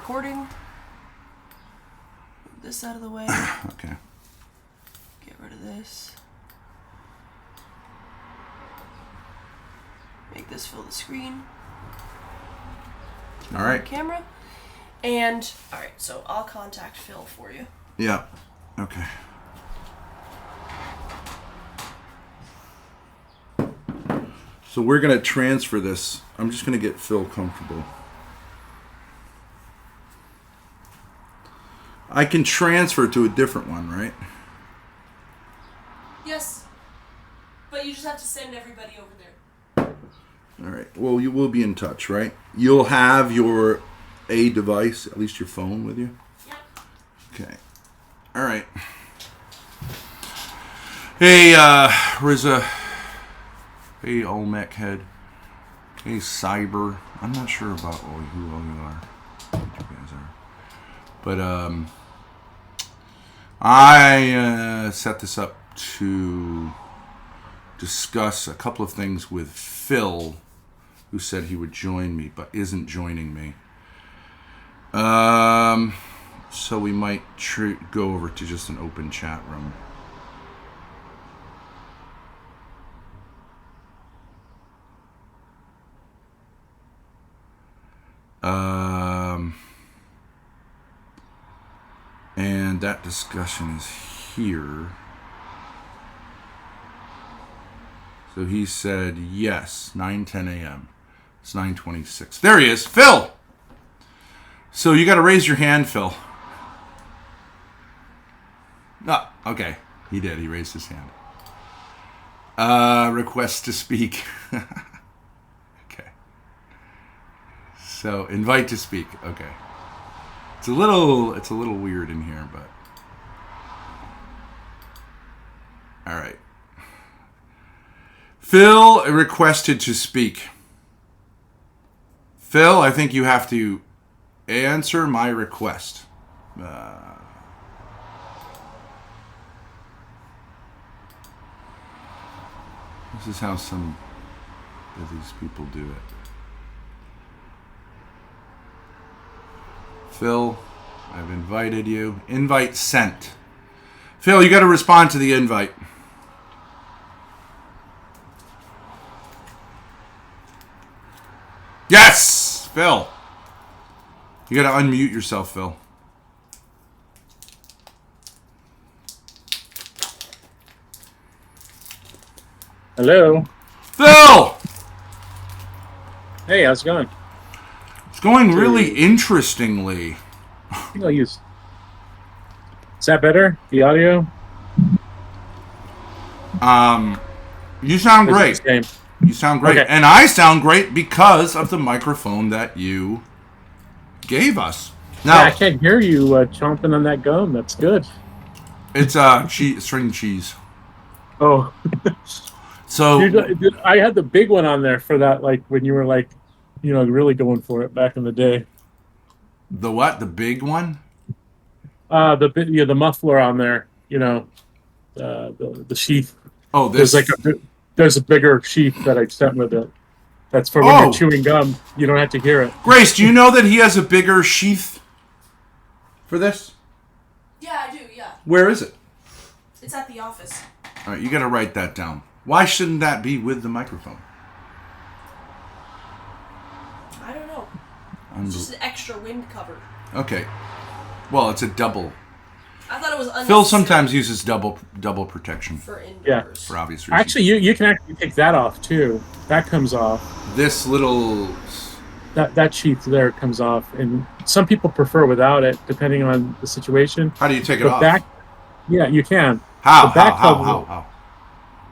recording. Move this out of the way. Okay. Get rid of this. Make this fill the screen. All right. Camera. And, alright, so I'll contact Phil for you. Yeah. Okay. So we're going to transfer this. I'm just going to get Phil comfortable. I can transfer to a different one, right? Yes. But you just have to send everybody over there. All right. Well, you will be in touch, right? You'll have your A device, at least your phone with you? Yep. Okay. All right. Hey, Riza. Hey, Olmec Head. Hey, Cyber. I'm not sure about who all you are. What you guys are. But, I set this up to discuss a couple of things with Phil, who said he would join me, but isn't joining me. So we might go over to just an open chat room. And that discussion is here. So he said yes, 9:10 a.m. It's 9:26. There he is, Phil. So you got to raise your hand, Phil. Oh, okay. He did. He raised his hand. Request to speak. Okay. So invite to speak. Okay. It's a little weird in here, but all right. Phil requested to speak. Phil, I think you have to answer my request. This is how some of these people do it. Phil, I've invited you. Invite sent. Phil, you got to respond to the invite. Yes, Phil. You got to unmute yourself, Phil. Hello. Phil! Hey, how's it going? It's going really interestingly. I think I'll use. Is that better? The audio? You sound Or is great. it the same? You sound great. Okay. And I sound great because of the microphone that you gave us. Now, Yeah, I can't hear you chomping on that gum. That's good. it's string cheese. Oh. So Dude, I had the big one on there for that, like, when you were, like, you know, really going for it back in the day. the what? The big one? The muffler on there, you know, the sheath. Oh, this. There's a bigger sheath that I sent with it. That's for when you're chewing gum. You don't have to hear it. Grace, do you know that he has a bigger sheath for this? Yeah, I do, yeah. Where is it? It's at the office. All right, you got to write that down. Why shouldn't that be with the microphone? I don't know. It's just an extra wind cover. Okay. Well, it's a double. I thought it was unnecessary. Phil sometimes uses double protection For indoors. Yeah. for obvious reasons. Actually, you can actually take that off, too. That comes off. This little... That sheath there comes off, and some people prefer without it, depending on the situation. How do you take it The off? back, yeah, you can. How? The back How?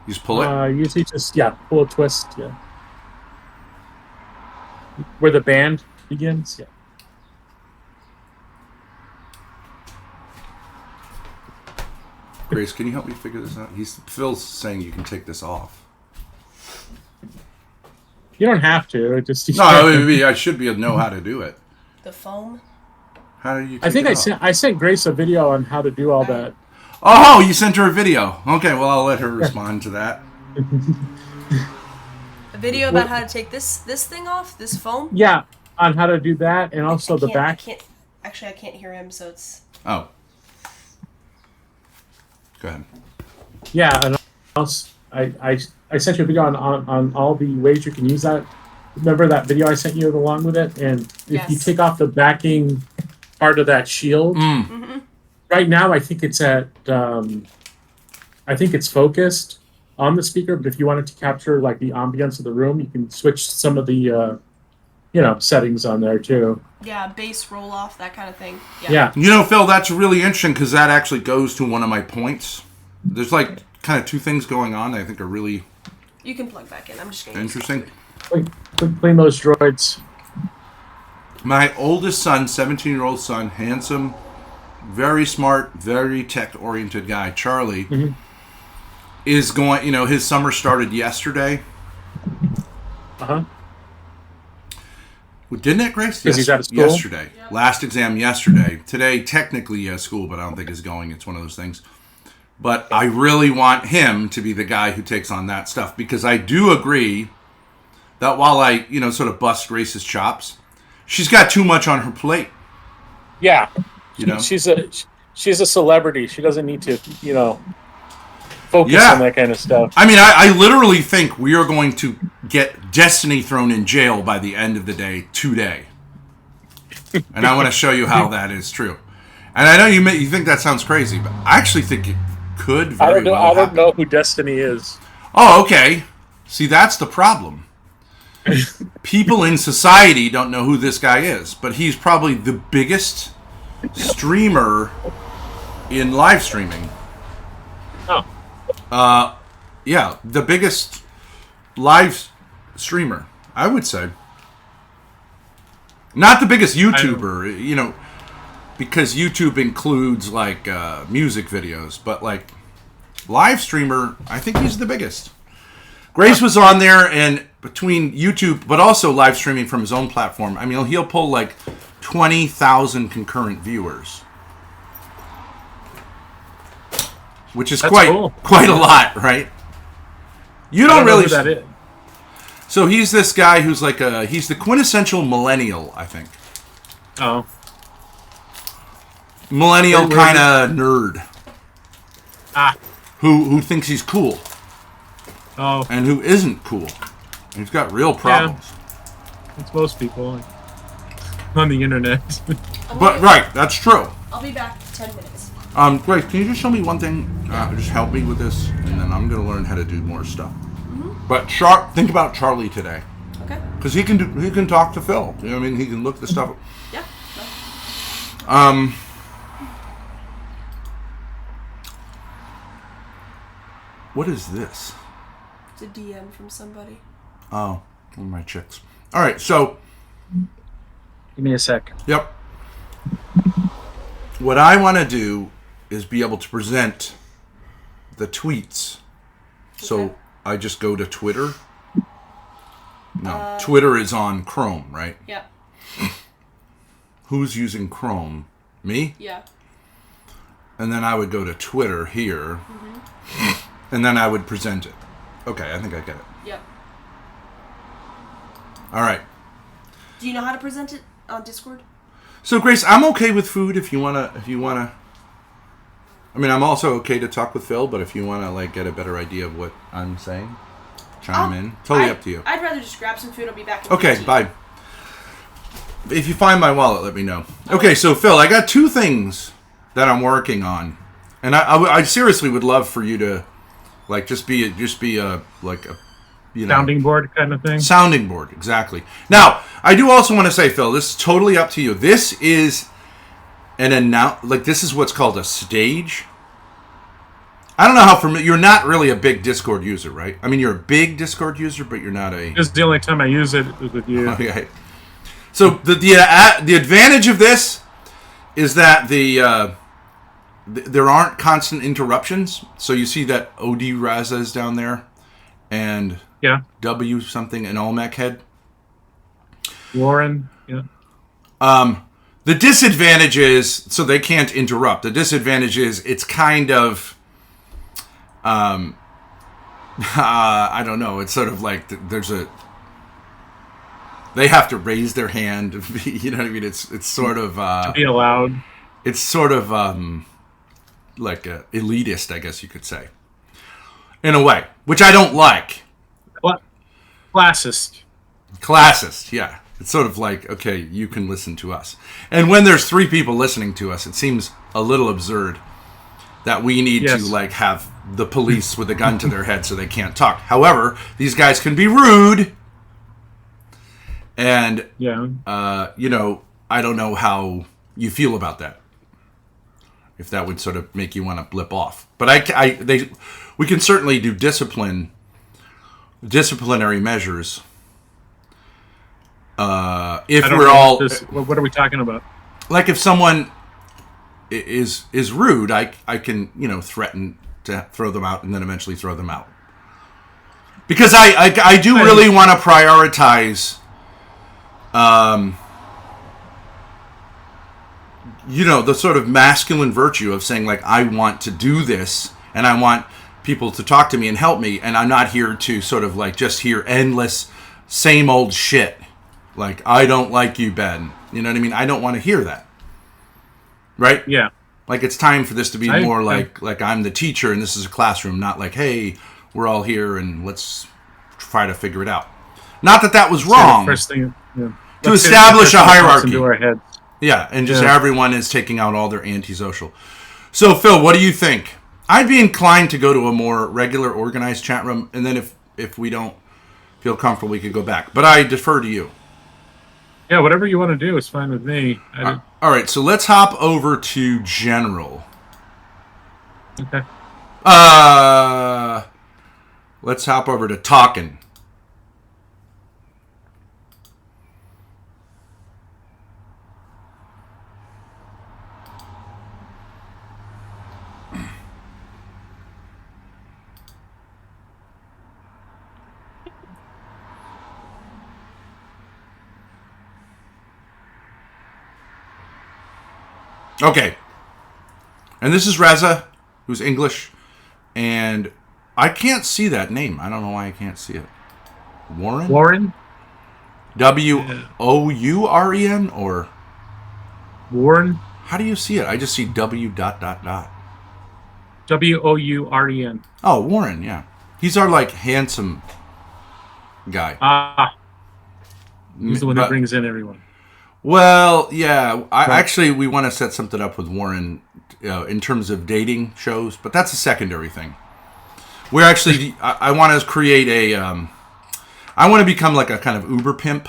You just pull it? Usually just, pull a twist, yeah. Where the band begins, yeah. Grace, can you help me figure this out? Phil's saying you can take this off. You don't have to. It just No, I should be able to know how to do it. The foam? How do you take I think it off? I sent Grace a video on how to do all that. Oh, you sent her a video. Okay, well, I'll let her respond to that. A video about how to take this thing off? This foam? Yeah, on how to do that, and also the back. Actually, I can't hear him, so it's... Oh. Go ahead. Yeah, and else I sent you a video on all the ways you can use that. Remember that video I sent you along with it? And if you Yes. take off the backing part of that shield, right now I think it's at I think it's focused on the speaker. But if you wanted to capture like the ambience of the room, you can switch some of the settings on there too. Yeah, bass roll off, that kind of thing. Yeah. You know, Phil, that's really interesting because that actually goes to one of my points. There's like kind of two things going on that I think are really You can plug back in. I'm just going to... interesting. Clean those droids. My oldest son, 17-year-old son, handsome, very smart, very tech-oriented guy, Charlie, is going, his summer started yesterday. Uh-huh. Well, didn't it, Grace? Because he's out of school? Yesterday. Yep. Last exam yesterday. Today, technically, he has school, but I don't think he's going. It's one of those things. But I really want him to be the guy who takes on that stuff because I do agree that while I, sort of bust Grace's chops, she's got too much on her plate. Yeah. She's a celebrity. She doesn't need to, focus on that kind of stuff. I mean, I literally think we are going to get Destiny thrown in jail by the end of the day today. And I want to show you how that is true. And I know you think that sounds crazy, but I actually think it could very well happen. I don't know who Destiny is. Oh, okay. See, that's the problem. People in society don't know who this guy is, but he's probably the biggest streamer in live streaming. Oh. Yeah, the biggest live streamer, I would say. Not the biggest YouTuber, because YouTube includes like music videos, but like live streamer, I think he's the biggest. Grace was on there, and between YouTube, but also live streaming from his own platform, I mean, he'll pull like 20,000 concurrent viewers, which is quite a lot, right? You don't really. Know who that is. So he's this guy who's like he's the quintessential millennial, I think. Oh. Millennial kind of nerd. Ah. Who thinks he's cool. Oh. And who isn't cool. He's got real problems. Yeah. It's most people on the internet. But right, that's true. I'll be back in 10 minutes. Grace, can you just show me one thing? Just help me with this, and then I'm going to learn how to do more stuff. But think about Charlie today. Okay. Because he can talk to Phil. You know what I mean? He can look the stuff up. Yeah. What is this? It's a DM from somebody. Oh, one of my chicks. All right, so. Give me a sec. Yep. What I want to do is be able to present the tweets. Okay. So I just go to Twitter. No, Twitter is on Chrome, right? Yep. Who's using Chrome? Me? Yeah. And then I would go to Twitter here. And then I would present it. Okay, I think I get it. Yep. All right. Do you know how to present it on Discord? So Grace, I'm okay with food if you wanna. I mean, I'm also okay to talk with Phil, but if you wanna like get a better idea of what I'm saying, chime in. Totally up to you. I'd rather just grab some food. I'll be back in Okay, 15. bye. If you find my wallet, let me know. Okay, so Phil, I got two things that I'm working on, and I seriously would love for you to, like, just be a Sounding board kind of thing. Sounding board, exactly. Now, I do also want to say, Phil, this is totally up to you. This is this is what's called a stage. I don't know how familiar. You're not really a big Discord user, right? I mean, you're a big Discord user, but you're not a. This is the only time I use it is with you. Okay. So the advantage of this is that there aren't constant interruptions. So you see that OD Raza is down there, and W something and Olmec head. Warren, yeah. The disadvantage is so they can't interrupt. The disadvantage is it's kind of I don't know. It's sort of like there's a They have to raise their hand. You know what I mean? It's sort of To be allowed. it's sort of like elitist, I guess you could say, in a way, which I don't like. What? Classist. Classist, yeah. It's sort of like, okay, you can listen to us. And when there's 3 people listening to us, it seems a little absurd that we need to like have the police with a gun to their head so they can't talk. However, these guys can be rude. And, you know, I don't know how you feel about that. If that would sort of make you want to blip off. But we can certainly do disciplinary measures. If we're all... What are we talking about? Like if someone is rude, I can, you know, threaten to throw them out and then eventually throw them out. Because I do really want to prioritize... you know, the sort of masculine virtue of saying, like, I want to do this, and I want people to talk to me and help me, and I'm not here to sort of, like, just hear endless, same old shit. Like, I don't like you, Ben. You know what I mean? I don't want to hear that. Right? Yeah. Like, it's time for this to be more like I'm the teacher, and this is a classroom, not like, hey, we're all here, and let's try to figure it out. Not that was wrong. First thing, to establish a hierarchy. Into our heads. Yeah, and just everyone is taking out all their antisocial. So, Phil, what do you think? I'd be inclined to go to a more regular, organized chat room, and then if we don't feel comfortable, we could go back. But I defer to you. Yeah, whatever you want to do is fine with me. All right, so let's hop over to general. Okay. Let's hop over to talking. Okay. And this is Reza, who's English, and I can't see that name. I don't know why I can't see it. Warren? Warren? W-O-U-R-E-N or? Warren? How do you see it? I just see W ... W-O-U-R-E-N. Oh, Warren, yeah. He's our, like, handsome guy. He's the one that brings in everyone. Well, yeah. Actually, we want to set something up with Warren in terms of dating shows, but that's a secondary thing. We're actually... I want to create a... I want to become like a kind of Uber pimp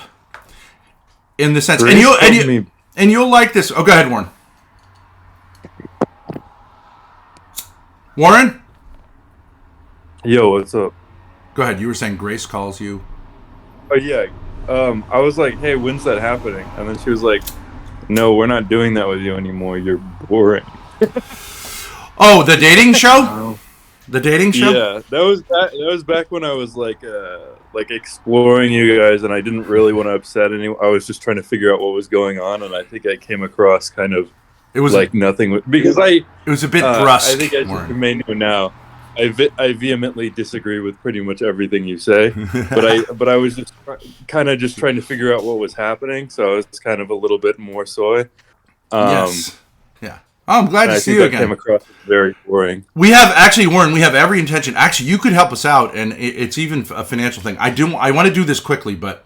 in the sense... And you'll like this... Oh, go ahead, Warren. Warren? Yo, what's up? Go ahead. You were saying Grace calls you. Oh, yeah. I was like, hey, when's that happening? And then she was like, no, we're not doing that with you anymore. You're boring. Oh, the dating show? The dating show? Yeah, that was back when I was like exploring you guys, and I didn't really want to upset anyone. I was just trying to figure out what was going on, and I think I came across kind of like nothing because it was a bit brusque. I think I just may know now. I vehemently disagree with pretty much everything you say, but I was just kind of just trying to figure out what was happening, so I was kind of a little bit more soy. Yes. Yeah. Oh, I'm glad to see you again. Came across as very boring. We have actually, Warren. We have every intention. Actually, you could help us out, and it's even a financial thing. I want to do this quickly, but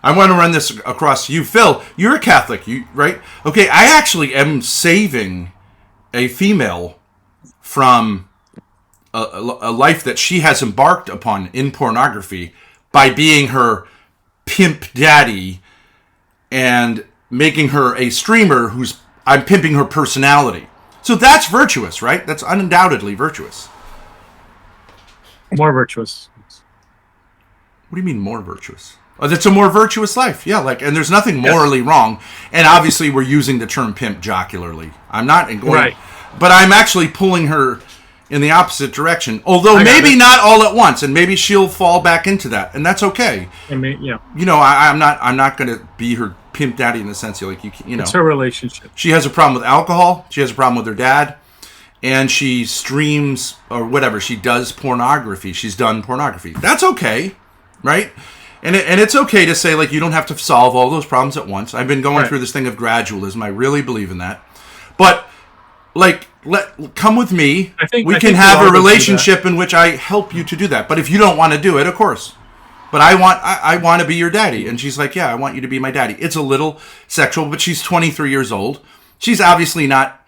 I want to run this across to you, Phil. You're a Catholic, right? Okay. I actually am saving a female from a life that she has embarked upon in pornography by being her pimp daddy and making her a streamer I'm pimping her personality. So that's virtuous, right? That's undoubtedly virtuous. More virtuous. What do you mean more virtuous? Oh, that's a more virtuous life. Yeah, and there's nothing morally wrong. And obviously we're using the term pimp jocularly. I'm not going, right. But I'm actually pulling her in the opposite direction, although maybe not all at once, and maybe she'll fall back into that, and that's okay. Yeah. You know, I'm not going to be her pimp daddy in the sense you know. It's her relationship. She has a problem with alcohol. She has a problem with her dad, and she streams or whatever. She does pornography. She's done pornography. That's okay, right? And it's okay to say, like, you don't have to solve all those problems at once. I've been going through this thing of gradualism. I really believe in that. But, like, come with me. We can have a relationship in which I help you to do that. But if you don't want to do it, of course. But I want to be your daddy. And she's like, yeah, I want you to be my daddy. It's a little sexual, but she's 23 years old. She's obviously not...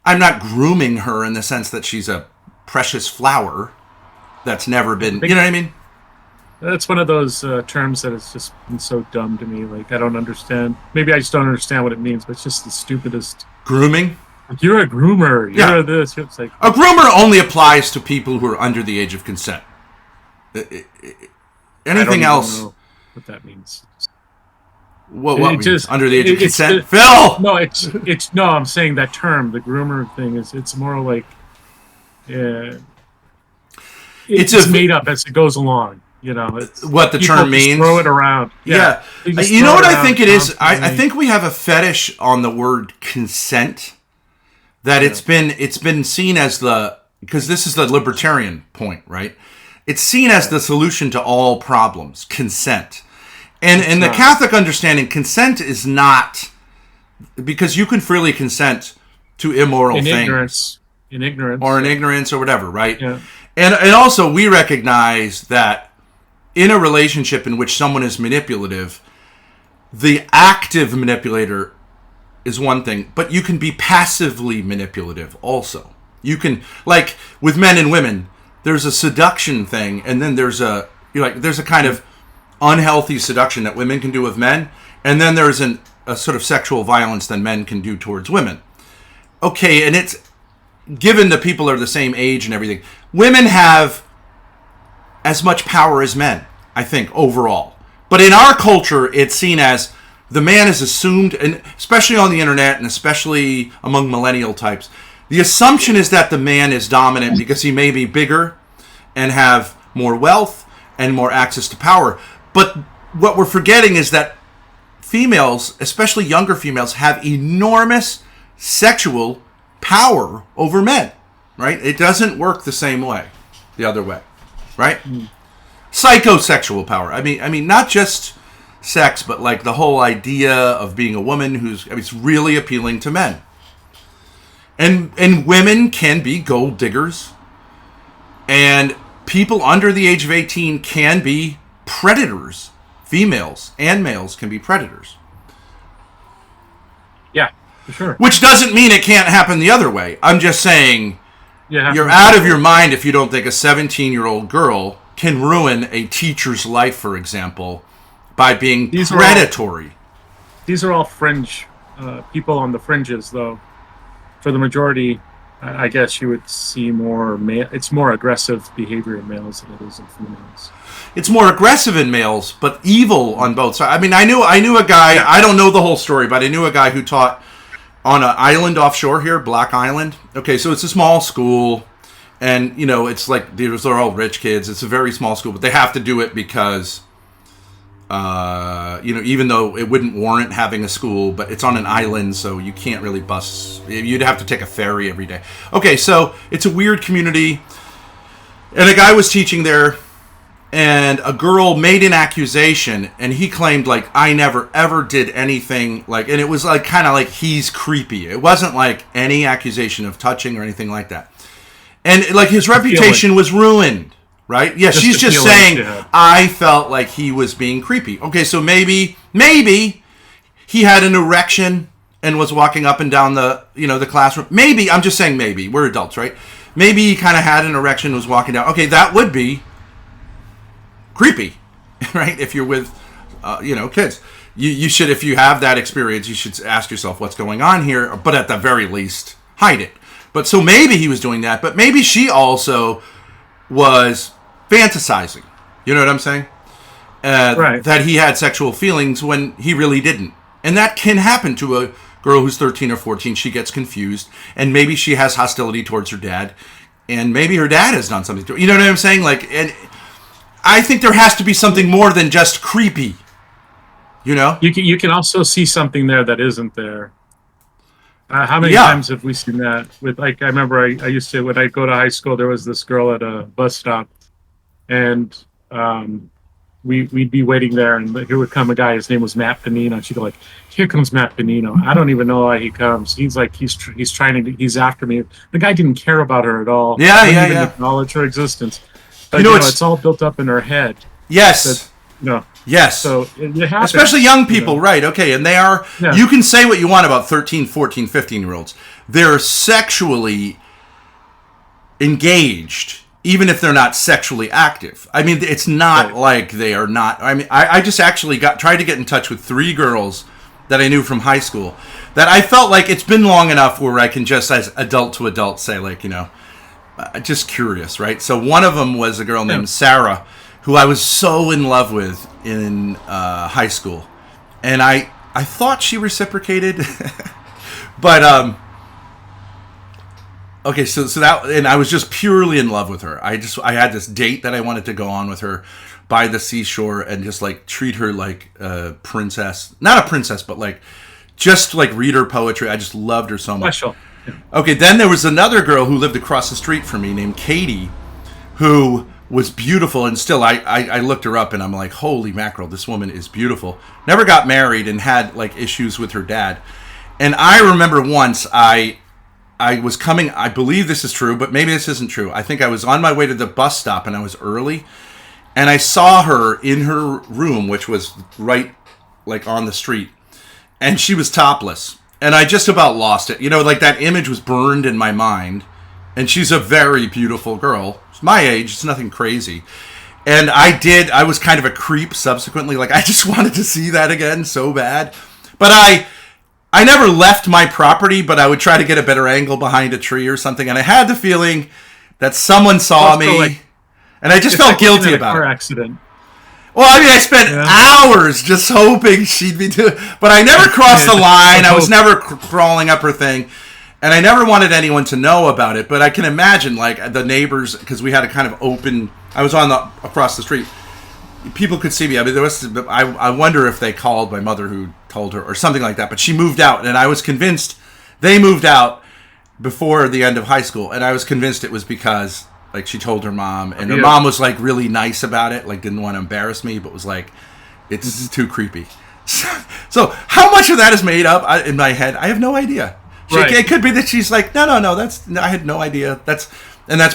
I'm not grooming her in the sense that she's a precious flower that's never been... You know what I mean? That's one of those terms that has just been so dumb to me. Like, I don't understand. Maybe I just don't understand what it means, but it's just the stupidest. Grooming? Like, you're a groomer. You're this. It's like, a groomer only applies to people who are under the age of consent. Anything else? Know what that means. What means? Just, under the age of consent? Phil! No, no, I'm saying that term, the groomer thing, it's more like... it's made up as it goes along. You know, it's, what the term means. Throw it around. Yeah. You know what I think it is? I think we have a fetish on the word consent. That it's been seen as because this is the libertarian point, right? It's seen as the solution to all problems. Consent, and in the Catholic understanding, consent is not, because you can freely consent to immoral things in ignorance or whatever, right? Yeah. And also we recognize that. In a relationship in which someone is manipulative, the active manipulator is one thing, but you can be passively manipulative also. You can, like with men and women, there's a seduction thing, and then there's a kind of unhealthy seduction that women can do with men, and then there's a sort of sexual violence that men can do towards women. Okay, and it's given the people are the same age and everything. Women have as much power as men, I think, overall. But in our culture, it's seen as the man is assumed, and especially on the internet and especially among millennial types, the assumption is that the man is dominant because he may be bigger and have more wealth and more access to power. But what we're forgetting is that females, especially younger females, have enormous sexual power over men, right? It doesn't work the same way, the other way. Right? Psychosexual power. I mean, not just sex, but like the whole idea of being a woman it's really appealing to men. And women can be gold diggers. And people under the age of 18 can be predators. Females and males can be predators. Yeah, for sure. Which doesn't mean it can't happen the other way. I'm just saying... You're out of your mind if you don't think a 17-year-old girl can ruin a teacher's life, for example, by being predatory. These are all fringe people on the fringes, though. For the majority, I guess you would see more it's more aggressive behavior in males than it is in females. It's more aggressive in males, but evil on both sides. I mean, I knew a guy. I don't know the whole story, but I knew a guy who taught on an island offshore here, Black Island. Okay, so it's a small school, and, you know, it's like, they're all rich kids. It's a very small school, but they have to do it because, even though it wouldn't warrant having a school, but it's on an island, so you can't really bus. You'd have to take a ferry every day. Okay, so it's a weird community, and a guy was teaching there, and a girl made an accusation, and he claimed, like, I never ever did anything, like, and it was like kind of like he's creepy. It wasn't like any accusation of touching or anything like that. And like his reputation was ruined, right? Yeah, she's just saying, I felt like he was being creepy. Okay, so maybe he had an erection and was walking up and down the classroom. Maybe, I'm just saying maybe. We're adults, right? Maybe he kind of had an erection and was walking down. Okay, that would be creepy, right? If you're with, kids, you should, if you have that experience, you should ask yourself what's going on here, but at the very least, hide it. But so maybe he was doing that, but maybe she also was fantasizing. You know what I'm saying? Right. That he had sexual feelings when he really didn't. And that can happen to a girl who's 13 or 14. She gets confused, and maybe she has hostility towards her dad, and maybe her dad has done something to her. You know what I'm saying? Like, and I think there has to be something more than just creepy. You know? You can also see something there that isn't there. How many times have we seen that? With, like, I remember I used to, when I go to high school, there was this girl at a bus stop, and we'd be waiting there, and here would come a guy. His name was Matt Panino. And she'd go like, "Here comes Matt Panino. I don't even know why he comes. He's like he's trying to he's after me." The guy didn't care about her at all. Yeah, Didn't yeah, even yeah. acknowledge her existence. But, You know, it's all built up in her head. Yes. No. Yes. So it happens. Especially young people, right? Okay, and they are. Yeah. You can say what you want about 13, 14, 15-year-olds. They're sexually engaged, even if they're not sexually active. I mean, it's not like they are not. I mean, I just actually tried to get in touch with 3 girls that I knew from high school that I felt like it's been long enough where I can just, as adult to adult, say, like, just curious, right? So one of them was a girl named Sarah, who I was so in love with in high school. And I thought she reciprocated. But, okay, so that, and I was just purely in love with her. I had this date that I wanted to go on with her by the seashore and just like treat her like a princess. Not a princess, but like, just like read her poetry. I just loved her so much. Special. Yeah. Okay, then there was another girl who lived across the street from me named Katie, who was beautiful, and still I looked her up and I'm like, holy mackerel, this woman is beautiful. Never got married and had like issues with her dad. And I remember once I was coming, I believe this is true, but maybe this isn't true. I think I was on my way to the bus stop and I was early, and I saw her in her room, which was right like on the street, and she was topless. And I just about lost it. Like that image was burned in my mind. And she's a very beautiful girl. She's my age. It's nothing crazy. And I was kind of a creep subsequently. Like, I just wanted to see that again so bad. But I never left my property, but I would try to get a better angle behind a tree or something. And I had the feeling that someone saw me. And I just felt guilty about it. Car accident. Well, I mean, I spent hours just hoping she'd be doing, but I never crossed the line. I was never crawling up her thing, and I never wanted anyone to know about it. But I can imagine, like, the neighbors, because we had a kind of open. I was across the street. People could see me. I mean, I wonder if they called my mother, who told her, or something like that. But she moved out, and I was convinced they moved out before the end of high school, and I was convinced it was because, like, she told her mom, and her mom was, like, really nice about it, like, didn't want to embarrass me, but was like, it's too creepy. So how much of that is made up in my head, I have no idea. It could be that she's like, no, I had no idea. That's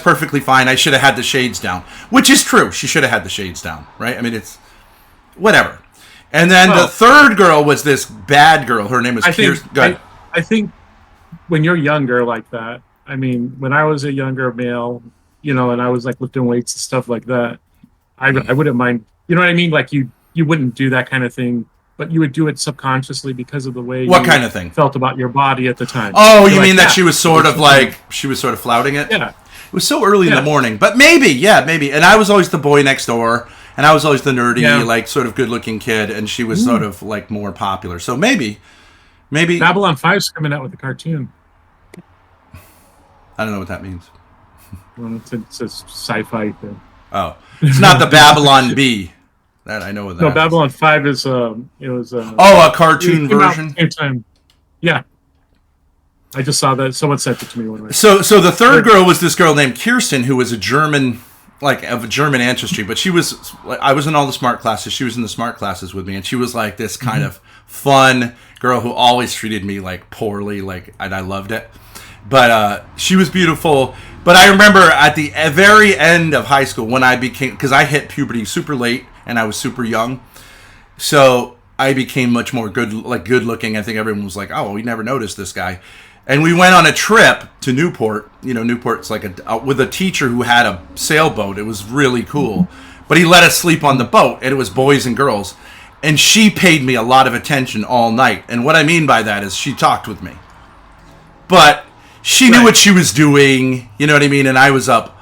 perfectly fine. I should have had the shades down, which is true. She should have had the shades down, right? I mean, it's whatever. And then the third girl was this bad girl. Her name was Kirsten. I think when you're younger like that, I mean, when I was a younger male, and I was like lifting weights and stuff like that, I wouldn't mind. You know what I mean? Like you wouldn't do that kind of thing, but you would do it subconsciously because of the way kind of thing felt about your body at the time. Oh, you mean that she was sort of flouting it? Yeah. It was so early in the morning, but maybe. And I was always the boy next door, and I was always the nerdy, like sort of good-looking kid, and she was sort of like more popular. So maybe. Babylon 5's coming out with a cartoon. I don't know what that means. Well, it's a sci-fi thing. Oh, it's not the Babylon Bee. That I know what that. No, Babylon 5 is a cartoon version. At the same time. Yeah, I just saw that. Someone sent it to me one way. So the third girl was this girl named Kirsten, who was a German, like of German ancestry, but I was in all the smart classes. She was in the smart classes with me, and she was like this kind of fun girl who always treated me like poorly, and I loved it. But she was beautiful. But I remember at the very end of high school when because I hit puberty super late and I was super young, so I became much more good looking. I think everyone was like, "Oh, we never noticed this guy." And we went on a trip to Newport. Newport's like with a teacher who had a sailboat. It was really cool. But he let us sleep on the boat, and it was boys and girls. And she paid me a lot of attention all night. And what I mean by that is she talked with me. But she knew what she was doing, you know what I mean? And I was up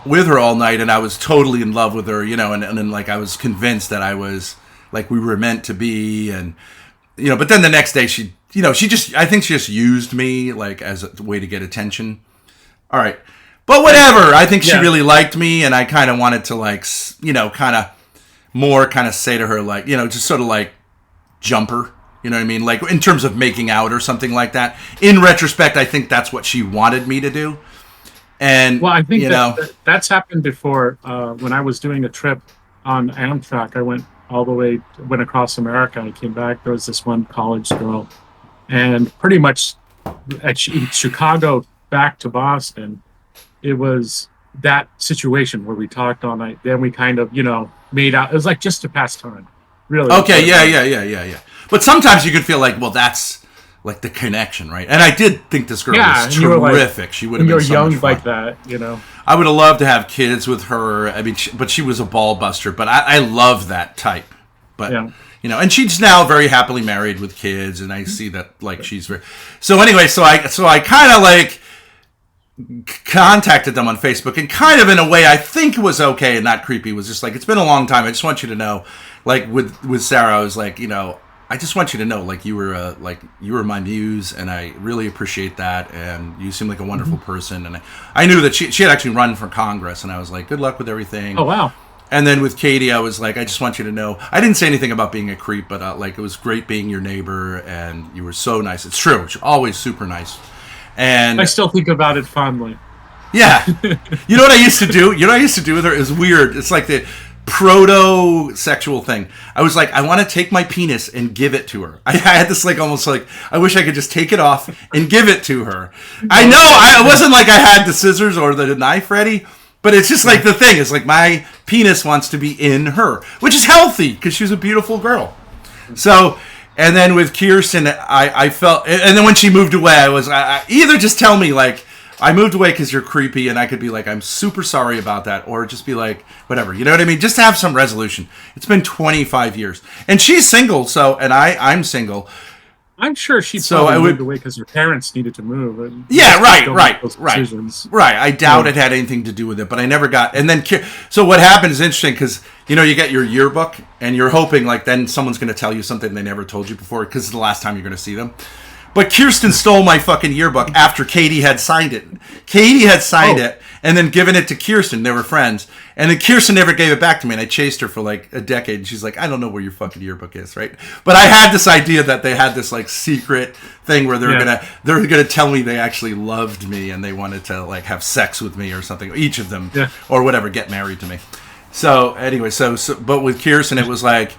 with her all night, and I was totally in love with her, and then like I was convinced that I was like we were meant to be, and but then the next day I think she just used me like as a way to get attention. All right. But whatever. I think she really liked me, and I kind of wanted to like, kind of say to her like, just sort of like jump her. You know what I mean? Like in terms of making out or something like that. In retrospect, I think that's what she wanted me to do. And well, I think that's happened before. When I was doing a trip on Amtrak. I went all the way, went across America. I came back. There was this one college girl, and pretty much in Chicago back to Boston, it was that situation where we talked all night. Then we kind of, made out. It was like just to pass time, really. Okay, yeah. But sometimes you could feel like, well, that's like the connection, right? And I did think this girl was terrific. She would have been so young much fun. like that, I would have loved to have kids with her. I mean, but she was a ball buster. But I love that type. But and she's now very happily married with kids, and I see that like she's very. So anyway, so I kind of like contacted them on Facebook, and kind of in a way I think it was okay and not creepy. It was just like, it's been a long time. I just want you to know, like with Sarah, I was like, I just want you to know, like you were my muse, and I really appreciate that, and you seem like a wonderful person. And I knew that she had actually run for Congress, and I was like, good luck with everything. Oh wow. And then with Katie, I was like, I just want you to know, I didn't say anything about being a creep, but like it was great being your neighbor, and you were so nice. It's true, you're always super nice. And I still think about it fondly. Yeah. You know what I used to do? You know what I used to do with her? It was weird. It's like the proto-sexual thing. I was like, I want to take my penis and give it to her. I had this like almost like, I wish I could just take it off and give it to her. I know, it wasn't like I had the scissors or the knife ready, but it's just like the thing. It's like my penis wants to be in her, which is healthy because she's a beautiful girl. So... And then with Kirsten, I felt... And then when she moved away, I either just tell me, like, I moved away because you're creepy, and I could be like, I'm super sorry about that, or just be like, whatever. You know what I mean? Just to have some resolution. It's been 25 years. And she's single, and I'm single. I'm sure she moved away because her parents needed to move. Right. I doubt it had anything to do with it, but I never got... And then... So what happened is interesting, because, you get your yearbook, and you're hoping, like, then someone's going to tell you something they never told you before, because it's the last time you're going to see them. But Kirsten stole my fucking yearbook after Katie had signed it. Katie had signed it and then given it to Kirsten. They were friends. And then Kirsten never gave it back to me. And I chased her for like a decade. And she's like, I don't know where your fucking yearbook is, right? But I had this idea that they had this like secret thing where they're gonna tell me they actually loved me and they wanted to like have sex with me or something. Each of them or whatever, get married to me. So anyway, so but with Kirsten, it was like,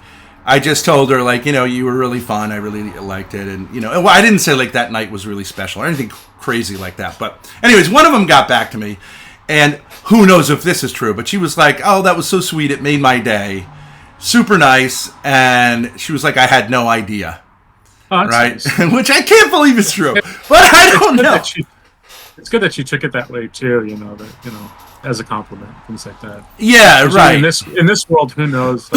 I just told her, like, you were really fun. I really liked it. And, well, I didn't say, like, that night was really special or anything crazy like that. But anyways, one of them got back to me. And who knows if this is true. But she was like, oh, that was so sweet. It made my day. Super nice. And she was like, I had no idea. Oh, right? Nice. Which I can't believe is true. But I don't know. It's good that she took it that way, too, as a compliment. Things like that. Yeah, right. In this world, who knows?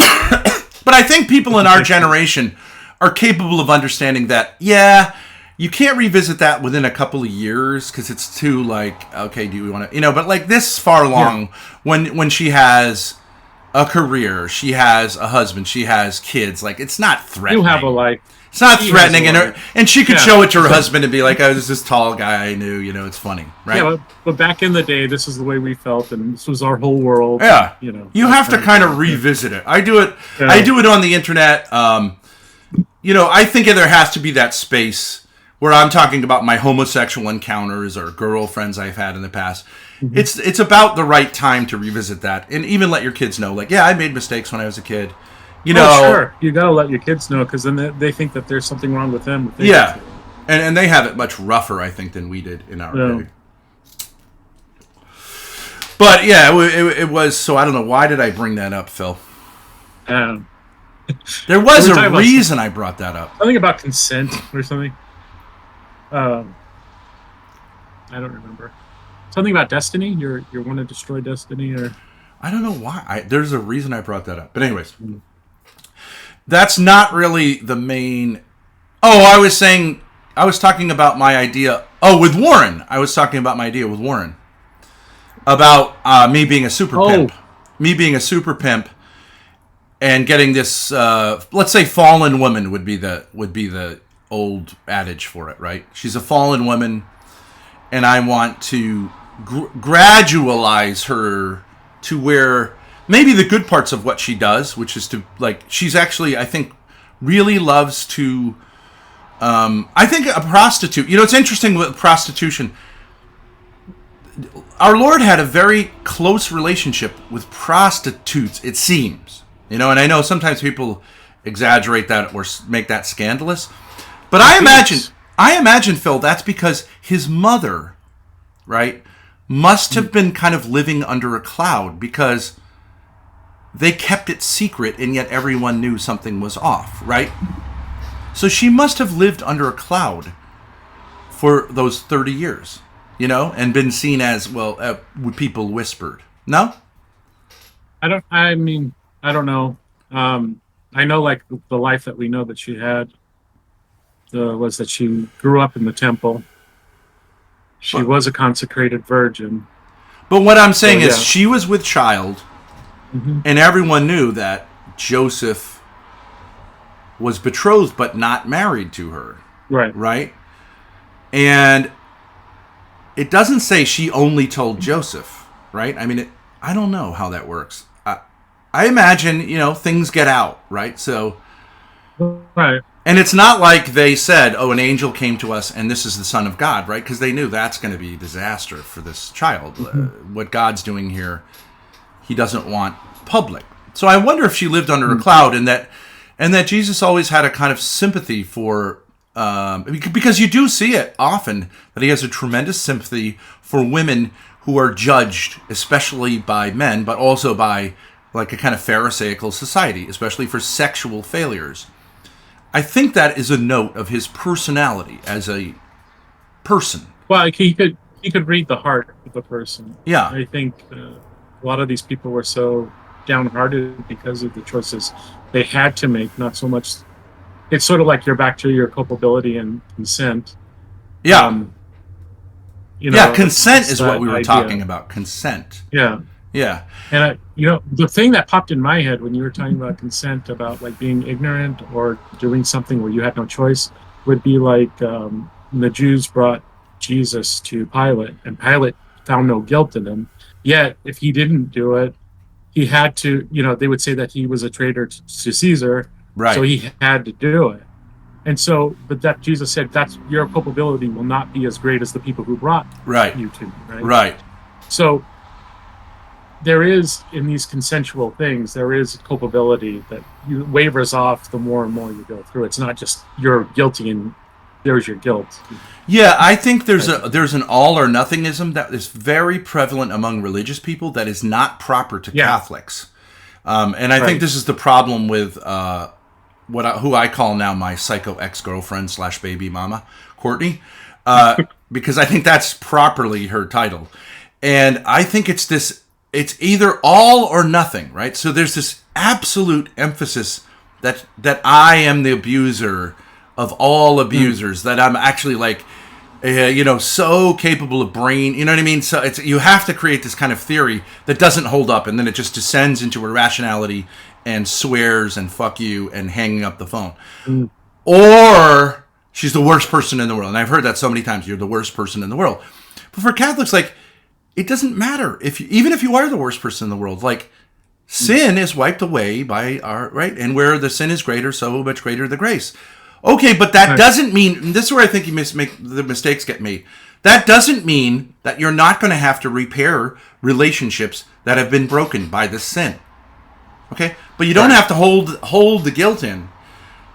But I think people in our generation are capable of understanding that, you can't revisit that within a couple of years because it's too, like, okay, do we want to, but like this far along, when she has a career, she has a husband, she has kids, like, it's not threatening. You have a life. It's not threatening, and she could show it to her husband and be like, oh, there's this tall guy I knew, it's funny, right? Yeah, but back in the day, this is the way we felt, and this was our whole world. Yeah, you have to kind of revisit it. I do it. Yeah. I do it on the internet. I think there has to be that space where I'm talking about my homosexual encounters or girlfriends I've had in the past. Mm-hmm. It's about the right time to revisit that, and even let your kids know, like, I made mistakes when I was a kid. Sure. You gotta let your kids know because then they think that there's something wrong with them. And they have it much rougher, I think, than we did in our day. But it was. So I don't know, why did I bring that up, Phil? There was a reason I brought that up. Something about consent or something. I don't remember. Something about destiny. You want to destroy destiny, or I don't know why. There's a reason I brought that up. But anyways. That's not really the main... Oh, I was talking about my idea... Oh, with Warren. I was talking about my idea with Warren. About me being a super pimp. Me being a super pimp and getting this... let's say fallen woman would be the old adage for it, right? She's a fallen woman, and I want to gradualize her to where... Maybe the good parts of what she does, which is to, like, she's actually, I think, really loves to, I think a prostitute, it's interesting with prostitution. Our Lord had a very close relationship with prostitutes, it seems. You know, and I know sometimes people exaggerate that or make that scandalous, but I imagine, Phil, that's because his mother, right, must have been kind of living under a cloud because they kept it secret and yet everyone knew something was off, right? So she must have lived under a cloud for those 30 years, you know, and been seen as, well, people whispered. No? I don't know. I know, like, the life that we know that she had was that she grew up in the temple. She was a consecrated virgin. But what I'm saying is she was with child, and everyone knew that Joseph was betrothed but not married to her. Right. Right? And it doesn't say she only told Joseph, right? I mean, I don't know how that works. I imagine, you know, things get out, right? So, right. And it's not like they said, oh, an angel came to us and this is the Son of God, right? Because they knew that's going to be disaster for this child. What God's doing here, he doesn't want public. So I wonder if she lived under a cloud and that Jesus always had a kind of sympathy for, because you do see it often, that he has a tremendous sympathy for women who are judged, especially by men, but also by like a kind of Pharisaical society, especially for sexual failures. I think that is a note of his personality as a person. Well, he could read the heart of the person. Yeah. I think a lot of these people were so downhearted because of the choices they had to make, not so much. It's sort of like you're back to your culpability and consent. Yeah. You know, consent is what we were talking about. Consent. Yeah. Yeah. And, the thing that popped in my head when you were talking about consent, about like being ignorant or doing something where you had no choice, would be like the Jews brought Jesus to Pilate, and Pilate found no guilt in him. Yet, if he didn't do it, he had to, they would say that he was a traitor to Caesar. Right. So he had to do it. And so, but that Jesus said, that's your culpability will not be as great as the people who brought you to me. Right. So there is, in these consensual things, there is culpability that wavers off the more and more you go through. It's not just you're guilty and there's your guilt. Yeah, I think there's an all or nothingism that is very prevalent among religious people that is not proper to Catholics. And I think this is the problem with who I call now my psycho ex-girlfriend / baby mama, Courtney, because I think that's properly her title. And I think it's either all or nothing, right? So there's this absolute emphasis that I am the abuser of all abusers, that I'm actually like, so capable of brain, you know what I mean? So you have to create this kind of theory that doesn't hold up, and then it just descends into irrationality and swears and fuck you and hanging up the phone. Or she's the worst person in the world. And I've heard that so many times, you're the worst person in the world. But for Catholics, like, it doesn't matter even if you are the worst person in the world. Like, sin is wiped away by our right, and where the sin is greater, so much greater the grace. Okay, but that doesn't mean, and this is where I think the mistakes get made. That doesn't mean that you're not going to have to repair relationships that have been broken by this sin. Okay, but you don't have to hold the guilt in.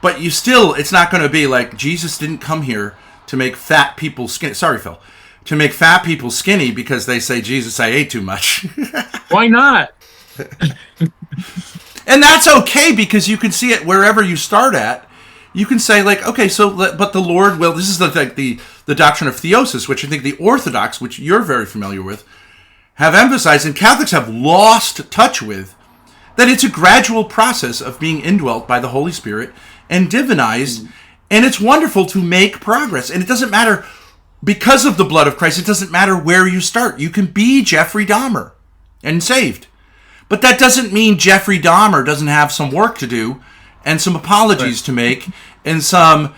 But you still, it's not going to be like Jesus didn't come here to make fat people skinny. Sorry, Phil. To make fat people skinny because they say, Jesus, I ate too much. Why not? And that's okay, because you can see it wherever you start at. You can say, like, okay, but the Lord will. This is the doctrine of theosis, which I think the Orthodox, which you're very familiar with, have emphasized, and Catholics have lost touch with, that it's a gradual process of being indwelt by the Holy Spirit and divinized, and it's wonderful to make progress. And it doesn't matter. Because of the blood of Christ, it doesn't matter where you start. You can be Jeffrey Dahmer and saved. But that doesn't mean Jeffrey Dahmer doesn't have some work to do and some apologies to make and some,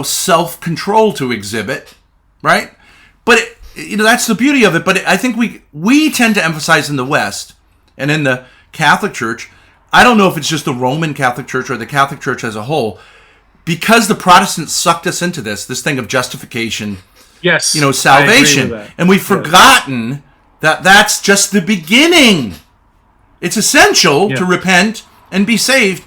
self-control to exhibit, right? But, that's the beauty of it. But I think we tend to emphasize in the West and in the Catholic Church, I don't know if it's just the Roman Catholic Church or the Catholic Church as a whole, because the Protestants sucked us into this thing of justification, salvation. And we've forgotten that that's just the beginning. It's essential to repent and be saved.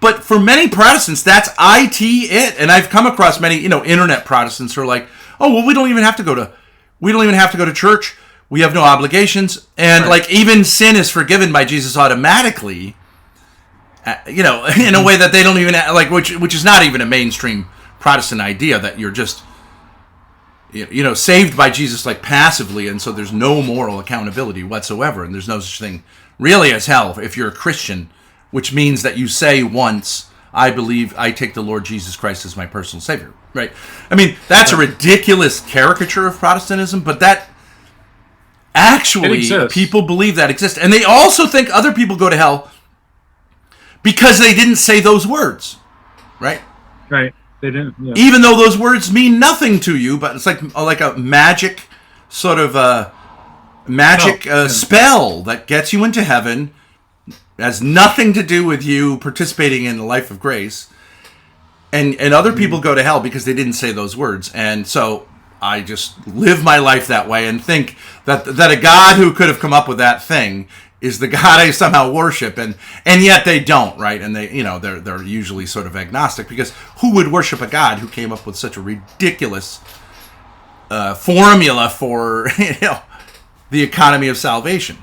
But for many Protestants, that's it. And I've come across many, internet Protestants who are like, oh, well, we don't even have to go to church. We have no obligations. And like even sin is forgiven by Jesus automatically, in a way that they don't even like, which is not even a mainstream Protestant idea, that you're just, saved by Jesus like passively. And so there's no moral accountability whatsoever. And there's no such thing really as hell if you're a Christian, which means that you say once, I believe I take the Lord Jesus Christ as my personal Savior, right? I mean, that's a ridiculous caricature of Protestantism, but that actually, people believe that exists. And they also think other people go to hell because they didn't say those words, right? Right. They didn't. Yeah. Even though those words mean nothing to you, but it's like a magic sort of spell that gets you into heaven. It has nothing to do with you participating in the life of grace. And other people go to hell because they didn't say those words. And so I just live my life that way and think that a God who could have come up with that thing is the God I somehow worship, and yet they don't, right? And they, they're usually sort of agnostic, because who would worship a God who came up with such a ridiculous formula for the economy of salvation?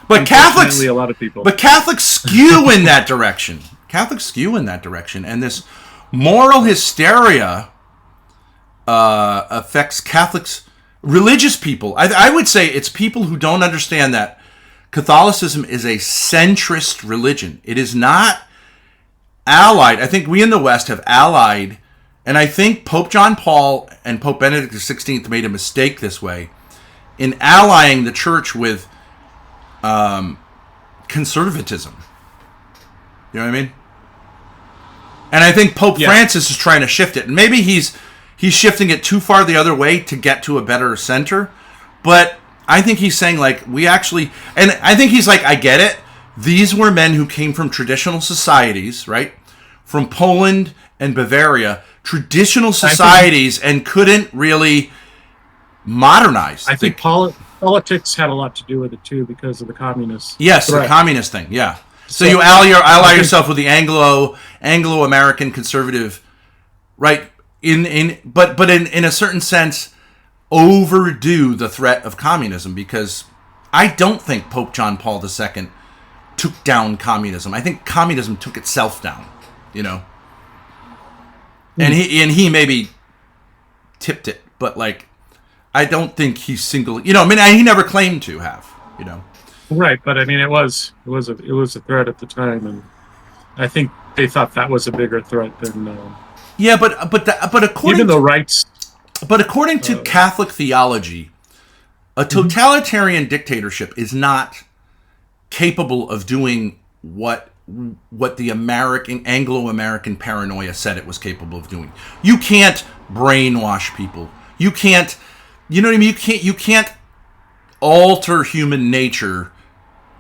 But Catholics, a lot of people. But Catholics skew in that direction. And this moral hysteria affects Catholics, religious people. I would say it's people who don't understand that Catholicism is a centrist religion. It is not allied. I think we in the West have allied, and I think Pope John Paul and Pope Benedict XVI made a mistake this way in allying the church with conservatism. You know what I mean? And I think Pope Francis is trying to shift it. And maybe he's shifting it too far the other way to get to a better center. But I think he's saying, like, and I think he's like, I get it. These were men who came from traditional societies, right? From Poland and Bavaria, traditional societies, and couldn't really modernize. I think politics had a lot to do with it too, because of the communists. Yes, the communist thing. Yeah. So you ally yourself with the Anglo-American conservative, right? But in a certain sense, overdo the threat of communism, because I don't think Pope John Paul II took down communism. I think communism took itself down. And he maybe tipped it, but like, I don't think he he never claimed to have, Right, but I mean, it was a threat at the time, and I think they thought that was a bigger threat than. But according even though rights. But according to Catholic theology, a totalitarian dictatorship is not capable of doing what the Anglo-American paranoia said it was capable of doing. You can't brainwash people. You can't, you know what I mean? You can't alter human nature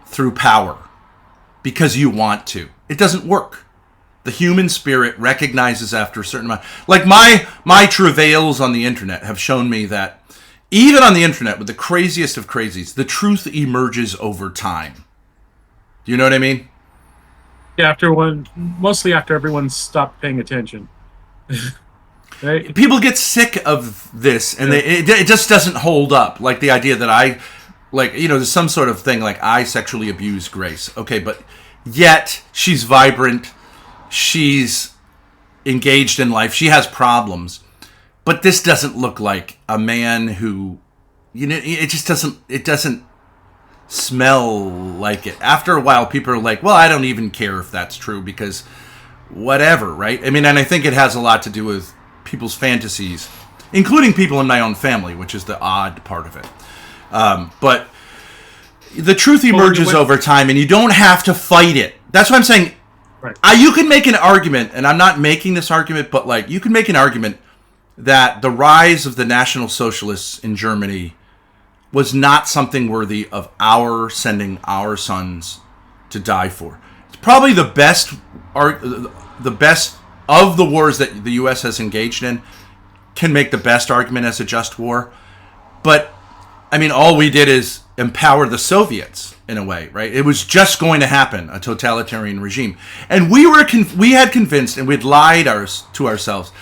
through power because you want to. It doesn't work. The human spirit recognizes after a certain amount. Like my travails on the internet have shown me that even on the internet with the craziest of crazies, the truth emerges over time. Do you know what I mean? Yeah, mostly after everyone stopped paying attention. Right? People get sick of this, and it just doesn't hold up. Like the idea that there's some sort of thing like I sexually abuse Grace. Okay, but yet she's vibrant. She's engaged in life. She has problems. But this doesn't look like a man who, it just doesn't smell like it. After a while, people are like, well, I don't even care if that's true because whatever, right? I mean, and I think it has a lot to do with people's fantasies, including people in my own family, which is the odd part of it. But the truth emerges over time, and you don't have to fight it. That's what I'm saying. Right. You can make an argument, and I'm not making this argument, but like you can make an argument that the rise of the National Socialists in Germany was not something worthy of our sending our sons to die for. It's probably the best of the wars that the U.S. has engaged in, can make the best argument as a just war. But I mean, all we did is empower the Soviets in a way, right? It was just going to happen, a totalitarian regime. And we had convinced, and we'd lied to ourselves,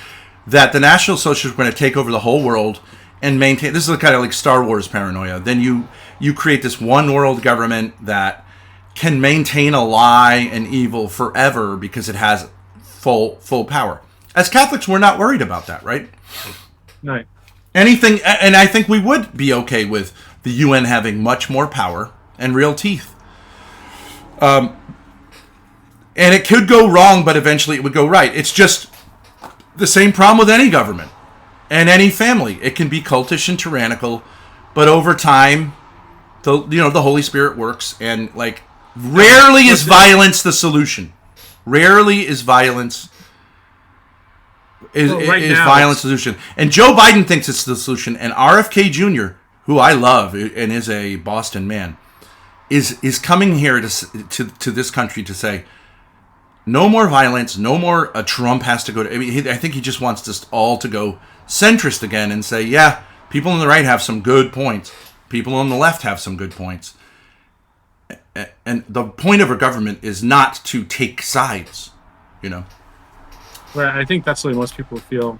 that the National Socialists were going to take over the whole world and maintain. This is kind of like Star Wars paranoia. Then you create this one world government that can maintain a lie and evil forever because it has full power. As Catholics, we're not worried about that, right? Right. Anything, and I think we would be okay with the UN having much more power and real teeth. And it could go wrong, but eventually it would go right. It's just the same problem with any government and any family. It can be cultish and tyrannical, but over time, the Holy Spirit works, and like rarely is violence the solution. Rarely is violence violence solution. And Joe Biden thinks it's the solution, and RFK Jr., who I love and is a Boston man, is coming here to this country to say, no more violence, no more Trump has to go to... I think he just wants us all to go centrist again and say, yeah, people on the right have some good points. People on the left have some good points. And the point of a government is not to take sides, Well, I think that's the way most people feel.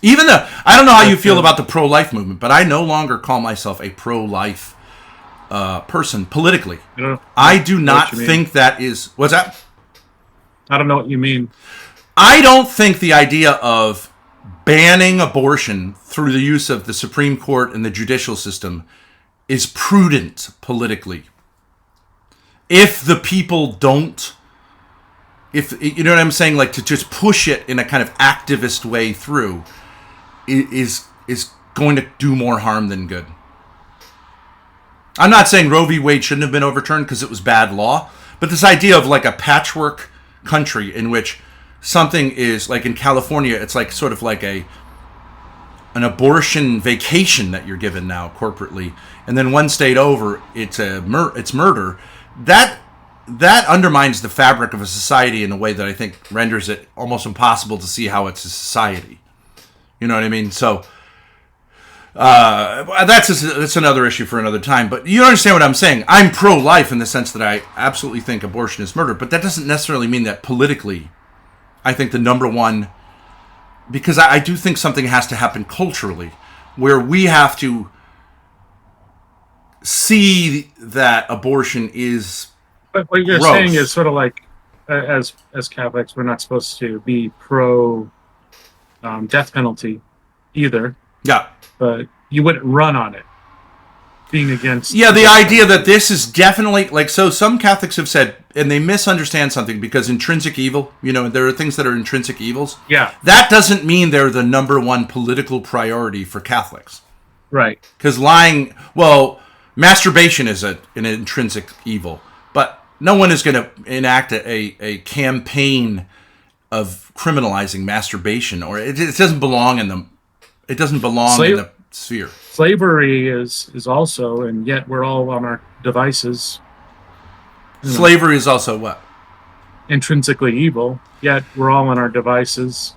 Even though, I don't know how you feel about the pro-life movement, but I no longer call myself a pro-life person politically. I do not think that is... What's that? I don't know what you mean. I don't think the idea of banning abortion through the use of the Supreme Court and the judicial system is prudent politically. If the people don't... If you know what I'm saying, like to just push it in a kind of activist way through is going to do more harm than good. I'm not saying Roe v. Wade shouldn't have been overturned because it was bad law, but this idea of like a patchwork country in which something is like in California, it's like sort of like an abortion vacation that you're given now corporately, and then one state over, it's murder. That undermines the fabric of a society in a way that I think renders it almost impossible to see how it's a society. You know what I mean? So that's another issue for another time. But you understand what I'm saying. I'm pro-life in the sense that I absolutely think abortion is murder. But that doesn't necessarily mean that politically, I think the number one... Because I do think something has to happen culturally, where we have to see that abortion is... But what you're gross. saying is sort of like, as Catholics, we're not supposed to be pro death penalty either. Yeah. But you wouldn't run on it, being against... Yeah, the idea that this is definitely... Like, so some Catholics have said, and they misunderstand something, because intrinsic evil, there are things that are intrinsic evils. Yeah. That doesn't mean they're the number one political priority for Catholics. Right. Because lying... Well, masturbation is an intrinsic evil, but no one is going to enact a campaign of criminalizing masturbation, or it doesn't belong in the... It doesn't belong in the sphere. Slavery is also, and yet we're all on our devices. Slavery is also what? Intrinsically evil, yet we're all on our devices.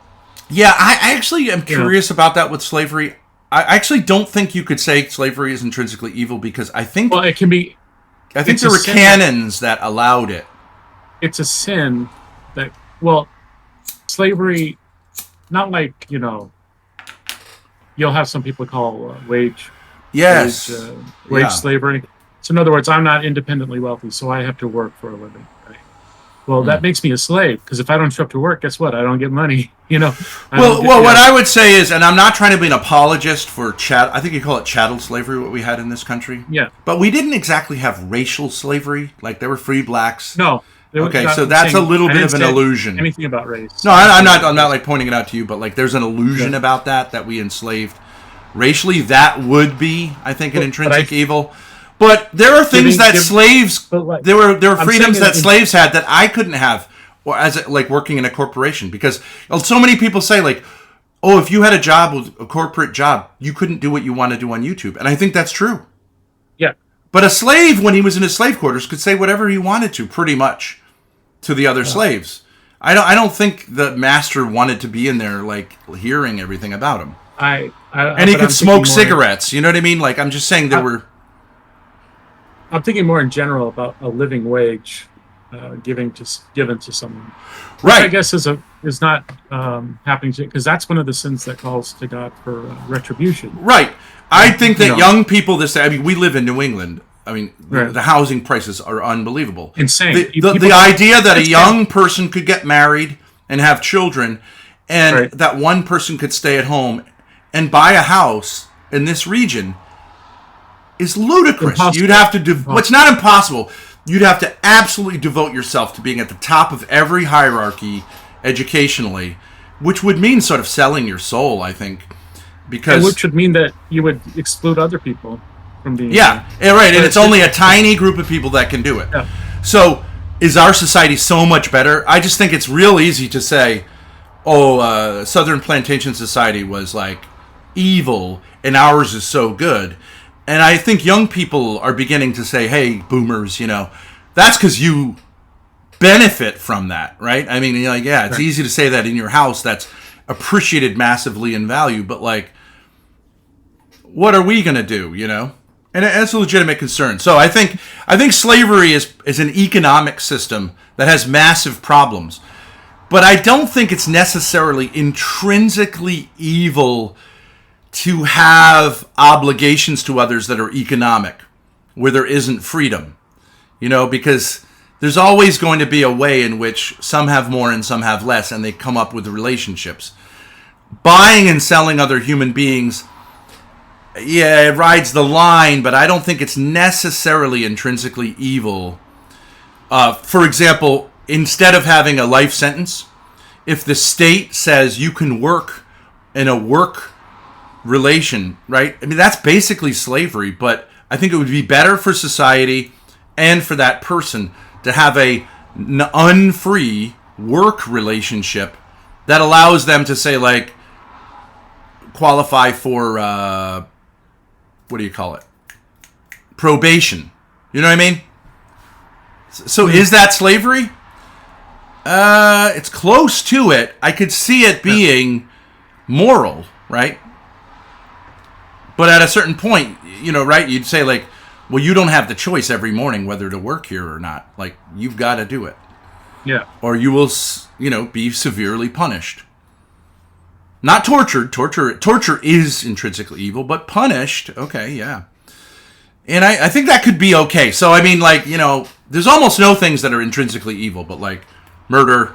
Yeah, I actually am curious about that with slavery. I actually don't think you could say slavery is intrinsically evil, because I think... Well, it can be... I think there were canons that allowed it. It's a sin that... Well, slavery, not like, you'll have some people call wage slavery. So in other words, I'm not independently wealthy, so I have to work for a living. Right? Well, that makes me a slave, because if I don't show up to work, guess what? I don't get money. What I would say is, and I'm not trying to be an apologist for I think you call it chattel slavery, what we had in this country. Yeah. But we didn't exactly have racial slavery. Like, there were free blacks. No. Okay, so that's a little bit of an illusion. Anything about race? No, I'm not like pointing it out to you, but like there's an illusion about that we enslaved racially. That would be, I think, an intrinsic evil. But there are things that slaves, there were freedoms that slaves had that I couldn't have, or as like working in a corporation, because so many people say like, oh, if you had a corporate job, you couldn't do what you want to do on YouTube, and I think that's true. Yeah. But a slave, when he was in his slave quarters, could say whatever he wanted to, pretty much, to the other slaves. I don't think the master wanted to be in there, like, hearing everything about him. And he could smoke cigarettes. You know what I mean? Like, I'm just saying there were... I'm thinking more in general about a living wage given to someone. Which Right. I guess is not happening because that's one of the sins that calls to God for retribution. Right. I think that No. young people we live in New England. I mean, Right. the housing prices are unbelievable. Insane. The idea that a young person could get married and have children, and Right. that one person could stay at home and buy a house in this region is ludicrous. Impossible. You'd have to what's not impossible. You'd have to absolutely devote yourself to being at the top of every hierarchy educationally, which would mean sort of selling your soul, I think. Because which would mean that you would exclude other people from being right, and But it's only a tiny group of people that can do it. Yeah. So, is our society so much better? I just think it's real easy to say, Southern Plantation Society was like evil, and ours is so good. And I think young people are beginning to say, hey, boomers, that's because you benefit from that, right? I mean, it's easy to say that in your house that's appreciated massively in value, but like, what are we going to do, And it's a legitimate concern. So I think slavery is an economic system that has massive problems. But I don't think it's necessarily intrinsically evil to have obligations to others that are economic, where there isn't freedom. Because there's always going to be a way in which some have more and some have less, and they come up with relationships. Buying and selling other human beings, it rides the line, but I don't think it's necessarily intrinsically evil. For example, instead of having a life sentence, if the state says you can work in a work relation, right? I mean, that's basically slavery, but I think it would be better for society and for that person to have a unfree work relationship that allows them to say, like, qualify for, what do you call it? Probation. You know what I mean? So is that slavery? It's close to it. I could see it being moral, right? But at a certain point, right, you'd say, like, well, you don't have the choice every morning whether to work here or not. Like, you've got to do it. Yeah. Or you will, be severely punished. Not tortured. Torture is intrinsically evil, but punished, okay, yeah. And I think that could be okay. So, I mean, like, there's almost no things that are intrinsically evil, but, like, murder.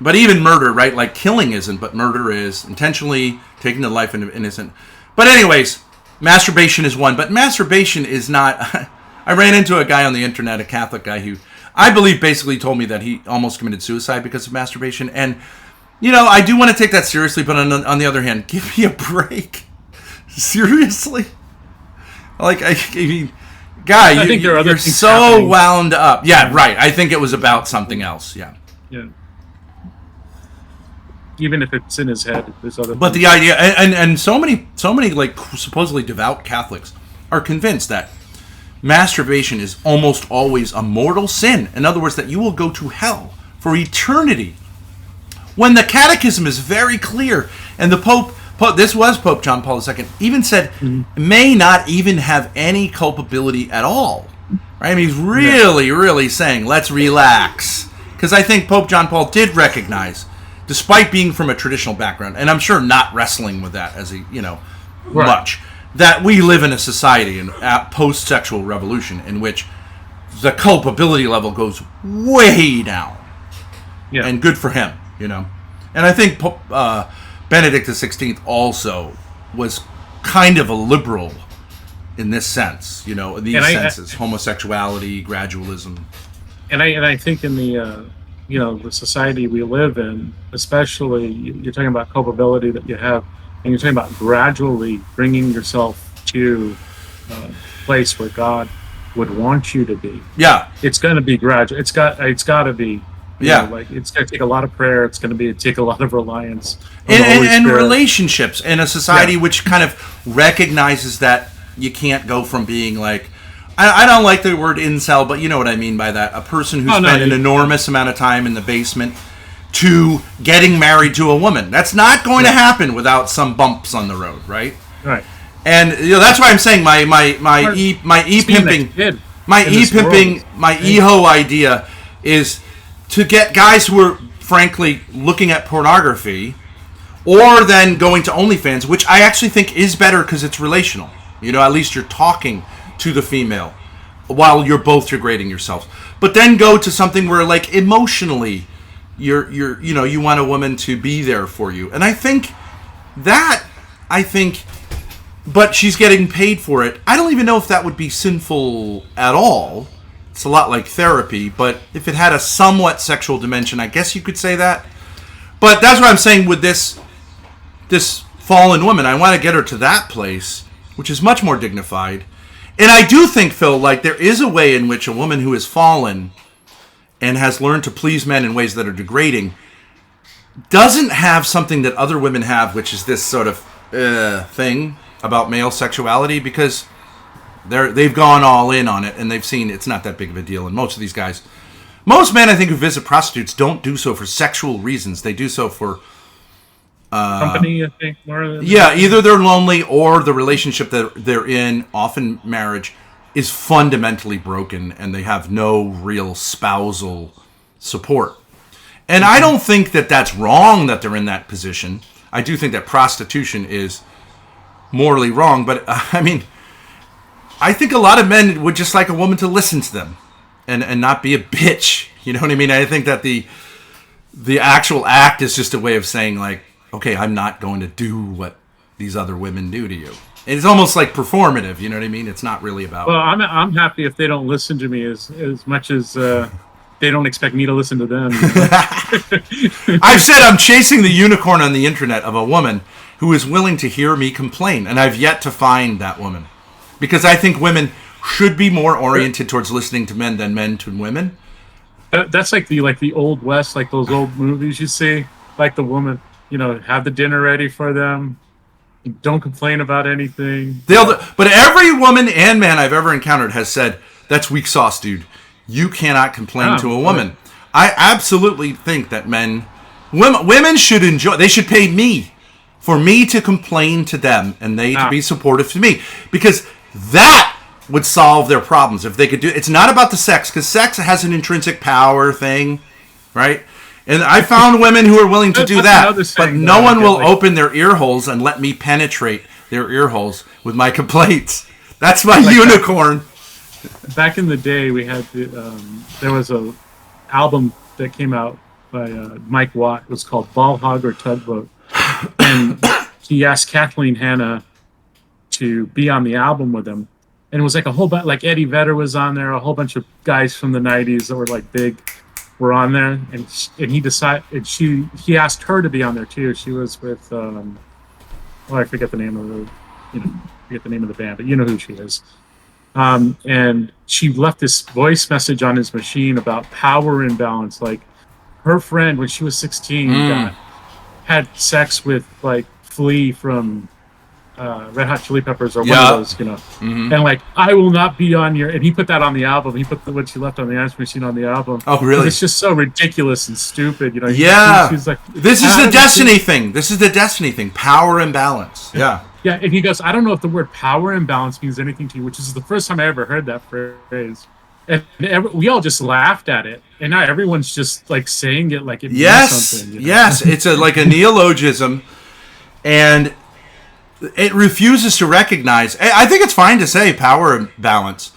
But even murder, right? Like, killing isn't, but murder is. Intentionally taking the life of an innocent. But anyways, masturbation is one. But masturbation is not... I ran into a guy on the internet, a Catholic guy, who I believe basically told me that he almost committed suicide because of masturbation. And, I do want to take that seriously, but on the other hand, give me a break. Seriously? Like, I mean... Guy, you're so happening. Wound up. Yeah, right. I think it was about something else. Yeah. Yeah. Even if it's in his head, there's other. But the idea, and so many like supposedly devout Catholics are convinced that masturbation is almost always a mortal sin. In other words, that you will go to hell for eternity. When the Catechism is very clear, and the Pope, this was Pope John Paul II, even said may not even have any culpability at all. Right? I mean, he's really saying, let's relax. Because I think Pope John Paul did recognize, despite being from a traditional background, and I'm sure not wrestling with that as much, that we live in a society, in a post-sexual revolution, in which the culpability level goes way down. Yeah. And good for him, And I think Benedict XVI also was kind of a liberal in this sense, in these senses, homosexuality, gradualism. And I think in the the society we live in, especially you're talking about culpability that you have, and you're talking about gradually bringing yourself to a place where God would want you to be. Yeah, it's going to be gradual. It's got to be. It's going to take a lot of prayer. It's going to take a lot of reliance and relationships in a society which kind of recognizes that you can't go from being like, I don't like the word incel, but you know what I mean by that. A person who spent an enormous amount of time in the basement to getting married to a woman. That's not going to happen without some bumps on the road, right? Right. And that's why I'm saying my e-pimping my eho idea is to get guys who are frankly looking at pornography, or then going to OnlyFans, which I actually think is better because it's relational. At least you're talking to the female while you're both degrading yourselves. But then go to something where, like, emotionally, you want a woman to be there for you. And I think, but she's getting paid for it. I don't even know if that would be sinful at all. It's a lot like therapy, but if it had a somewhat sexual dimension, I guess you could say that. But that's what I'm saying with this fallen woman. I want to get her to that place, which is much more dignified. And I do think, Phil, like, there is a way in which a woman who has fallen and has learned to please men in ways that are degrading doesn't have something that other women have, which is this sort of thing about male sexuality, because they've gone all in on it and they've seen it's not that big of a deal. And most of these guys, most men, I think, who visit prostitutes don't do so for sexual reasons. They do so for company, I think, more than either they're lonely or the relationship that they're in, often marriage, is fundamentally broken and they have no real spousal support. And I don't think that that's wrong that they're in that position. I do think that prostitution is morally wrong, but I mean, I think a lot of men would just like a woman to listen to them and not be a bitch. You know what I mean? I think that the actual act is just a way of saying, like, okay, I'm not going to do what these other women do to you. It's almost like performative, you know what I mean? It's not really about... Well, I'm happy if they don't listen to me as much as they don't expect me to listen to them. I've said I'm chasing the unicorn on the internet of a woman who is willing to hear me complain, and I've yet to find that woman. Because I think women should be more oriented towards listening to men than men to women. That's like the Old West, like those old movies you see. Like the woman... have the dinner ready for them. Don't complain about anything. But every woman and man I've ever encountered has said, that's weak sauce, dude. You cannot complain to a woman. Right. I absolutely think that women should enjoy, they should pay me for me to complain to them and they to be supportive to me. Because that would solve their problems if they could do it. It's not about the sex, because sex has an intrinsic power thing, right? And I found women who are willing to do that, but no one will open their ear holes and let me penetrate their ear holes with my complaints. That's my unicorn. Back in the day, we had there was a album that came out by Mike Watt. It was called Ball Hog or Tugboat, and he asked Kathleen Hanna to be on the album with him. And it was like a whole bunch, like Eddie Vedder was on there, a whole bunch of guys from the '90s that were like big. Were on there, and he decided, and he asked her to be on there too. She was with I forget the name of the band, but you know who she is. And she left this voice message on his machine about power imbalance. Like, her friend, when she was 16, had sex with like Flea from Red Hot Chili Peppers or one of those, and like, I will not be on your, and he put that on the album. He put what she left on the answer machine on the album. Oh, really? It's just so ridiculous and stupid, She's like, this is the destiny thing. This is the destiny thing. Power imbalance. Yeah. Yeah, and he goes, I don't know if the word power imbalance means anything to you, which is the first time I ever heard that phrase. And we all just laughed at it, and now everyone's just like saying it like it means something. Yes, it's like a neologism, and it refuses to recognize. I think it's fine to say power balance,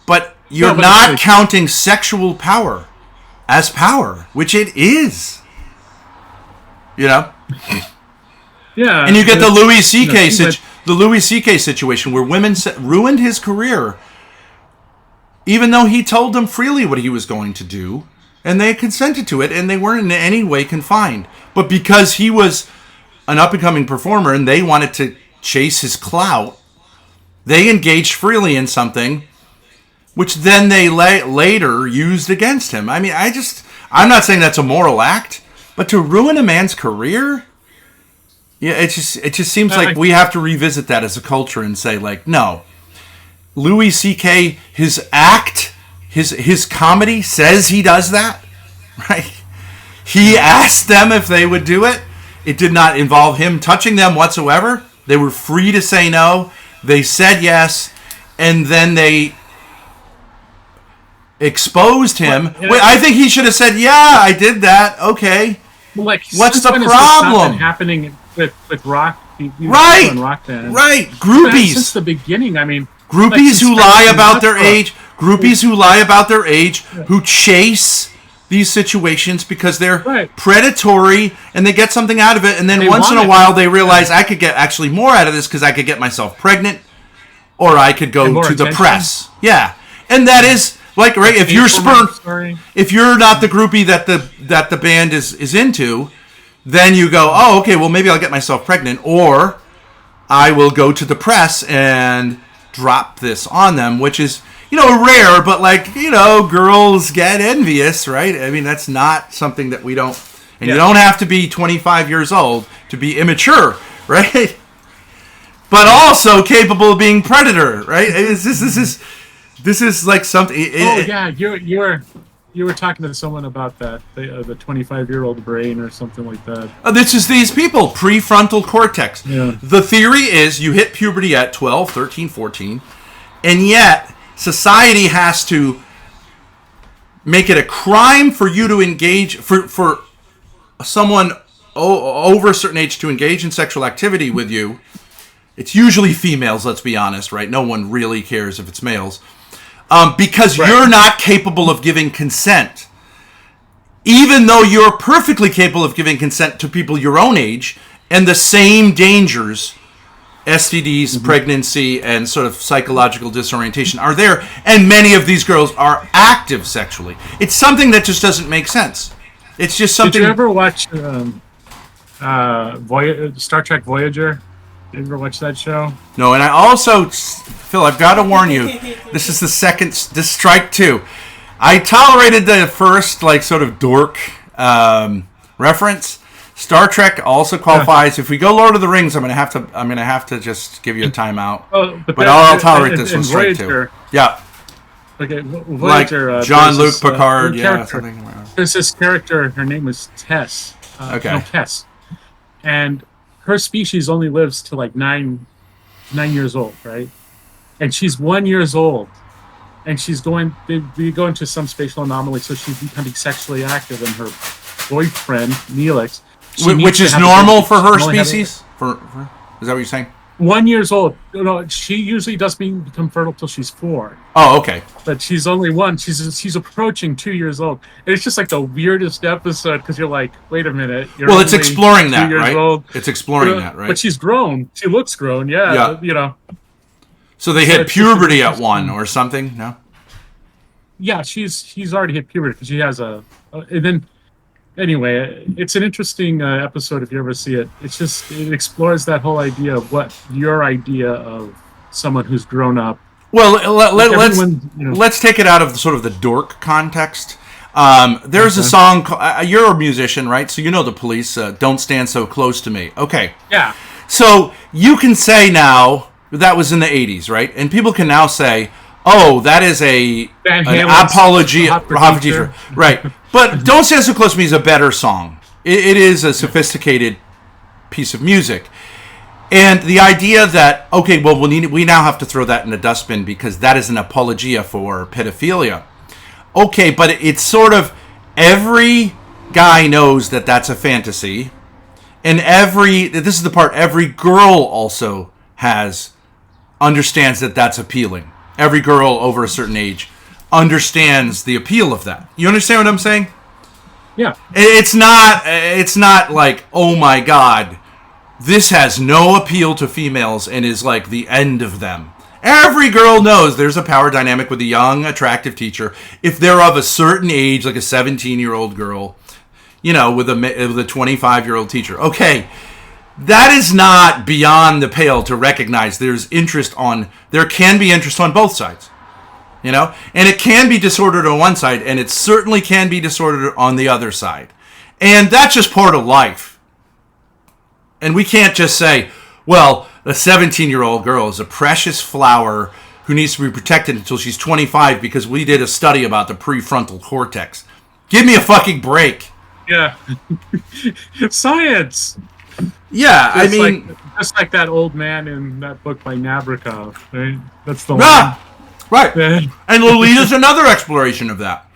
but you're not counting sexual power as power, which it is. Yeah. And you get the Louis C.K. situation where women ruined his career, even though he told them freely what he was going to do, and they consented to it, and they weren't in any way confined. But because he was an up-and-coming performer and they wanted to chase his clout, they engaged freely in something which then they later used against him. I mean, I'm not saying that's a moral act, but to ruin a man's career, it just seems like we have to revisit that as a culture and say, like, no, Louis C.K., his act, his comedy says he does that, right? He asked them if they would do it. It did not involve him touching them whatsoever. They were free to say no. They said yes, and then they exposed him. Well, Wait, I think he should have said, "Yeah, I did that." Okay, like, what's the when has this not problem? been happening with rock, Right, and rock bands? right. Since Groupies, the beginning. I mean, groupies who lie about their age. age, who chase these situations because they're Right. predatory and they get something out of it, and then They once in want a it. while they realize I could get actually more out of this because I could get myself pregnant, or I could go And more to the attention. press. Yeah, and that is like right. If you're sperm, Story. if you're not the groupie that the band is into, then you go, oh, okay, well maybe I'll get myself pregnant, or I will go to the press and drop this on them, which is, rare, but like, girls get envious, right? I mean, that's not something that we don't, and you don't have to be 25 years old to be immature, right? But also capable of being predator, right? This is like something. Yeah, you were talking to someone about that, the 25-year-old brain or something like that. This is these people, prefrontal cortex. Yeah. The theory is you hit puberty at 12, 13, 14, and yet society has to make it a crime for you to engage, for someone over a certain age to engage in sexual activity with you. It's usually females, let's be honest, right? No one really cares if it's males. Because you're not capable of giving consent. Even though you're perfectly capable of giving consent to people your own age, and the same dangers, STDs, pregnancy, and sort of psychological disorientation are there, and many of these girls are active sexually. It's something that just doesn't make sense. It's just something... Did you ever watch Star Trek Voyager? Did you ever watch that show? No, and I also, Phil, I've got to warn you, this is this strike two. I tolerated the first, sort of dork reference. Star Trek also qualifies. If we go Lord of the Rings, I'm gonna have to just give you a timeout. But I'll tolerate this one strike two. Yeah. Okay, Voyager. Like Jean-Luc Picard, something. There's this character. Her name was Tess. Tess, and her species only lives to like 9 years old, right? And she's 1 year old, and she's they go into some spatial anomaly, so she's becoming sexually active, and her boyfriend Neelix, which is normal for her species. For is that what you're saying? 1 year old. No, she usually doesn't become fertile till she's 4. Oh, okay. But she's only 1. She's approaching 2 years old. And it's just like the weirdest episode because you're like, wait a minute. Well, it's exploring that, right? Old. It's exploring that, right? But she's grown. She looks grown. Yeah. So they hit puberty at 1 or something. No. Yeah, she's already hit puberty because she has and then. Anyway, it's an interesting episode if you ever see it. It explores that whole idea of what your idea of someone who's grown up. Well, let's take it out of sort of the dork context. There's a song. You're a musician, right? So you know the Police. Don't stand so close to me. Okay. Yeah. So you can say now that was in the '80s, right? And people can now say, "Oh, that is an apology for teacher." Right. But Don't Stand So Close to Me is a better song. It is a sophisticated piece of music. And the idea that, okay, well, we now have to throw that in the dustbin because that is an apologia for pedophilia. Okay, but it's sort of every guy knows that that's a fantasy. And this is the part every girl also understands that that's appealing. Every girl over a certain age understands the appeal of that. You understand what I'm saying? Yeah. It's not like, oh my God, this has no appeal to females and is like the end of them. Every girl knows there's a power dynamic with a young, attractive teacher. If they're of a certain age, like a 17-year-old girl, with a 25-year-old teacher. Okay, that is not beyond the pale to recognize there can be interest on both sides. And it can be disordered on one side, and it certainly can be disordered on the other side. And that's just part of life. And we can't just say, well, a 17-year-old girl is a precious flower who needs to be protected until she's 25 because we did a study about the prefrontal cortex. Give me a fucking break. Yeah. Science. Yeah, I mean, just like that old man in that book by Nabokov, right? That's the yeah, right. Yeah. And Lolita's another exploration of that.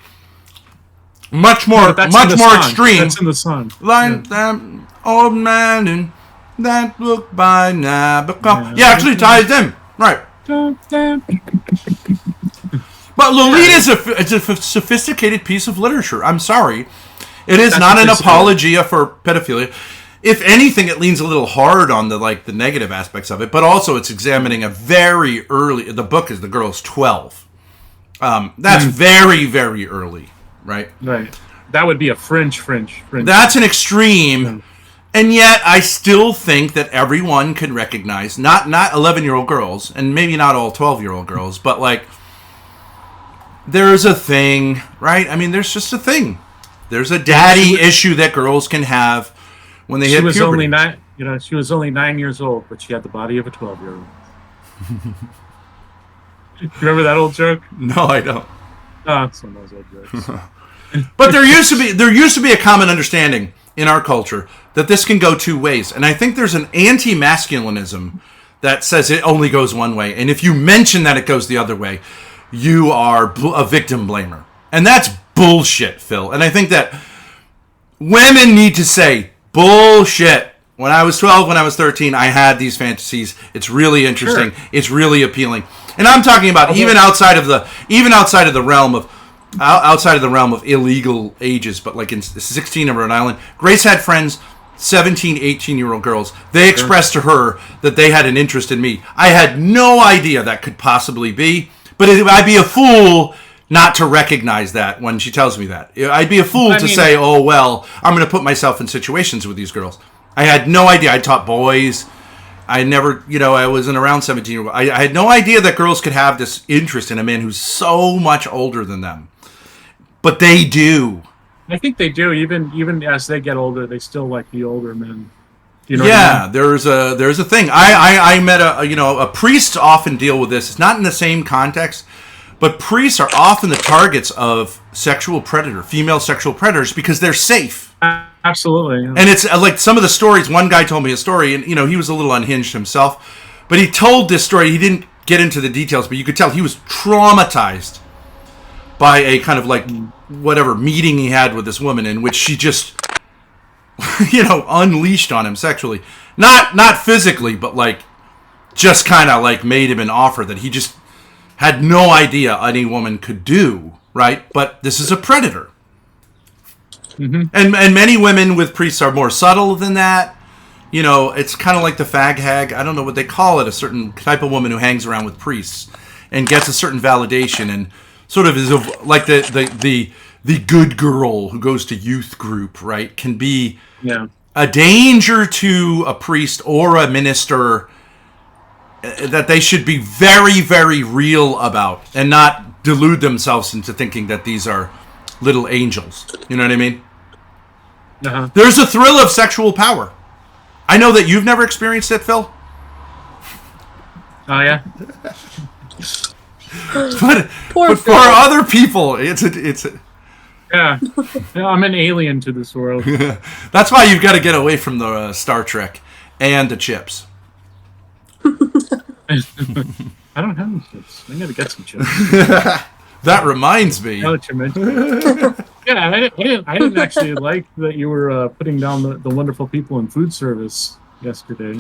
Much more extreme. That's in the song. Like that old man in that book by Nabokov. Yeah, actually ties in. Right. But Lolita is a sophisticated piece of literature. I'm sorry. It is not an apologia for pedophilia. If anything, it leans a little hard on the negative aspects of it, but also it's examining a very early. The book is the girl's 12. That's very, very early, right? Right. That would be a fringe. That's an extreme, and yet I still think that everyone can recognize not 11-year-old girls, and maybe not all 12-year-old girls, but there's a thing, right? I mean, there's just a thing. There's a daddy issue that girls can have when they hit puberty. She was only 9 years old, but she had the body of a 12-year-old. Remember that old joke? No, I don't. It's one of those old jokes. But there used to be a common understanding in our culture that this can go two ways, and I think there's an anti-masculinism that says it only goes one way, and if you mention that it goes the other way, you are a victim blamer, and that's bullshit, Phil. And I think that women need to say bullshit. When I was 12, when I was 13, I had these fantasies. It's really interesting. Sure. It's really appealing, and I'm talking about even outside of the realm of illegal ages, but like in 16 of Rhode Island, Grace had friends, 17, 18-year-old girls. They expressed to her that they had an interest in me. I had no idea that could possibly be, but I'd be a fool not to recognize that when she tells me that. I'd be a fool to say, oh, well, I'm going to put myself in situations with these girls. I had no idea. I taught boys. I never, I wasn't around 17-year-old. I had no idea that girls could have this interest in a man who's so much older than them. But they do. I think they do. Even as they get older, they still like the older men. You know yeah, what I mean? there's a thing. I met a priest often deal with this. It's not in the same context, but priests are often the targets of female sexual predators because they're safe. Absolutely. Yeah. And it's like some of the stories. One guy told me a story, and he was a little unhinged himself, but he told this story. He didn't get into the details, but you could tell he was traumatized by a kind of whatever meeting he had with this woman in which she just unleashed on him sexually, not physically, but just kind of made him an offer that he just had no idea any woman could do, right? But this is a predator. Mm-hmm. And many women with priests are more subtle than that. It's kind of like the fag hag. I don't know what they call it, a certain type of woman who hangs around with priests and gets a certain validation and sort of is like the good girl who goes to youth group, right? Can be a danger to a priest or a minister that they should be very, very real about and not delude themselves into thinking that these are little angels. You know what I mean? Uh-huh. There's a thrill of sexual power. I know that you've never experienced it, Phil. Oh, yeah? but for other people, it's yeah, I'm an alien to this world. That's why you've got to get away from the Star Trek and the chips. I don't have any chips. I gotta get some chips. That reminds me. Now that you mentioned it. I didn't actually like that you were putting down the wonderful people in food service yesterday.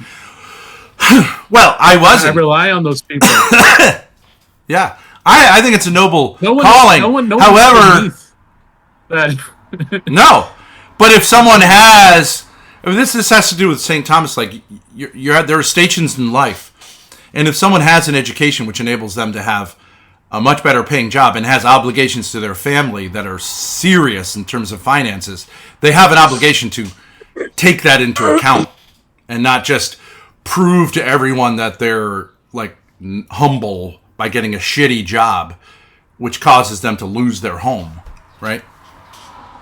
Well, I wasn't. I rely on those people. Yeah, I think it's a noble calling. No However, no. But if someone has, this has to do with St. Thomas. There are stations in life, and if someone has an education which enables them to have a much better paying job and has obligations to their family that are serious in terms of finances, they have an obligation to take that into account and not just prove to everyone that they're humble by getting a shitty job, which causes them to lose their home, right?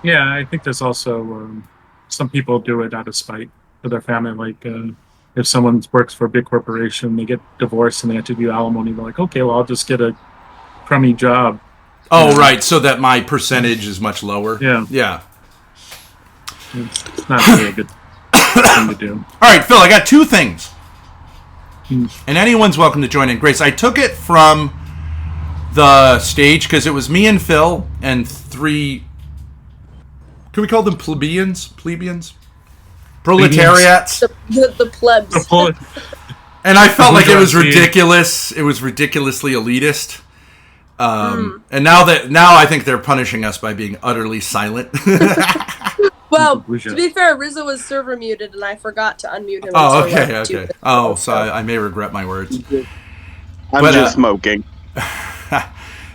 Yeah, I think there's also some people do it out of spite for their family. If someone works for a big corporation, they get divorced and they have to do alimony, they're like, okay, well, I'll just get a crummy job. Oh, right, so that my percentage is much lower. Yeah. Yeah. It's not really a good... thing to do. All right, Phil, I got two things. And anyone's welcome to join in. Grace, I took it from the stage because it was me and Phil and three... Can we call them plebeians? Proletariats? The plebs. And I felt like it was ridiculous. It was ridiculously elitist. And now I think they're punishing us by being utterly silent. Well, to be fair, Rizzo was server muted, and I forgot to unmute him. Oh, okay. Oh, so I may regret my words. I'm just smoking.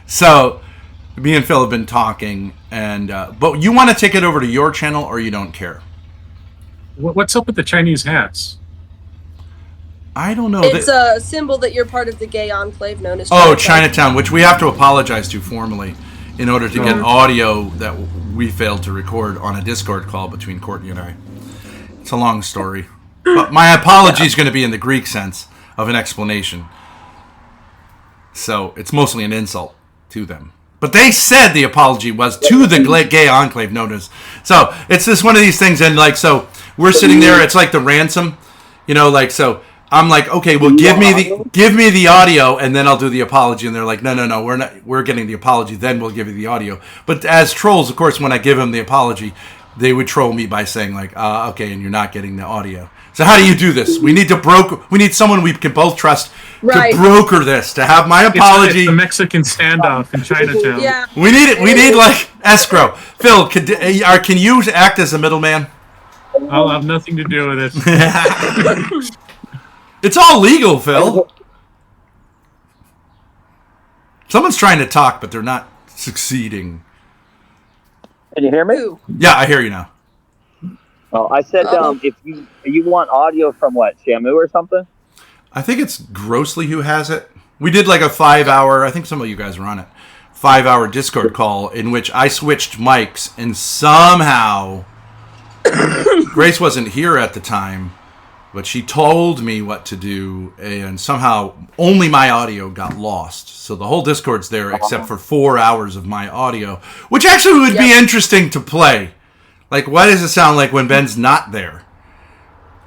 So, me and Phil have been talking, and but you want to take it over to your channel, or you don't care? What's up with the Chinese hats? I don't know. It's a symbol that you're part of the gay enclave known as Chinatown, which we have to apologize to formally in order to get audio that we failed to record on a Discord call between Courtney and I. It's a long story. But my apology is going to be in the Greek sense of an explanation. So it's mostly an insult to them. But they said the apology was to the gay enclave known as... So it's just one of these things, and like, so we're sitting there, it's like the ransom, like, so... I'm like, okay, well, give me the audio, and then I'll do the apology. And they're like, no, we're getting the apology, then we'll give you the audio. But as trolls, of course, when I give them the apology, they would troll me by saying like, okay, and you're not getting the audio. So how do you do this? We need someone we can both trust to broker this, to have my apology. It's the Mexican standoff in Chinatown. Yeah. We need it. We need like escrow. Phil, can you act as a middleman? I'll have nothing to do with it. It's all legal, Phil. Someone's trying to talk, but they're not succeeding. Can you hear me? Yeah, I hear you now. Oh, I said if you want audio from what, Shamu or something? I think it's Grossly who has it. We did like a 5-hour, I think some of you guys were on it, 5-hour Discord call in which I switched mics, and somehow Grace wasn't here at the time. But she told me what to do, and somehow only my audio got lost. So the whole Discord's there except for 4 hours of my audio, which actually would be interesting to play. Like, what does it sound like when Ben's not there?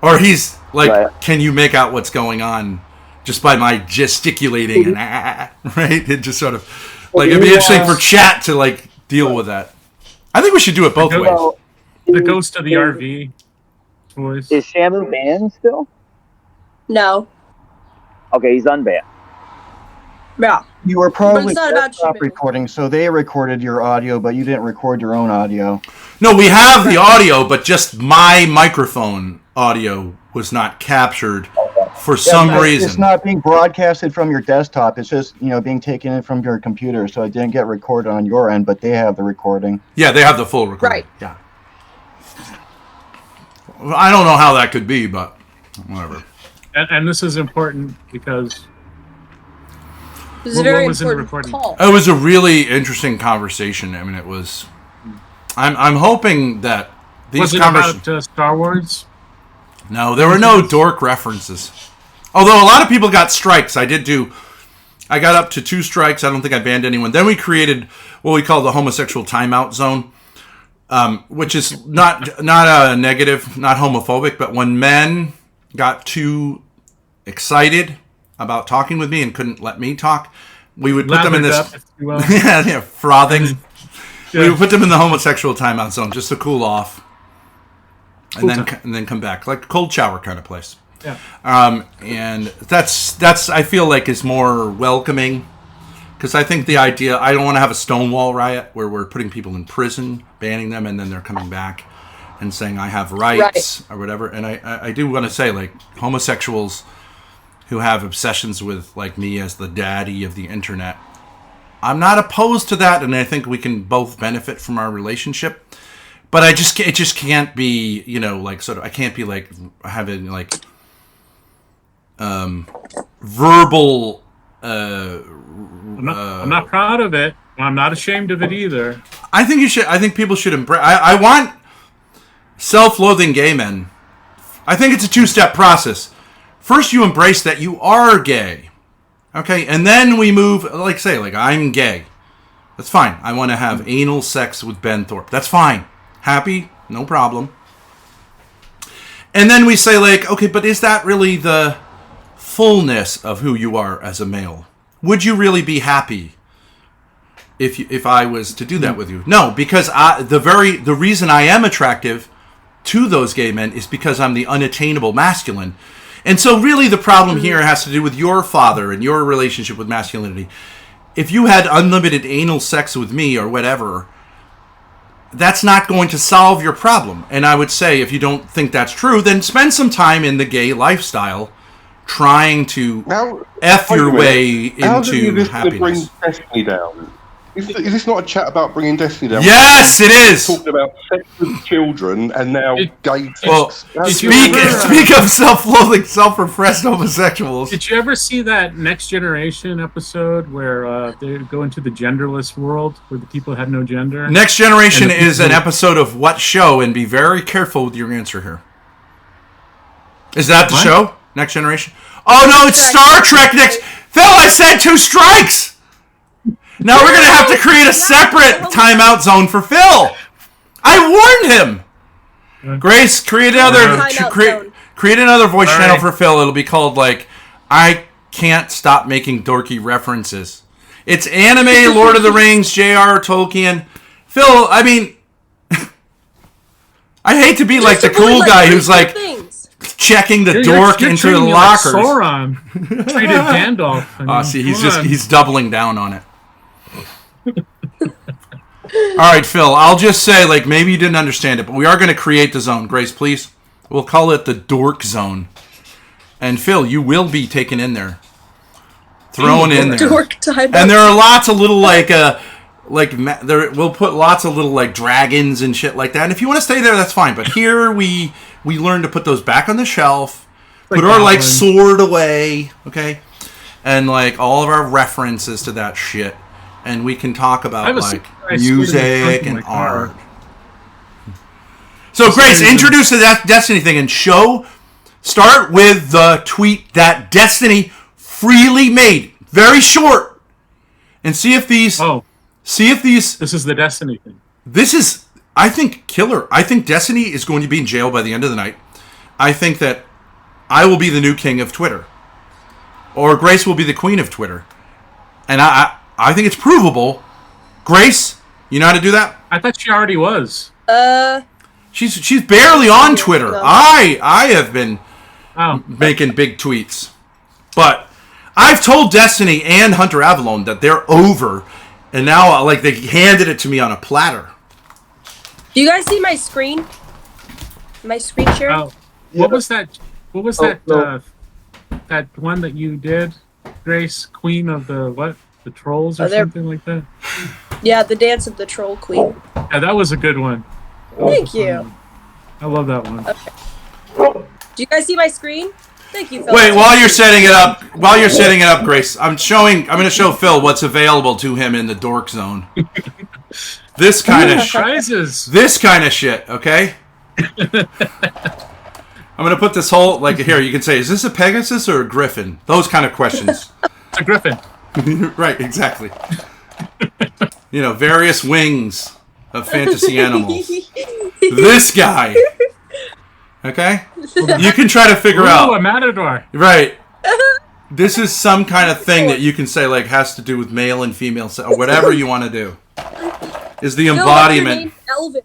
Or he's like, Can you make out what's going on just by my gesticulating and right? It just sort of, like, it'd be interesting for chat to, like, deal with that. I think we should do it both ways. The ghost of the RV. Voice. Is Shamu banned still? No. Okay, he's unbanned. Yeah. You were probably not about desktop recording, so they recorded your audio, but you didn't record your own audio. No, we have the audio, but just my microphone audio was not captured for some reason. It's not being broadcasted from your desktop. It's just, being taken in from your computer, so it didn't get recorded on your end, but they have the recording. Yeah, they have the full recording. Right. Yeah. I don't know how that could be, but whatever. And this is important because It was a very was in the important recording? call. It was a really interesting conversation. I mean, it was. I'm hoping that these was it conversations. about Star Wars? No, there were no dork references. Although a lot of people got strikes. I got up to 2 strikes. I don't think I banned anyone. Then we created what we call the homosexual timeout zone. Which is not a negative, not homophobic, but when men got too excited about talking with me and couldn't let me talk, we would put them in this frothing. Yeah. We would put them in the homosexual timeout zone just to cool off, and then come back, like a cold shower kind of place. Yeah. And that's I feel like is more welcoming. Because I think the idea, I don't want to have a Stonewall riot where we're putting people in prison, banning them, and then they're coming back and saying, I have rights or whatever. And I do want to say, like, homosexuals who have obsessions with, like, me as the daddy of the internet, I'm not opposed to that, and I think we can both benefit from our relationship. But it just can't be, like, sort of, I can't be, like, having, like, verbal... I'm not proud of it. I'm not ashamed of it either. I think you should. I think people should embrace. I want self-loathing gay men. I think it's a 2-step process. First, you embrace that you are gay, okay, and then we move. Like I'm gay. That's fine. I want to have anal sex with Ben Thorpe. That's fine. Happy, no problem. And then we say, like, okay, but is that really the fullness of who you are as a male? Would you really be happy if I was to do that with you? No, because the reason I am attractive to those gay men is because I'm the unattainable masculine. And so really the problem here has to do with your father and your relationship with masculinity. If you had unlimited anal sex with me or whatever, that's not going to solve your problem. And I would say, if you don't think that's true, then spend some time in the gay lifestyle trying to your way into happiness. Bring Destiny down? Is this not a chat about bringing Destiny down? Yes, it is. Talking about sex with children and now gay sex. Well, speak of self-loathing, self-repressed homosexuals. Did you ever see that Next Generation episode where they go into the genderless world where the people had no gender? Next Generation is an episode of what show? And be very careful with your answer here. Is that the show? Next Generation? Oh, no, it's Star Trek Next... Phil, I said 2 strikes! Now we're going to have to create a separate timeout zone for Phil. I warned him. Grace, create another voice channel for Phil. It'll be called, like, I Can't Stop Making Dorky References. It's anime, Lord of the Rings, J.R. Tolkien. Phil, I mean, I hate to be like the cool guy who's like checking the dork into the lockers. Like Sauron treated Gandalf. Oh, see, he's doubling down on it. All right, Phil, I'll just say, like, maybe you didn't understand it, but we are going to create the zone. Grace, please. We'll call it the dork zone. And Phil, you will be taken in there. Thrown in there. Dork time. And there are lots of little, we'll put lots of little, like, dragons and shit like that. And if you want to stay there, that's fine. But here we learn to put those back on the shelf, put our, like, sword away, okay? And, like, all of our references to that shit. And we can talk about, like, music and art. So, Grace, introduce the Destiny thing and start with the tweet that Destiny freely made. Very short. And see if these... This is the Destiny thing. This is, I think, killer. I think Destiny is going to be in jail by the end of the night. I think that I will be the new king of Twitter. Or Grace will be the queen of Twitter. And I think it's provable. Grace, you know how to do that? I thought she already was. She's barely on Twitter. No. I have been making big tweets. But I've told Destiny and Hunter Avalon that they're over. And now, like, they handed it to me on a platter. Do you guys see my screen? My screen share? What was that? What was that? That one that you did, Grace, Queen of the what? The Trolls or something like that? Yeah, the Dance of the Troll Queen. Yeah, that was a good one. Thank you. I love that one. Okay. Do you guys see my screen? Thank you, Phil. Wait, while you're setting it up, Grace, I'm going to show Phil what's available to him in the dork zone. This kind of shit, okay? I'm going to put this whole, like, here, you can say, is this a Pegasus or a Griffin? Those kind of questions. It's a Griffin. Right, exactly. You know, various wings of fantasy animals. This guy. Okay? You can try to figure out. A matador. Right. This is some kind of thing that you can say, like, has to do with male and female, or whatever you want to do. Is the embodiment. Elvin.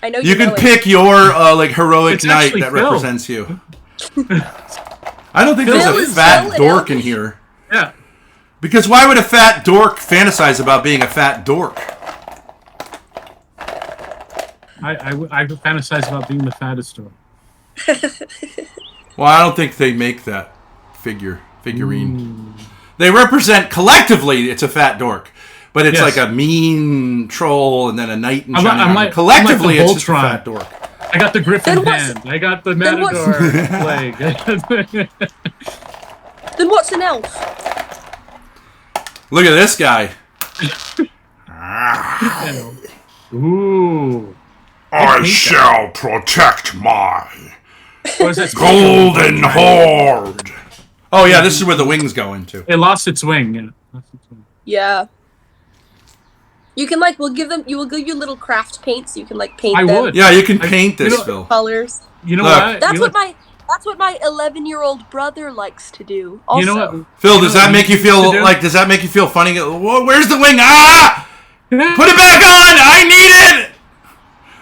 I know you can pick your, like, heroic knight that represents you. I don't think there's a fat dork in here. Yeah. Because why would a fat dork fantasize about being a fat dork? I fantasize about being the fattest dork. Well, I don't think they make that figurine. They represent, collectively, it's a fat dork. But it's like a mean troll and then a knight in China. Collectively, it's just a fat dork. I got the griffin hand. I got the matador leg. Then what's an elf? Look at this guy. Ooh. I shall protect my golden horde. Oh, yeah, this is where the wings go into. It lost its wing, Yeah. You can, like, we'll give you little craft paints. You can, like, paint them. I would. Yeah, you can paint this, Phil. Colors. You know Look. what? That's what my 11-year-old brother likes to do. Also. You know what? Phil, does that make you feel like? Does that make you feel funny? Whoa, where's the wing? Ah! Put it back on! I need it.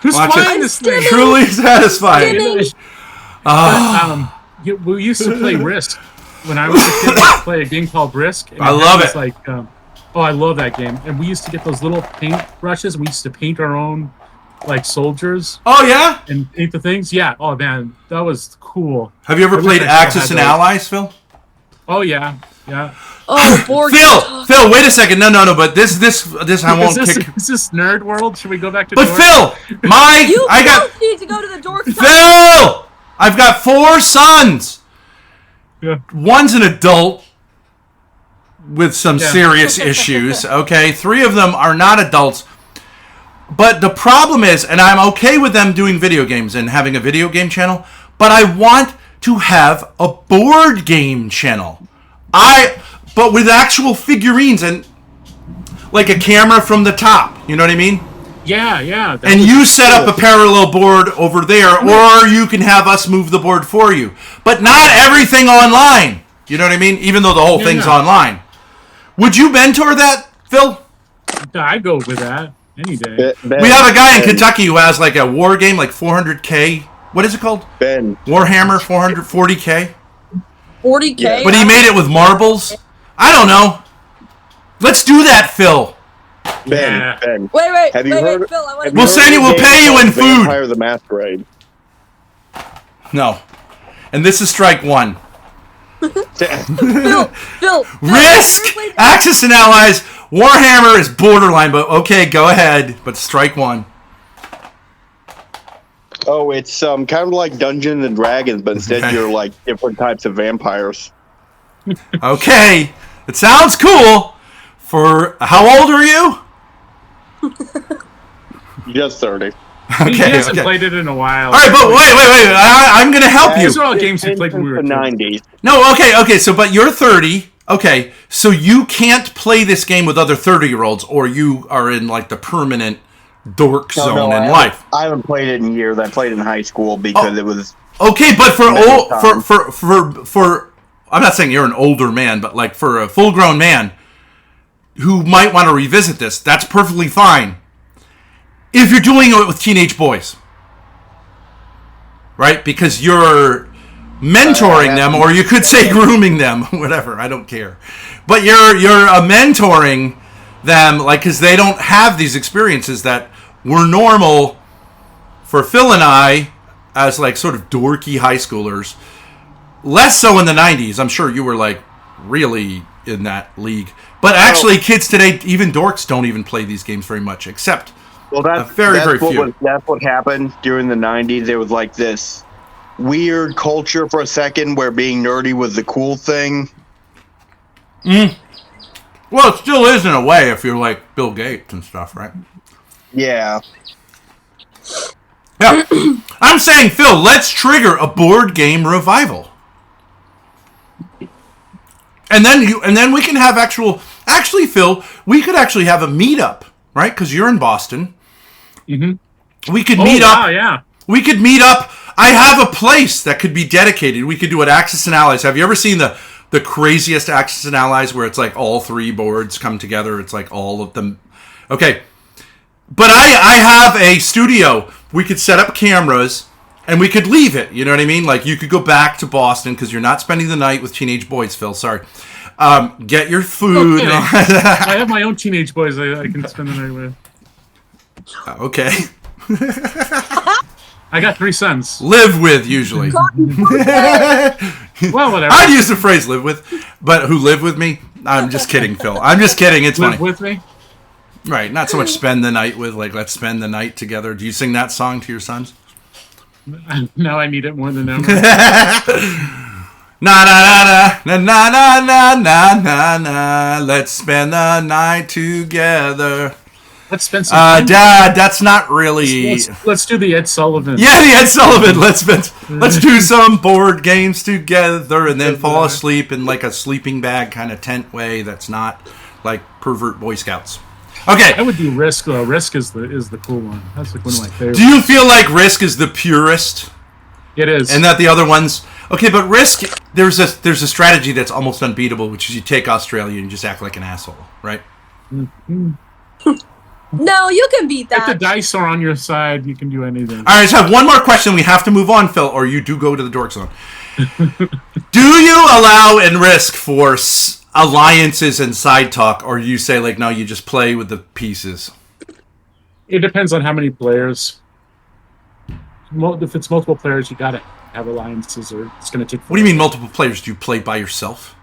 Who's Watch playing it. this thing? Truly satisfying. We used to play Risk. When I was a kid, we used to play a game called Risk. And I love it. Like, I love that game. And we used to get those little paint brushes. We used to paint our own, like, soldiers. Oh, yeah? And paint the things. Yeah. Oh, man. That was cool. Have you ever played Axis and Allies, Phil? Oh, yeah. Yeah. Oh, board Phil, wait a second. No, but this I won't kick. Is this nerd world? Should we go back to But dork? Phil, I got need to go to the dork. Phil! I've got 4 sons. Yeah. One's an adult with some serious issues, okay? 3 of them are not adults. But the problem is, and I'm okay with them doing video games and having a video game channel, but I want to have a board game channel. But with actual figurines and like a camera from the top, you know what I mean? Yeah. And you set up a parallel board over there, or you can have us move the board for you. But not everything online. You know what I mean? Even though the whole thing's online. Would you mentor that, Phil? I'd go with that any day. We have a guy in Kentucky who has like a war game, like 400K. What is it called? Ben. Warhammer 440K. 40K. But he made it with marbles. I don't know. Let's do that, Phil. Ben. Wait. Have you heard? Phil, I want We'll send you. We'll pay you in food. Vampire the Masquerade. No. And this is strike 1. Phil. Risk, Axis and Allies, Warhammer is borderline, but okay, go ahead. But strike 1. Oh, it's kind of like Dungeons and Dragons, but instead you're like different types of vampires. Okay, it sounds cool. For how old are you? Just 30. He hasn't played it in a while. All right, but wait. I'm going to help you. These are all games we played when we were the 90s. No, okay. So, but you're 30. Okay, so you can't play this game with other 30-year-olds, or you are in like the permanent dork zone in life. I haven't played it in years. I played in high school because it was okay. But for I'm not saying you're an older man, but like for a full-grown man who might want to revisit this, that's perfectly fine. If you're doing it with teenage boys, right? Because you're mentoring them, or you could say grooming them, whatever. I don't care. But you're mentoring them, like, because they don't have these experiences that were normal for Phil and I as like sort of dorky high schoolers. Less so in the 90s. I'm sure you were like really in that league. But actually, kids today, even dorks, don't even play these games very much, except very few. That's what happened during the 90s. There was like this weird culture for a second where being nerdy was the cool thing. Well, it still is in a way if you're like Bill Gates and stuff, right? Yeah. Yeah. I'm saying, Phil, let's trigger a board game revival. And then we can have actually, Phil, we could actually have a meetup, right? Because you're in Boston. Mm-hmm. We could meet up. Yeah. We could meet up. I have a place that could be dedicated. We could do it Axis and Allies. Have you ever seen the craziest Axis and Allies where it's like all 3 boards come together? It's like all of them. Okay. But I have a studio. We could set up cameras and we could leave it. You know what I mean? Like you could go back to Boston because you're not spending the night with teenage boys, Phil. Sorry. Get your food. Okay. I have my own teenage boys I can spend the night with. Okay. I got 3 sons. Live with, usually. Well, whatever. I'd use the phrase live with, but who live with me? I'm just kidding, Phil. I'm just kidding. It's Live funny. with me? Right. Not so much spend the night with, like, let's spend the night together. Do you sing that song to your sons? Now I need it more than ever. Na na na na na na na na na. Let's spend the night together. Let's spend some time. Dad, that's not really. Let's do the Ed Sullivan. Yeah, the Ed Sullivan. Let's do some board games together and then fall asleep in like a sleeping bag kind of tent way. That's not like pervert Boy Scouts. Okay. I would do Risk though. Risk is the cool one. That's like one of my favorites. Do you feel like Risk is the purest? It is. And that the other ones... Okay, but Risk, there's a strategy that's almost unbeatable, which is you take Australia and just act like an asshole, right? Mm-hmm. No, you can beat that. If the dice are on your side, you can do anything. All right, so I have one more question. We have to move on, Phil, or you do go to the dork zone. Do you allow in Risk for alliances and side talk, or you say, like, no, you just play with the pieces? It depends on how many players. If it's multiple players, you gotta have alliances, or it's gonna take. What do you mean multiple players? Do you play by yourself?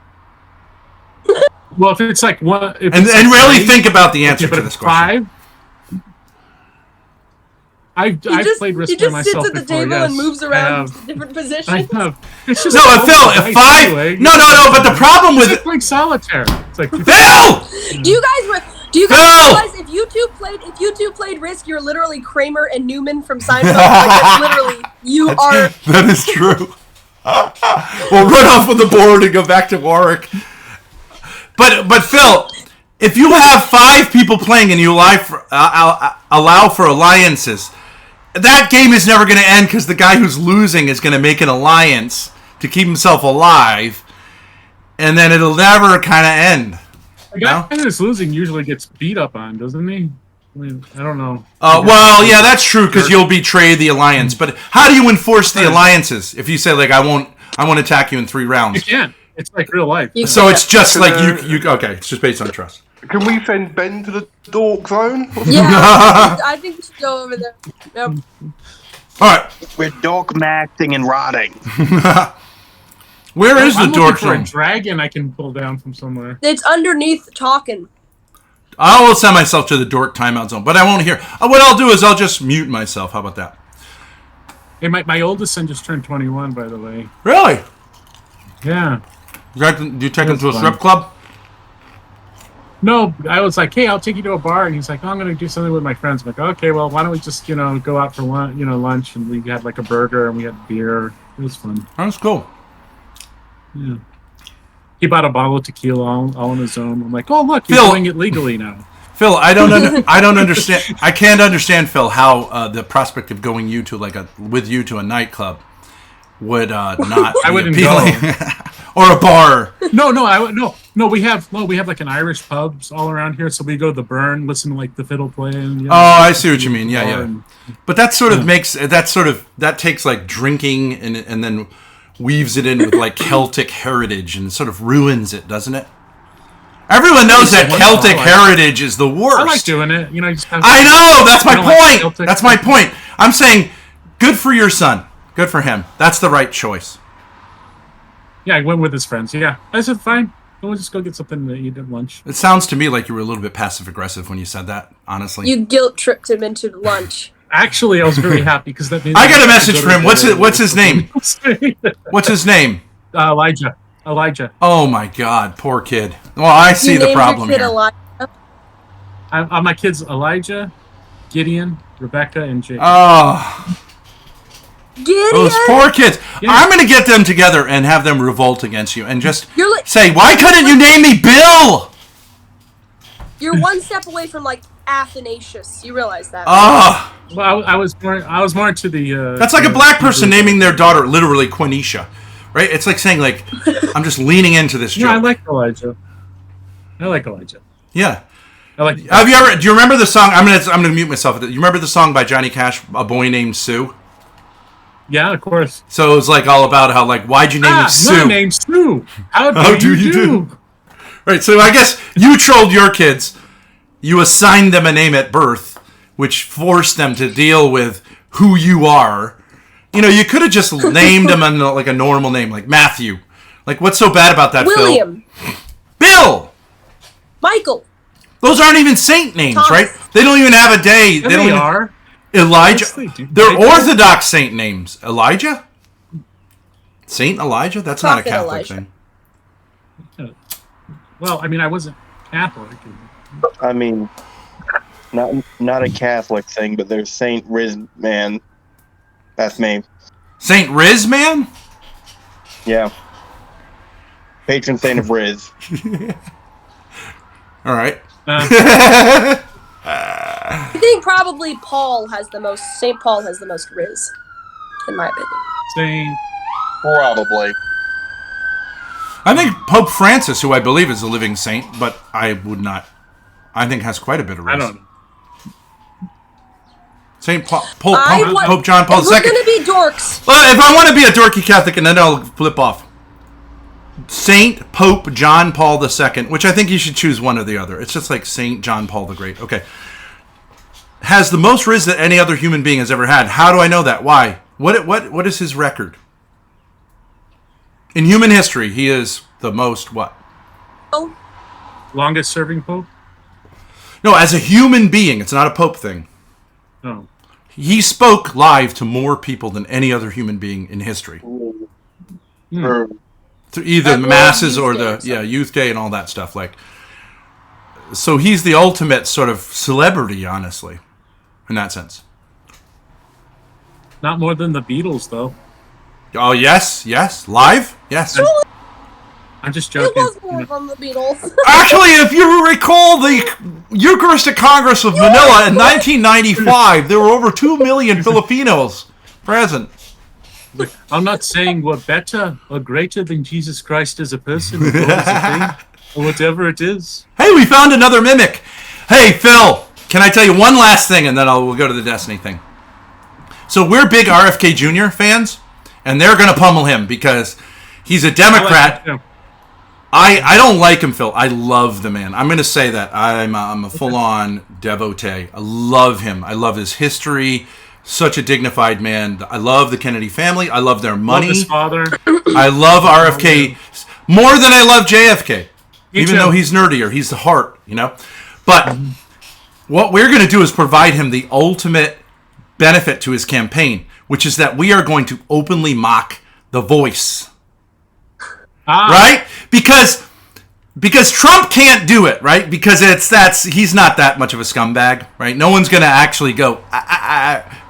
Well, if it's like one, and really think about the answer to this question. 5. I've played Risk by myself. He just sits at the before, table yes. and moves around to different positions. I have. It's just no, Phil, if 5. Anyway. No. But the problem with it's like solitaire. It's like Phil. Do you guys realize if you two played Risk, you're literally Kramer and Newman from Seinfeld? Like, literally, you are. That is true. We'll run off of the board and go back to Warwick. But Phil, if you have 5 people playing and you allow for alliances, that game is never going to end because the guy who's losing is going to make an alliance to keep himself alive, and then it'll never kind of end. The guy who's losing usually gets beat up on, doesn't he? I mean, I don't know. Well, yeah, that's true because you'll betray the alliance. But how do you enforce the alliances if you say, like, I won't attack you in 3 rounds? You can't. It's like real life. So it's just like you. Okay, it's just based on trust. Can we send Ben to the dork zone? Yeah, I think we should go over there. Yep. All right. We're dork maxing and rotting. Where is the dork zone? zone? A dragon I can pull down from somewhere. It's underneath talking. I will send myself to the dork timeout zone, but I won't hear. What I'll do is I'll just mute myself. How about that? Hey, my oldest son just turned 21, by the way. Really? Yeah. Do you take him to a strip club? No, I was like, hey, I'll take you to a bar, and he's like, oh, I'm going to do something with my friends. I'm like, okay, well, why don't we just, go out for lunch, and we had like a burger, and we had beer. It was fun. That's cool. Yeah. He bought a bottle of tequila all on his own. I'm like, oh, look, he's doing it legally now. Phil, I don't understand. I can't understand, Phil, how the prospect of going with you to a nightclub would not I wouldn't appealing. go. Or a bar. No. We have like an Irish pubs all around here, so we go to the Burn, listen to like the fiddle playing. I see what you mean. Yeah. But that sort of that takes like drinking and then weaves it in with like Celtic heritage and sort of ruins it, doesn't it? Everyone knows that Celtic heritage is the worst. I like doing it. I know. That's my point. That's my point. I'm saying, good for your son. Good for him. That's the right choice. Yeah, I went with his friends. Yeah, I said fine. We'll just go get something to eat at lunch. It sounds to me like you were a little bit passive aggressive when you said that. Honestly, you guilt tripped him into lunch. Actually, I was very happy because that means I got a message from him. What's his name? What's his name? Elijah. Oh my God, poor kid. Well, I see the problem here. My kids Elijah, Gideon, Rebecca, and Jacob. Oh, Gideon? Those poor kids. Yeah. I'm going to get them together and have them revolt against you and just say, why couldn't you name me Bill? You're one step away from like Athanasius. You realize that? Ah. Well, I was more into the. That's like a black person naming their daughter literally Quenisha, right? It's like saying like, I'm just leaning into this joke. Yeah, I like Elijah. Yeah. Do you remember the song? I'm gonna mute myself. You remember the song by Johnny Cash, A Boy Named Sue? Yeah, of course. So it was like all about how like, why'd you name me Sue? My name's Sue. How do you do? Right. So I guess you trolled your kids. You assigned them a name at birth, which forced them to deal with who you are. You could have just named them like a normal name, like Matthew. Like, what's so bad about that, William. Phil? Bill. Michael. Those aren't even saint names, Thomas. right? They don't even have a day. Yeah, they are. Elijah. Yes, They're Orthodox saint names. Elijah? Saint Elijah? That's Prophet not a Catholic Elijah. thing. Well, I mean, I wasn't Catholic. I mean, not a Catholic thing, but there's Saint Riz Man. That's me. Saint Riz Man? Yeah. Patron saint of Riz. All right. I think probably St. Paul has the most riz, in my opinion. Saint. Probably. I think Pope Francis, who I believe is a living saint, but I would not. I think has quite a bit of risk. I don't know. Pope John Paul II. We're gonna be dorks. Well, if I want to be a dorky Catholic, and then I'll flip off. Saint Pope John Paul II, which I think you should choose one or the other. It's just like Saint John Paul the Great. Okay. Has the most riz that any other human being has ever had. How do I know that? Why? What is his record? In human history, he is the most what? Oh. Longest serving pope? No, as a human being. It's not a pope thing. Oh. He spoke live to more people than any other human being in history. Through either the masses or the Youth Day and all that stuff. So he's the ultimate sort of celebrity, honestly, in that sense. Not more than the Beatles, though. Oh, yes. Live? Yes. I'm just joking. It was more than the Beatles. Actually, if you recall the Eucharistic Congress of Manila in 1995, there were over 2 million Filipinos present. I'm not saying we're better or greater than Jesus Christ as a person or as a thing, or whatever it is. Hey, we found another mimic. Hey, Phil, can I tell you one last thing, and then we'll go to the Destiny thing. So we're big RFK Jr. fans, and they're going to pummel him because he's a Democrat. I don't like him, Phil. I love the man. I'm going to say that. I'm a full-on devotee. I love him. I love his history. Such a dignified man. I love the Kennedy family. I love their money. Love his father. I love RFK more than I love JFK. Even though he's nerdier. He's the heart, But what we're going to do is provide him the ultimate benefit to his campaign, which is that we are going to openly mock The Voice. Right? Because Trump can't do it, right? Because he's not that much of a scumbag, right? No one's going to actually go,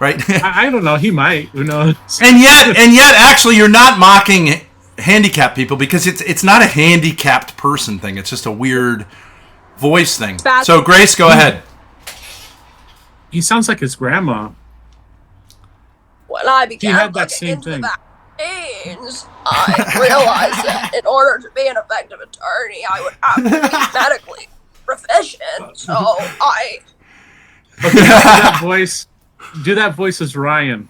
right? I don't know. He might. Who knows? And yet, actually, you're not mocking handicapped people because it's not a handicapped person thing. It's just a weird voice thing. So, Grace, go ahead. He sounds like his grandma. When I began looking into the vaccines, I realized that in order to be an effective attorney, I would have to be medically proficient. So I... Okay, do that voice as Ryan.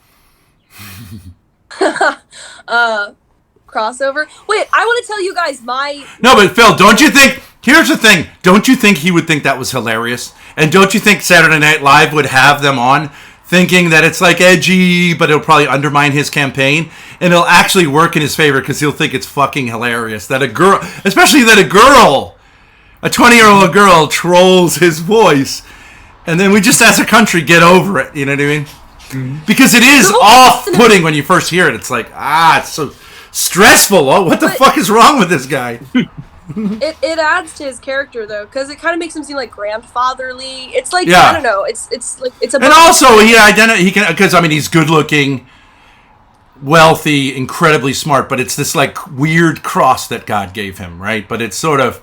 Crossover? Wait, I want to tell you guys my... No, but Phil, don't you think... Here's the thing. Don't you think he would think that was hilarious? And don't you think Saturday Night Live would have them on thinking that it's like edgy, but it'll probably undermine his campaign? And it'll actually work in his favor because he'll think it's fucking hilarious that a girl, especially that a 20-year-old girl trolls his voice. And then we just, as a country, get over it. You know what I mean? Mm-hmm. Because it is off-putting when you first hear it. It's like, it's so stressful. Oh, what the fuck is wrong with this guy? It adds to his character though, because it kind of makes him seem like grandfatherly. It's like I don't know. It's like it's a. And also he can, because I mean he's good looking, wealthy, incredibly smart, but it's this like weird cross that God gave him, right? But it's sort of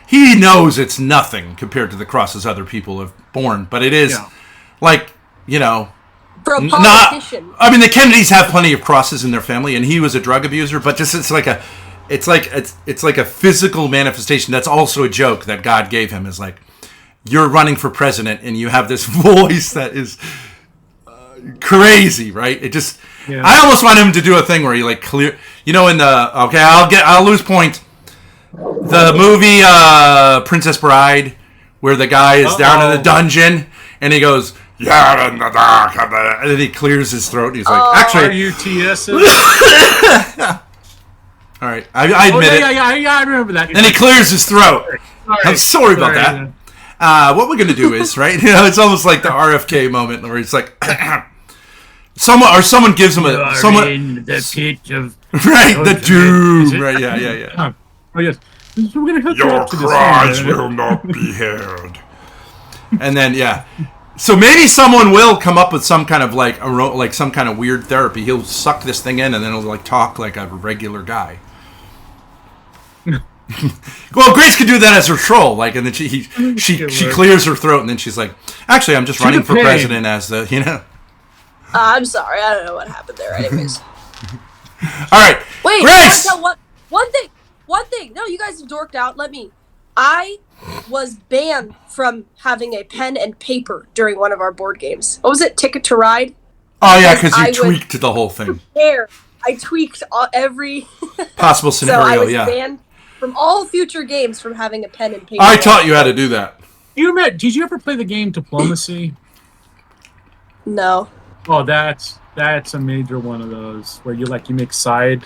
he knows it's nothing compared to the crosses other people have borne, but it is like for a politician. I mean the Kennedys have plenty of crosses in their family, and he was a drug abuser, but just it's like a physical manifestation. That's also a joke that God gave him. Is like, you're running for president and you have this voice that is crazy, right? It just, I almost want him to do a thing where he like clear, in the, I'll lose point. The movie Princess Bride, where the guy is down in the dungeon and he goes, "You're in the dark," and then he clears his throat. And he's like, actually, R-U-T-S. All right, I admit it. Yeah, I remember that. Then he clears his throat. I'm sorry about that. What we're gonna do is, right? It's almost like the RFK moment where it's like, someone gives him in the pit of the doom, right? Yeah. Oh yes, we're gonna hook your cries will not be heard. And then so maybe someone will come up with some kind of like some kind of weird therapy. He'll suck this thing in and then he'll like talk like a regular guy. Well, Grace could do that as her troll, like, and then she clears her throat, and then she's like, "Actually, I'm just running for president as the, I'm sorry, I don't know what happened there. Anyways, All right. Wait, Grace! I want to tell one thing. No, you guys have dorked out. I was banned from having a pen and paper during one of our board games. What was it? Ticket to Ride? Oh, yeah, because you tweaked the whole thing. I tweaked every possible scenario, so I was banned from all future games from having a pen and paper. I taught you how to do that. Did you ever play the game Diplomacy? No. Oh, that's a major one of those where you make side.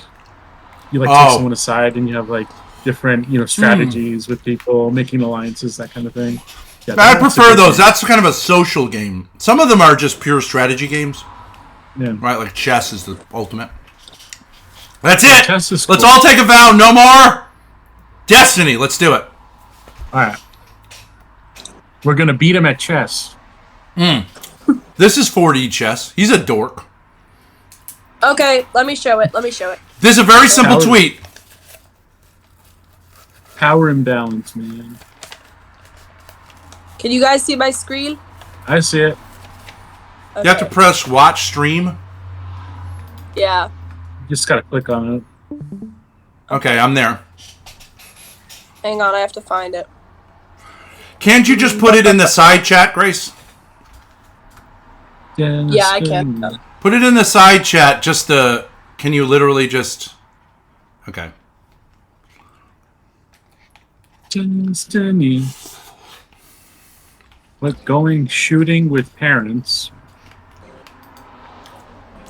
You take someone aside and you have different strategies with people, making alliances, that kind of thing. Yeah, I prefer those. That's kind of a social game. Some of them are just pure strategy games. Yeah. Right, like chess is the ultimate. That's it. Chess is cool. Let's all take a vow. No more Destiny. Let's do it. All right. We're going to beat him at chess. This is 4D chess. He's a dork. Okay, let me show it. This is a very simple tweet. Power imbalance, man. Can you guys see my screen? I see it. Okay. You have to press watch stream. Yeah. You just got to click on it. Okay, I'm there. Hang on, I have to find it. Can't you just put it in the side chat, Grace? Yeah, I can. Put it in the side chat. Can you literally just... Okay. Destiny. Going shooting with parents.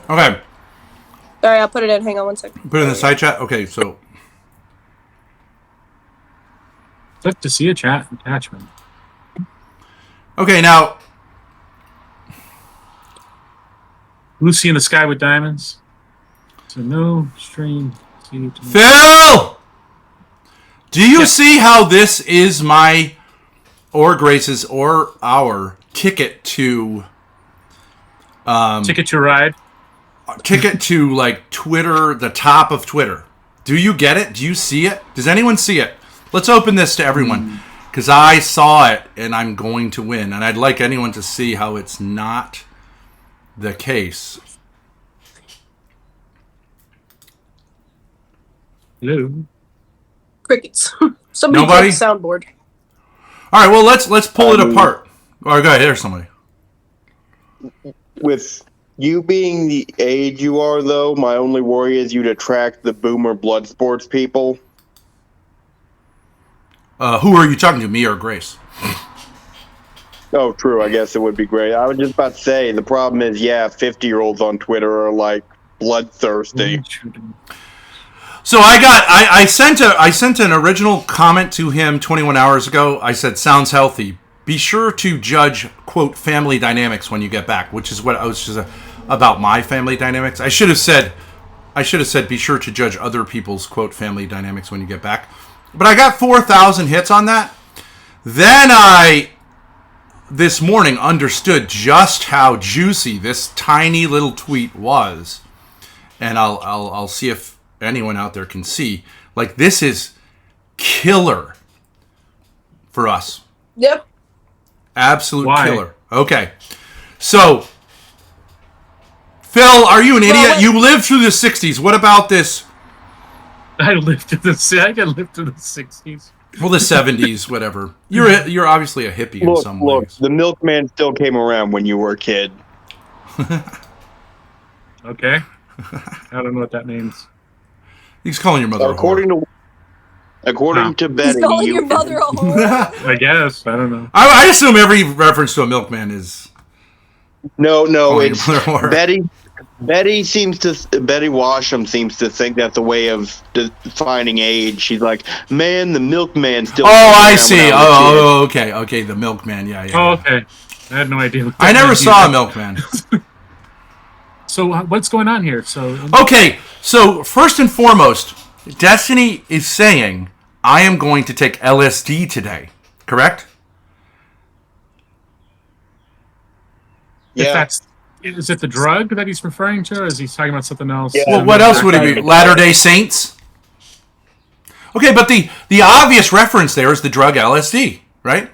Okay. Sorry, I'll put it in. Hang on one second. Put it in the side chat? Okay, so... Click to see a chat attachment. Okay, now... Lucy in the Sky with Diamonds. So no stream. Phil! Do you see how this is my... or Grace's or our ticket to... Ticket to Ride? Ticket to, Twitter, the top of Twitter. Do you get it? Do you see it? Does anyone see it? Let's open this to everyone. Because I saw it, and I'm going to win. And I'd like anyone to see how it's not the case. Hello? Crickets. Somebody Nobody? take the soundboard. All right, well, let's pull it apart. All right, go ahead. There's somebody. With you being the age you are, though, my only worry is you'd attract the boomer blood sports people. Who are you talking to, me or Grace? Oh, true. I guess it would be great. I was just about to say, the problem is, 50-year-olds on Twitter are, bloodthirsty. So I sent an original comment to him 21 hours ago. I said, sounds healthy. Be sure to judge, quote, family dynamics when you get back, which is what I was just about my family dynamics. I should have said, be sure to judge other people's, quote, family dynamics when you get back. But I got 4,000 hits on that. Then I, this morning, understood just how juicy this tiny little tweet was. And I'll see if anyone out there can see. This is killer for us. Yep. Absolute killer. Okay. So, Phil, are you an idiot? You lived through the 60s. What about this? I can live through the 60s. Well, the 70s, whatever. You're obviously a hippie in some ways. Look, the milkman still came around when you were a kid. Okay. I don't know what that means. He's calling your mother according to Betty, he's calling your mother a whore. I guess. I don't know. I assume every reference to a milkman is... No, it's Betty. Betty Washam seems to think that's a way of defining age. She's like, man, the milkman still... Oh, I see. Okay, the milkman, yeah. Oh, okay. I had no idea. I never saw a milkman. So what's going on here? Okay, so first and foremost, Destiny is saying, I am going to take LSD today, correct? Yeah. Is it the drug that he's referring to, or is he talking about something else? Yeah. Well, what else would it be? Latter-day Saints? Okay, but the obvious reference there is the drug LSD, right?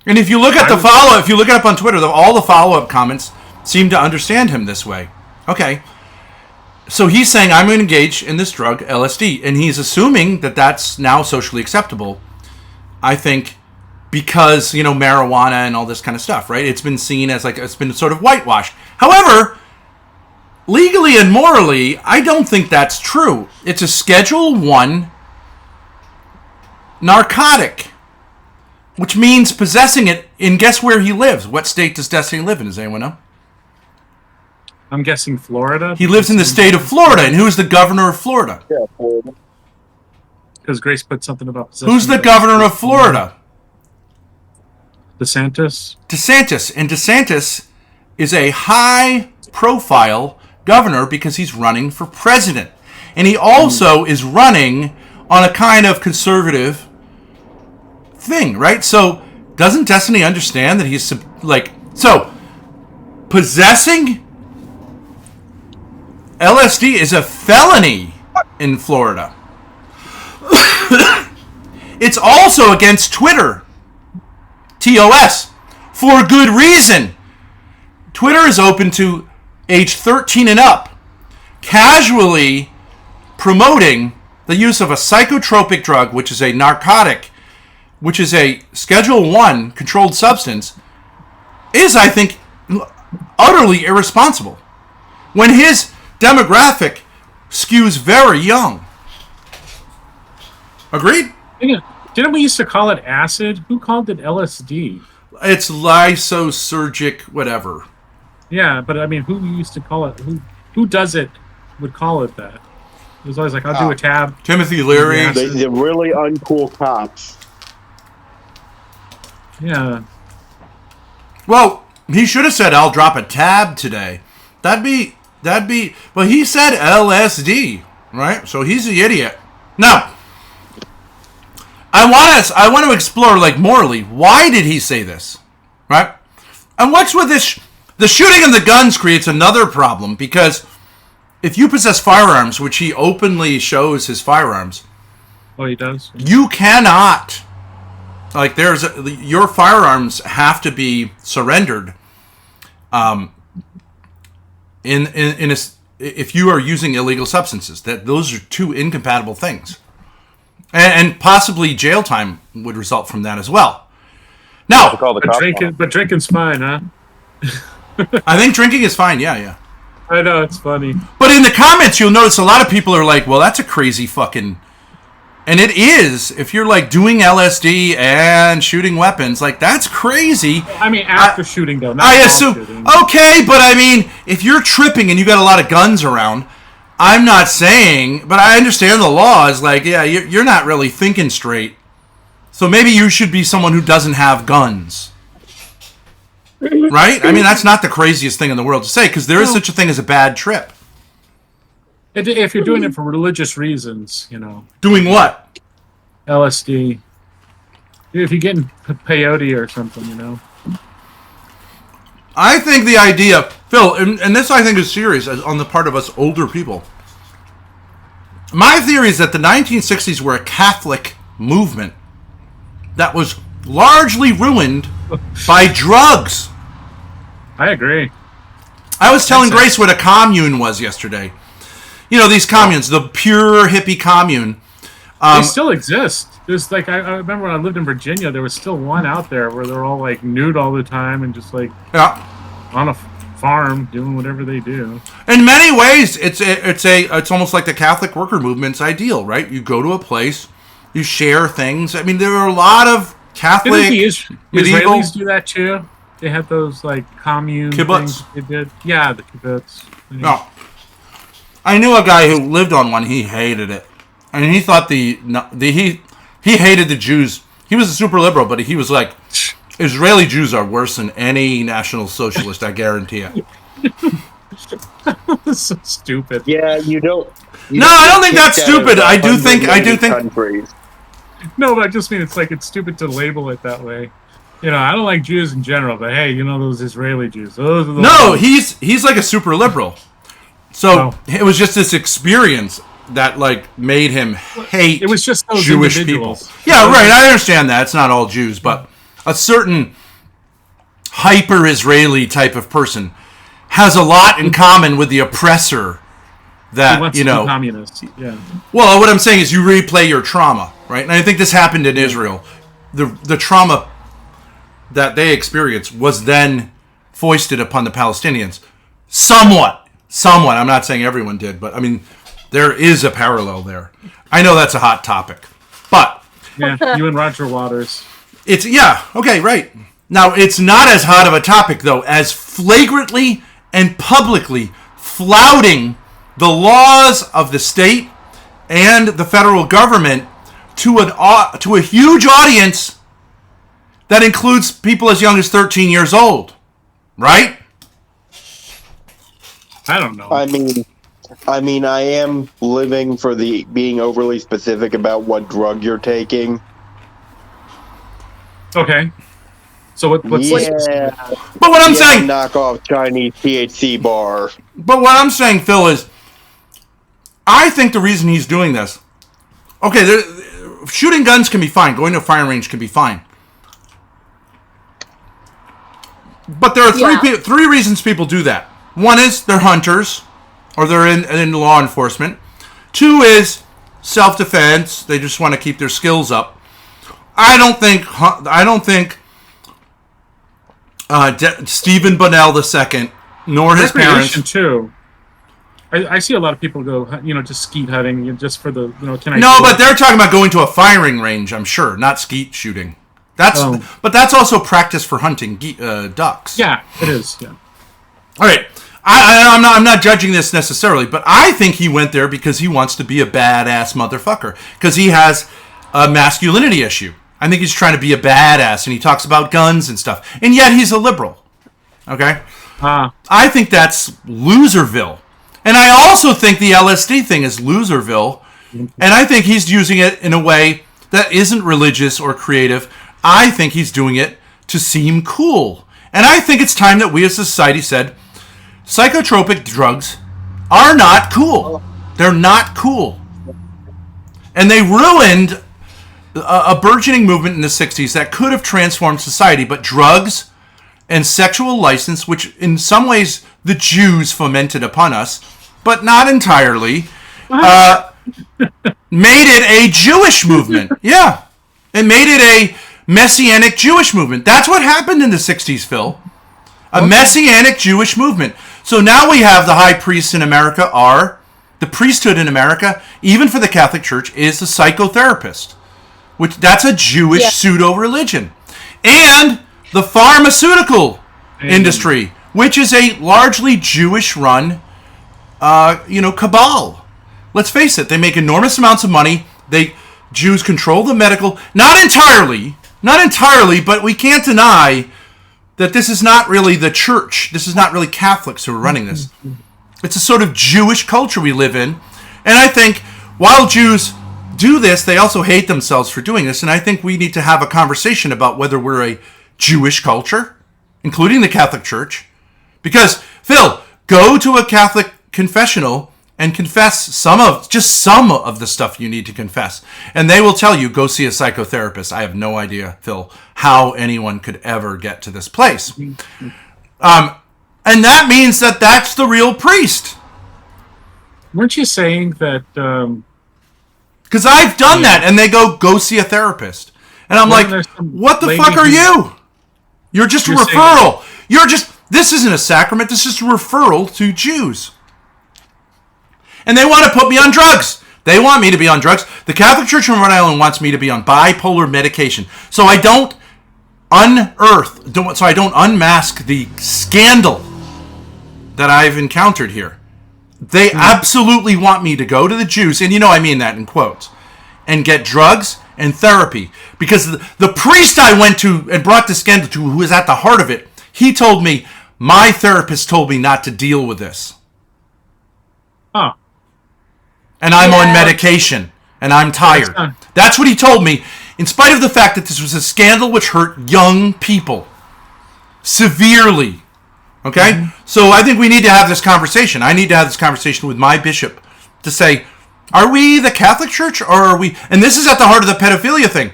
And if you look at if you look it up on Twitter, all the follow-up comments seem to understand him this way. Okay. So he's saying, I'm going to engage in this drug, LSD, and he's assuming that that's now socially acceptable, I think, because, marijuana and all this kind of stuff, right? It's been seen as it's been sort of whitewashed. However, legally and morally, I don't think that's true. It's a Schedule 1 narcotic, which means possessing it in, guess where he lives? What state does Destiny live in? Does anyone know? I'm guessing Florida. He lives in the state of Florida, and who's the governor of Florida? Yeah, Florida. Because Grace put something about possession. Who's the governor of Florida? DeSantis. And DeSantis is a high-profile governor because he's running for president. And he also is running on a kind of conservative thing, right? So doesn't Destiny understand that he's possessing LSD is a felony in Florida. It's also against Twitter. TOS. For good reason. Twitter is open to age 13 and up, casually promoting the use of a psychotropic drug, which is a narcotic, which is a Schedule 1 controlled substance, is, I think, utterly irresponsible. When his demographic skews very young. Agreed? Didn't we used to call it acid? Who called it LSD? It's lysosurgic whatever. Yeah, but I mean, who used to call it? Who does it would call it that? It was always like, I'll do a tab. Timothy Leary. The really uncool cops. Yeah. Well, he should have said, I'll drop a tab today. That'd be, well, he said LSD, right? So he's the idiot. Now, I want to explore, morally, why did he say this, right? And what's with this? The shooting of the guns creates another problem, because if you possess firearms, which he openly shows his firearms. Oh, he does? You cannot, your firearms have to be surrendered if you are using illegal substances. Those are two incompatible things. And possibly jail time would result from that as well. Now, but drinking's fine, huh? I think drinking is fine. Yeah. I know, it's funny. But in the comments, you'll notice a lot of people are like, "Well, that's a crazy fucking," and it is. If you're doing LSD and shooting weapons, that's crazy. I mean, after shooting though. Not I assume. Shooting. Okay, but I mean, if you're tripping and you got a lot of guns around. I'm not saying, but I understand the law is you're not really thinking straight. So maybe you should be someone who doesn't have guns. Right? I mean, that's not the craziest thing in the world to say, because there is such a thing as a bad trip. If you're doing it for religious reasons, Doing what? LSD. If you're getting peyote or something, I think the idea, Phil, and this I think is serious on the part of us older people. My theory is that the 1960s were a Catholic movement that was largely ruined by drugs. I agree. I was telling Grace what a commune was yesterday. These communes, the pure hippie commune. They still exist. There's I remember when I lived in Virginia, there was still one out there where they're all nude all the time and just on a farm doing whatever they do. In many ways, it's almost like the Catholic worker movement's ideal, right? You go to a place, you share things. I mean, there are a lot of Catholic medieval Israelis do that too. They had those commune kibbutz. Things they did. Yeah, the kibbutz. No, I knew a guy who lived on one. He hated it, and he thought he hated the Jews. He was a super liberal, but he was like, Israeli Jews are worse than any National Socialist, I guarantee it. That's so stupid. Yeah, you don't. No, I don't think that's stupid. I do think. Countries. No, but I just mean it's stupid to label it that way. I don't like Jews in general, but hey, those Israeli Jews. Those are the ones. He's like a super liberal. So It was just this experience that made him hate it was just those Jewish people. Yeah, right. I understand that. It's not all Jews, but a certain hyper-Israeli type of person has a lot in common with the oppressor that, he wants you to know, be communist. Yeah. Well, what I'm saying is you replay your trauma, right? And I think this happened in Israel. The trauma that they experienced was then foisted upon the Palestinians. Somewhat. I'm not saying everyone did, but I mean, there is a parallel there. I know that's a hot topic, but yeah, you and Roger Waters. It's okay, right. Now, it's not as hot of a topic though as flagrantly and publicly flouting the laws of the state and the federal government to a huge audience that includes people as young as 13 years old, right? I don't know. I mean, I am living for the being overly specific about what drug you're taking. Okay. So what's But what I'm saying, knock off Chinese THC bar. But what I'm saying, Phil, is I think the reason he's doing this. Okay, shooting guns can be fine. Going to a firing range can be fine. But there are three reasons people do that. One is they're hunters, or they're in law enforcement. Two is self-defense. They just want to keep their skills up. I don't think Stephen Bunnell II, nor his parents. Too. I see a lot of people go, just skeet hunting, just for the, but they're talking about going to a firing range. I'm sure, not skeet shooting. But that's also practice for hunting ducks. Yeah, it is. Yeah. All right. I'm not judging this necessarily, but I think he went there because he wants to be a badass motherfucker. Because he has a masculinity issue. I think he's trying to be a badass, and he talks about guns and stuff. And yet he's a liberal. Okay? I think that's Loserville. And I also think the LSD thing is Loserville. And I think he's using it in a way that isn't religious or creative. I think he's doing it to seem cool. And I think it's time that we as a society said, psychotropic drugs are not cool. They're not cool. And they ruined a burgeoning movement in the 60s that could have transformed society. But drugs and sexual license, which in some ways the Jews fomented upon us, but not entirely, made it a Jewish movement. Yeah. It made it a Messianic Jewish movement. That's what happened in the 60s, Phil. A Messianic Jewish movement. So now we have the high priests in America the priesthood in America, even for the Catholic Church, is a psychotherapist. That's a Jewish pseudo-religion. And the pharmaceutical industry, which is a largely Jewish-run, cabal. Let's face it, they make enormous amounts of money. Jews control the medical, not entirely, but we can't deny that this is not really the church. This is not really Catholics who are running this. It's a sort of Jewish culture we live in. And I think while Jews do this, they also hate themselves for doing this. And I think we need to have a conversation about whether we're a Jewish culture, including the Catholic Church. Because, Phil, go to a Catholic confessional and confess some of the stuff you need to confess. And they will tell you, go see a psychotherapist. I have no idea, Phil, how anyone could ever get to this place. And that means that that's the real priest. Weren't you saying that... Because I've done that, and they go see a therapist. And I'm like, what the fuck are you? You're just a referral. This isn't a sacrament. This is a referral to Jews. And they want to put me on drugs. They want me to be on drugs. The Catholic Church in Rhode Island wants me to be on bipolar medication. So I don't unmask the scandal that I've encountered here. They absolutely want me to go to the Jews, and I mean that in quotes, and get drugs and therapy. Because the priest I went to and brought the scandal to, who is at the heart of it, he told me, my therapist told me not to deal with this. Huh. And I'm on medication, and I'm tired. That's what he told me, in spite of the fact that this was a scandal which hurt young people severely. Okay? Mm-hmm. So I think we need to have this conversation. I need to have this conversation with my bishop to say, are we the Catholic Church, or are we... And this is at the heart of the pedophilia thing.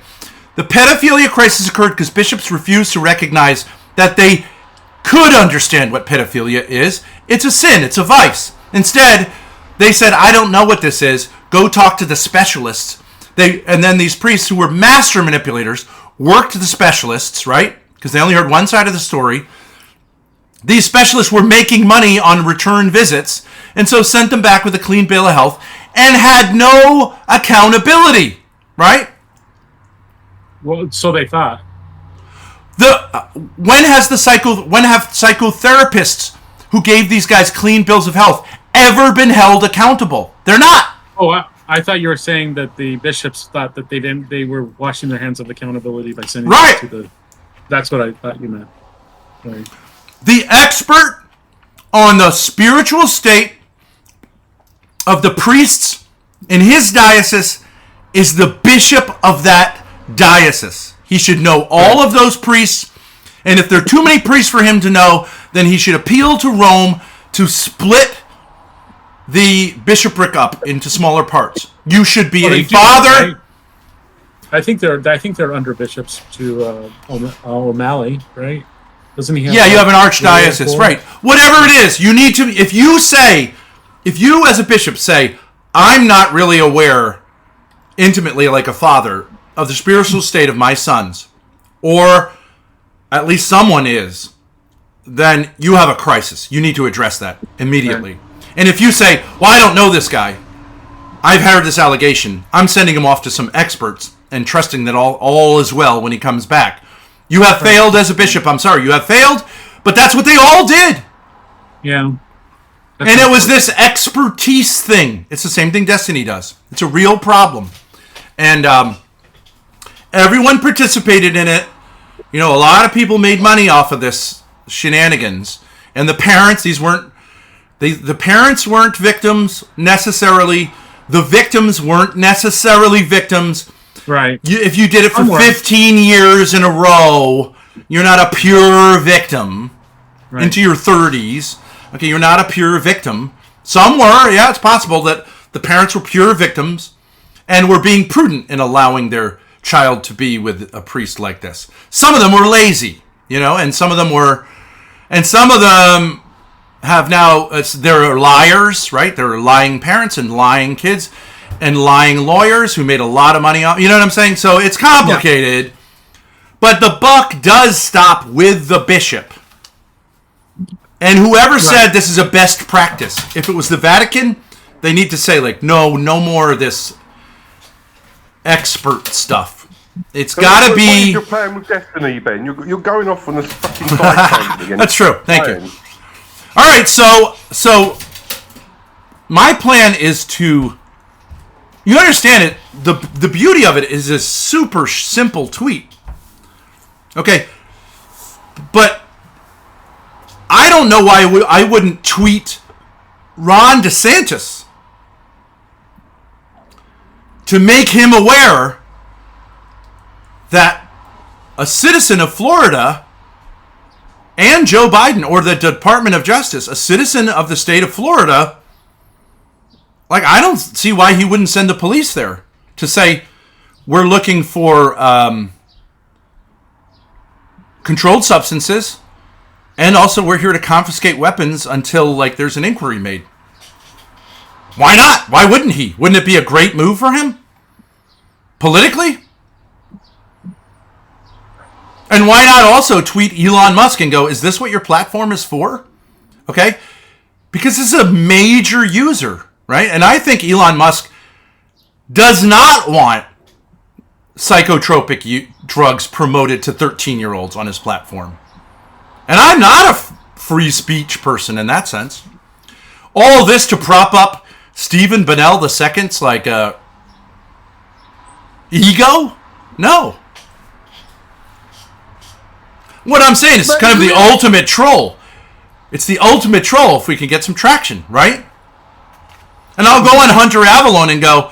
The pedophilia crisis occurred because bishops refused to recognize that they could understand what pedophilia is. It's a sin. It's a vice. Instead, They said, I don't know what this is. Go talk to the specialists. And then these priests who were master manipulators worked the specialists, right? Because they only heard one side of the story. These specialists were making money on return visits, and so sent them back with a clean bill of health and had no accountability, right? Well, so they thought. When have psychotherapists who gave these guys clean bills of health ever been held accountable? They're not. Oh, I thought you were saying that the bishops thought that they were washing their hands of accountability by sending them to the. That's what I thought you meant. Right. The expert on the spiritual state of the priests in his diocese is the bishop of that diocese. He should know all of those priests, and if there are too many priests for him to know, then he should appeal to Rome to split the bishopric up into smaller parts. You should be a father. Right? I think they're under bishops to O'Malley, right? Doesn't he have? Yeah, you have an archdiocese, right? Whatever it is, you need to. If you as a bishop say, I'm not really aware intimately, like a father, of the spiritual state of my sons, or at least someone is, then you have a crisis. You need to address that immediately. Right. And if you say, well, I don't know this guy, I've heard this allegation, I'm sending him off to some experts and trusting that all is well when he comes back. You have failed as a bishop. I'm sorry, you have failed, but that's what they all did. Yeah. And it was this expertise thing. It's the same thing Destiny does. It's a real problem. And everyone participated in it. You know, a lot of people made money off of this shenanigans. And the parents, the parents weren't victims necessarily. The victims weren't necessarily victims. Right. If you did it for 15 years in a row, you're not a pure victim. Right. Into your 30s. Okay, you're not a pure victim. Some were. Yeah, it's possible that the parents were pure victims and were being prudent in allowing their child to be with a priest like this. Some of them were lazy, and some of them have now, they're liars, right? They're lying parents and lying kids and lying lawyers who made a lot of money off. You know what I'm saying? So it's complicated. Yeah. But the buck does stop with the bishop. And whoever said this is a best practice, if it was the Vatican, they need to say, no more of this expert stuff. It's got to be... You're playing with Destiny, Ben. You're going off on this fucking side again. That's true. Thank you. All right, so my plan is to... You understand it. The beauty of it is a super simple tweet. Okay? But... I don't know why I wouldn't tweet Ron DeSantis to make him aware that a citizen of Florida and Joe Biden, or the Department of Justice, a citizen of the state of Florida, I don't see why he wouldn't send the police there to say, we're looking for controlled substances. And also, we're here to confiscate weapons until, there's an inquiry made. Why not? Why wouldn't he? Wouldn't it be a great move for him? Politically? And why not also tweet Elon Musk and go, is this what your platform is for? Okay? Because this is a major user, right? And I think Elon Musk does not want psychotropic drugs promoted to 13-year-olds on his platform. And I'm not a free speech person in that sense. All this to prop up Stephen Bonnell II's ego? No. What I'm saying is kind of the ultimate troll. It's the ultimate troll if we can get some traction, right? And I'll go on Hunter Avalon and go,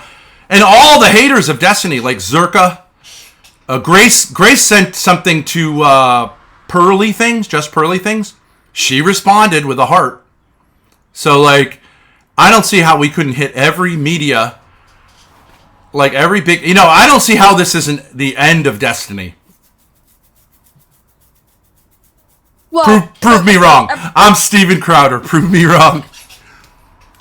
and all the haters of Destiny, like Zerka, Grace sent something to Pearly Things, Just Pearly Things. She responded with a heart. So, I don't see how we couldn't hit every media, every big... I don't see how this isn't the end of Destiny. Well, prove me wrong. I'm Steven Crowder. Prove me wrong.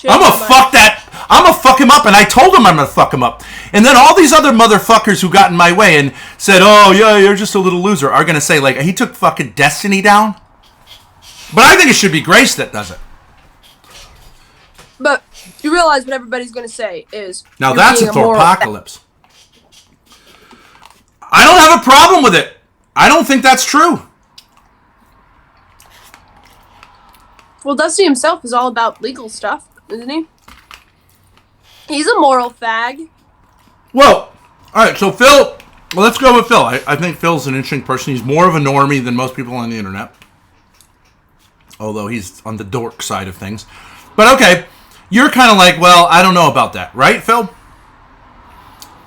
I'm gonna fuck that I'm going to fuck him up, and I told him I'm going to fuck him up. And then all these other motherfuckers who got in my way and said, oh, yeah, you're just a little loser, are going to say, like, he took fucking Destiny down? But I think it should be Grace that does it. But you realize what everybody's going to say is... Now that's a Thorpocalypse. I don't have a problem with it. I don't think that's true. Well, Dusty himself is all about legal stuff, isn't he? He's a moral fag. Well, all right, so Phil, well, let's go with Phil. I think Phil's an interesting person. He's more of a normie than most people on the internet. Although he's on the dork side of things. But okay, you're kind of like, well, I don't know about that, right, Phil?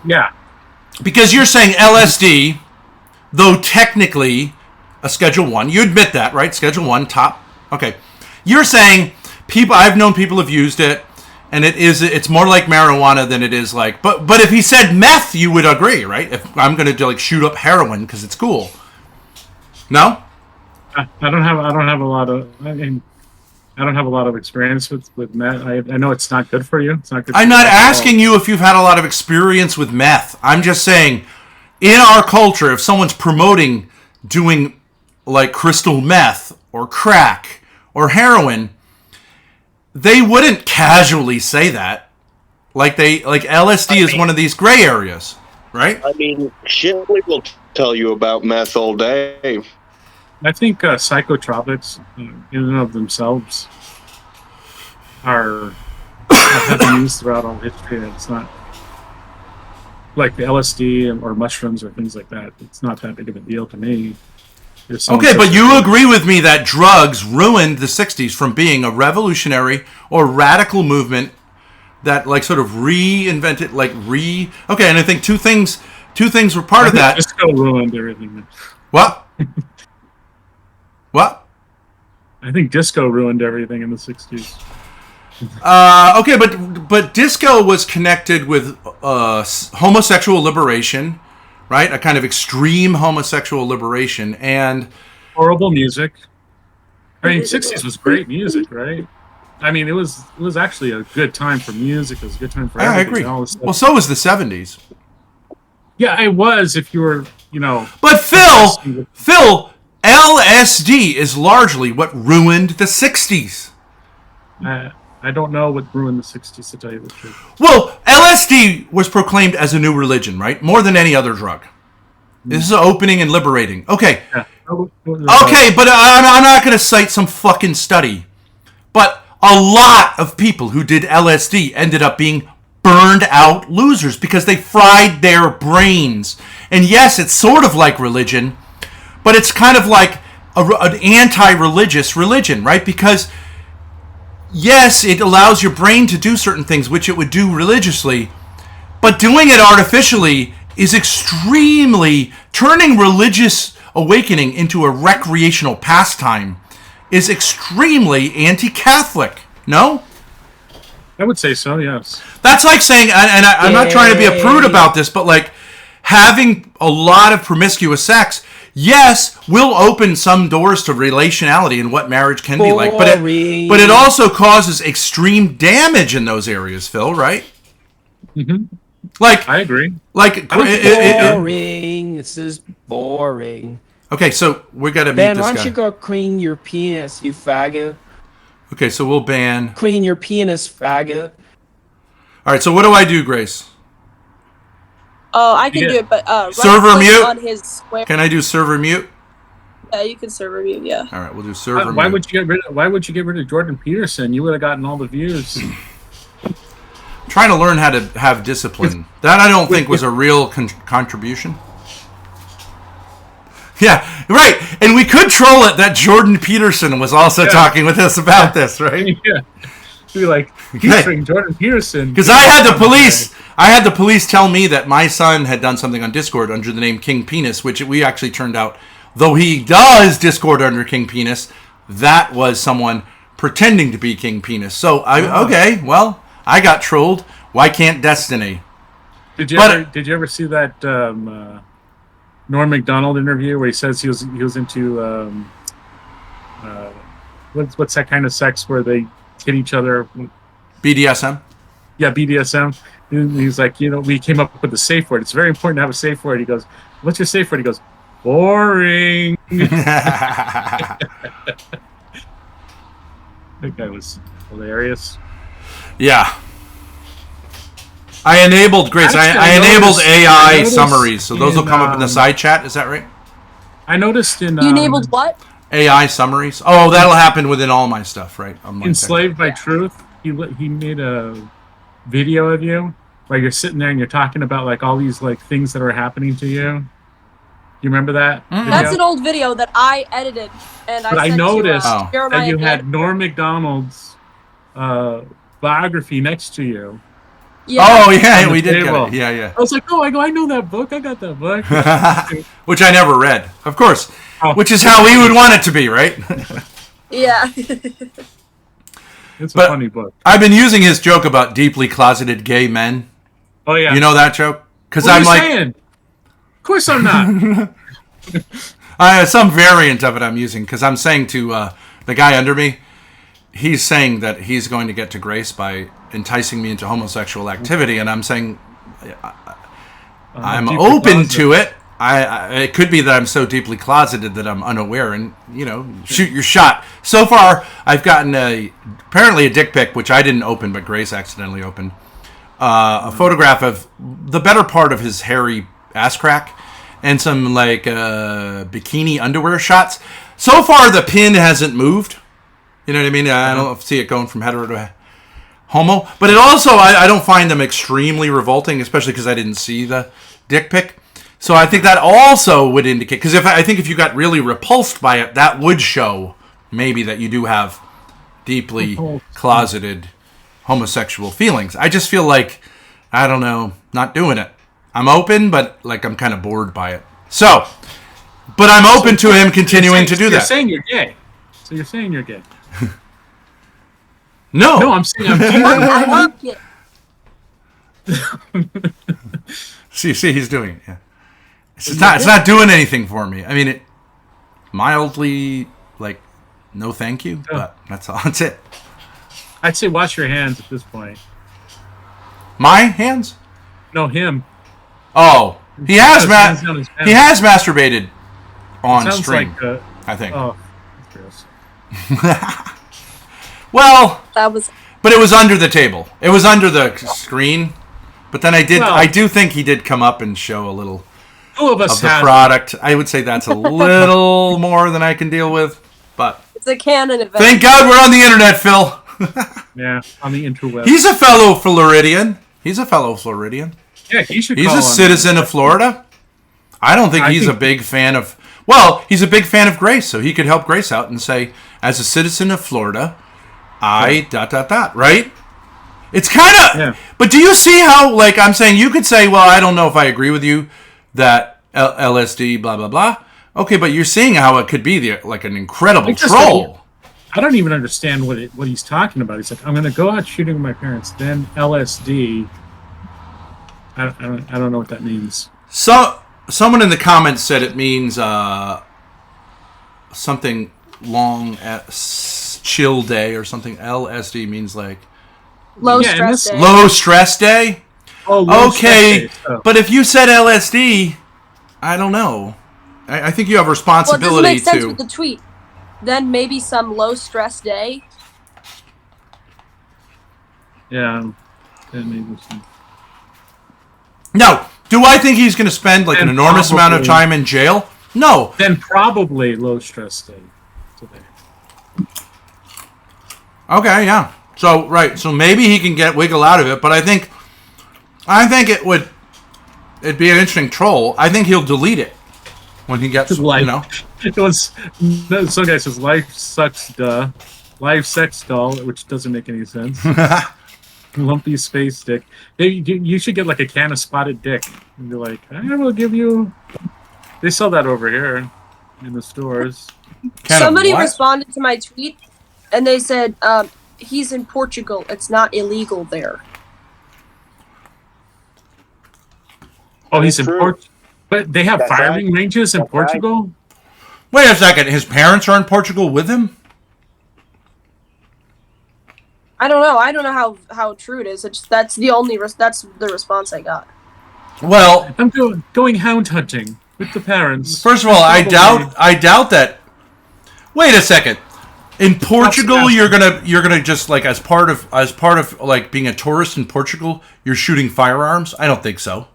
Yeah. Because you're saying LSD, though technically a Schedule 1, you admit that, right? Schedule 1, top. Okay. You're saying I've known people have used it, and it's more like marijuana than it is like, but if he said meth, you would agree, right? If I'm going to like shoot up heroin because it's cool. No? I don't have a lot of experience with meth. I know it's not good for you. It's not good. I'm not asking you if you've had a lot of experience with meth. I'm just saying, in our culture, if someone's promoting doing like crystal meth or crack or heroin, they wouldn't casually say that. Like LSD is one of these gray areas, right? I mean, Shipley will tell you about meth all day. I think psychotropics, in and of themselves, have been used throughout all history. It's not like the LSD or mushrooms or things like that. It's not that big of a deal to me. Okay, but you agree with me that drugs ruined the 60s from being a revolutionary or radical movement that like sort of reinvented, okay, and I think two things were part of that. Disco ruined everything. What? What? I think disco ruined everything in the 60s. Okay, but disco was connected with homosexual liberation, right? A kind of extreme homosexual liberation and horrible music. I mean, 60s was great music, right? I mean, it was actually a good time for music. It was a good time for everything. I agree. Well, so was the 70s. Yeah, it was if you were, But Phil, LSD is largely what ruined the 60s. I don't know what ruined the 60s, to tell you the truth. Well, LSD was proclaimed as a new religion, right? More than any other drug. This is opening and liberating. Okay. Yeah. Okay, but I'm not going to cite some fucking study. But a lot of people who did LSD ended up being burned out losers because they fried their brains. And yes, it's sort of like religion, but it's kind of like an anti-religious religion, right? Because yes, it allows your brain to do certain things, which it would do religiously, but doing it artificially is extremely, turning religious awakening into a recreational pastime is extremely anti-Catholic, no? I would say so, yes. That's like saying, and I'm not trying to be a prude about this, but like having a lot of promiscuous sex, yes, will open some doors to relationality and what marriage can be like, but it also causes extreme damage in those areas, Phil, right? Mm-hmm. Like, I agree. Like, boring. This is boring. Okay, so we got to meet Ben, this guy. why don't you go clean your penis, you faggot? Okay, so we'll ban. Clean your penis, faggot. All right, so what do I do, Grace? Oh, I can do it, but server mute on his square. Can I do server mute? Yeah, you can server mute. Yeah. All right, we'll do server mute. Why would you get rid of Jordan Peterson? You would have gotten all the views. Trying to learn how to have discipline. That I don't think was a real contribution. Yeah, right. And we could troll it that Jordan Peterson was also talking with us about this, right? Yeah. Be like, featuring Jordan Peterson. Because I had the police tell me that my son had done something on Discord under the name King Penis, which we actually turned out, though he does Discord under King Penis, that was someone pretending to be King Penis. So okay, well, I got trolled. Why can't Destiny? Did you ever see that Norm Macdonald interview where he says he was into what's that kind of sex where they hit each other? BDSM. Yeah, BDSM. And he's like, we came up with a safe word. It's very important to have a safe word. He goes, what's your safe word? He goes, boring. That guy was hilarious. Yeah. I enabled Grace. I enabled AI summaries, so those will come up in the side chat. Is that right? I noticed in... You enabled what? AI summaries. Oh, that'll happen within all my stuff, right? Enslaved by Truth, he made a video of you where you're sitting there and you're talking about like all these like things that are happening to you. You remember that? That's an old video that I edited, and I noticed Jeremiah that you had Norm Macdonald's biography next to you. Yeah. Oh yeah, we did get it. Yeah. I was like, I know that book. I got that book. Which I never read, of course. Which is how we would want it to be, right? Yeah. It's a funny book. I've been using his joke about deeply closeted gay men. Oh yeah. You know that joke? Because I'm like, saying? Of course I'm not. Some variant of it I'm using because I'm saying to the guy under me, he's saying that he's going to get to grace by enticing me into homosexual activity, and I'm saying I'm open to it. It could be that I'm so deeply closeted that I'm unaware, and shoot your shot. So far, I've gotten apparently a dick pic, which I didn't open, but Grace accidentally opened. A photograph of the better part of his hairy ass crack, and some like bikini underwear shots. So far, the pin hasn't moved. You know what I mean? I don't see it going from hetero to homo, but it also I don't find them extremely revolting, especially because I didn't see the dick pic. So I think that also would indicate, because I think if you got really repulsed by it, that would show maybe that you do have deeply closeted homosexual feelings. I just feel like, I don't know, not doing it. I'm open, but like I'm kind of bored by it. So, but I'm open to him continuing to do that. You're saying you're gay. So you're saying you're gay. No. No, I'm saying I'm gay. I like it. See, he's doing it. Yeah. It's not doing anything for me. I mean, it mildly like no thank you, but that's all. That's it. I'd say wash your hands at this point. My hands? No, him. Oh, he has masturbated on stream. Like, I think. Oh, that's gross. Well, but it was under the table. It was under the screen. But then I do think he did come up and show a little of the product. I would say that's a little more than I can deal with, but it's a canon event. Thank God we're on the internet, Phil. Yeah, on the interweb. He's a fellow Floridian. Yeah, he should. He's a citizen of Florida. I don't think he's a big fan of. Well, he's a big fan of Grace, so he could help Grace out and say, as a citizen of Florida, right? It's kind of. Yeah. But do you see how, like, I'm saying, you could say, well, I don't know if I agree with you that LSD, blah, blah, blah. Okay, but you're seeing how it could be like an incredible troll. I don't even understand what he's talking about. He's like, I'm going to go out shooting with my parents, then LSD. I don't know what that means. So someone in the comments said it means something long at chill day or something. LSD means like low stress day. Low stress day. Oh, okay. Stress day, so. But if you said LSD, I don't know. I think you have responsibility well, it doesn't make sense with the tweet. Then maybe some low stress day. Yeah, that makes sense. No. Do I think he's going to spend like an enormous amount of time in jail? No. Then probably low stress day today. Okay, yeah. So so maybe he can wiggle out of it, but I think it'd be an interesting troll. I think he'll delete it when he gets It was some guy says life sucks, duh. Live sex doll, which doesn't make any sense. Lumpy space dick. You should get like a can of spotted dick and be like, I will give you. They sell that over here in the stores. Somebody responded to my tweet and they said, he's in Portugal. It's not illegal there. Oh, he's in Portugal. But they have firing ranges in Portugal? Wait a second. His parents are in Portugal with him? I don't know. I don't know how true it is. That's the response I got. Well, I'm going hound hunting with the parents. First of all, I doubt that. Wait a second. In Portugal, you're gonna just like as part of like being a tourist in Portugal, you're shooting firearms. I don't think so.